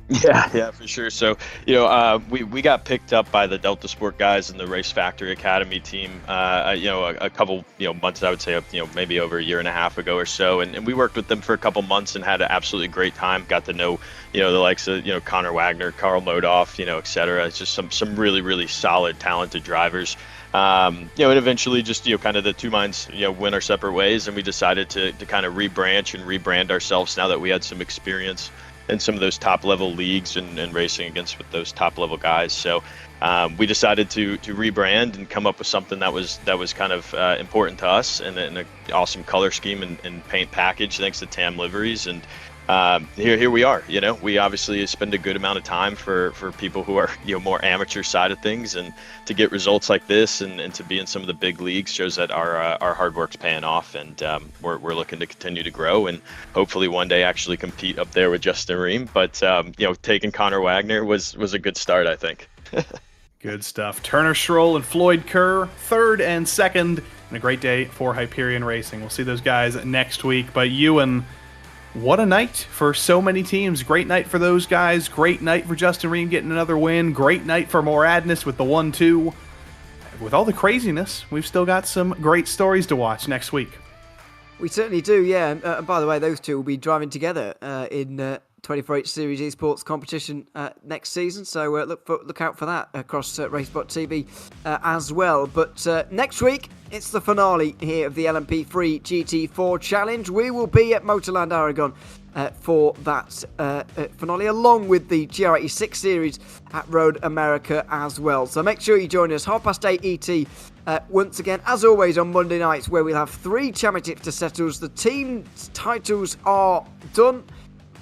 Yeah, for sure. So, we got picked up by the Delta Sport guys and the Race Factory Academy team, a couple, months, I would say, maybe over a year and a half ago or so. And we worked with them for a couple months and had an absolutely great time. Got to know, the likes of, Connor Wagner, Carl Modoff, et cetera. It's just some really, really solid, talented drivers. And eventually just, kind of the two minds, went our separate ways, and we decided to kind of rebranch and rebrand ourselves now that we had some experience in some of those top level leagues and racing against with those top level guys. So we decided to rebrand and come up with something that was kind of important to us, and an awesome color scheme and paint package thanks to TAM liveries. And here we are. We obviously spend a good amount of time for people who are more amateur side of things, and to get results like this and to be in some of the big leagues shows that our hard work's paying off. And we're looking to continue to grow and hopefully one day actually compete up there with Justin Ream. But taking Connor Wagner was a good start, I think. Good stuff. Turner Schroll and Floyd Kerr, third and second, and a great day for Hyperion Racing. We'll see those guys next week. But Ewan, what a night for so many teams. Great night for those guys. Great night for Justin Ream getting another win. Great night for Moradness with the 1-2. With all the craziness, we've still got some great stories to watch next week. We certainly do, yeah. And by the way, those two will be driving together in 24H Series Esports competition next season. So look out for that across RaceSpotTV as well. But next week, it's the finale here of the LMP3-GT4 Challenge. We will be at Motorland Aragon for that finale, along with the GR86 Series at Road America as well. So make sure you join us 8:30 ET once again, as always, on Monday nights, where we'll have 3 championships to settle. The team titles are done,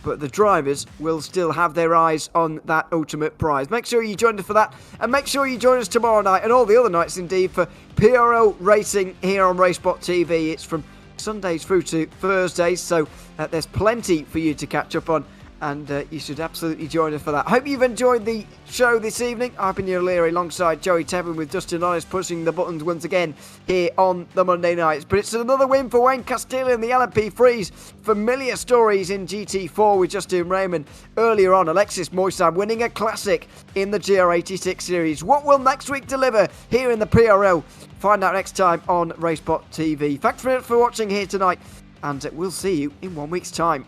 but the drivers will still have their eyes on that ultimate prize. Make sure you join us for that, and make sure you join us tomorrow night and all the other nights indeed for PRL Racing here on RaceSpotTV. It's from Sundays through to Thursdays, so there's plenty for you to catch up on, and you should absolutely join us for that. Hope you've enjoyed the show this evening. I've been O'Leary alongside Joey Tebben, with Dustin Honest pushing the buttons once again here on the Monday nights. But it's another win for Wayne Castillo and the LMP3s. Familiar stories in GT4 with Justin Raymond. Earlier on, Alexis Moissan winning a classic in the GR86 series. What will next week deliver here in the PRL? Find out next time on RaceSpotTV. Thanks for watching here tonight, and we'll see you in 1 week's time.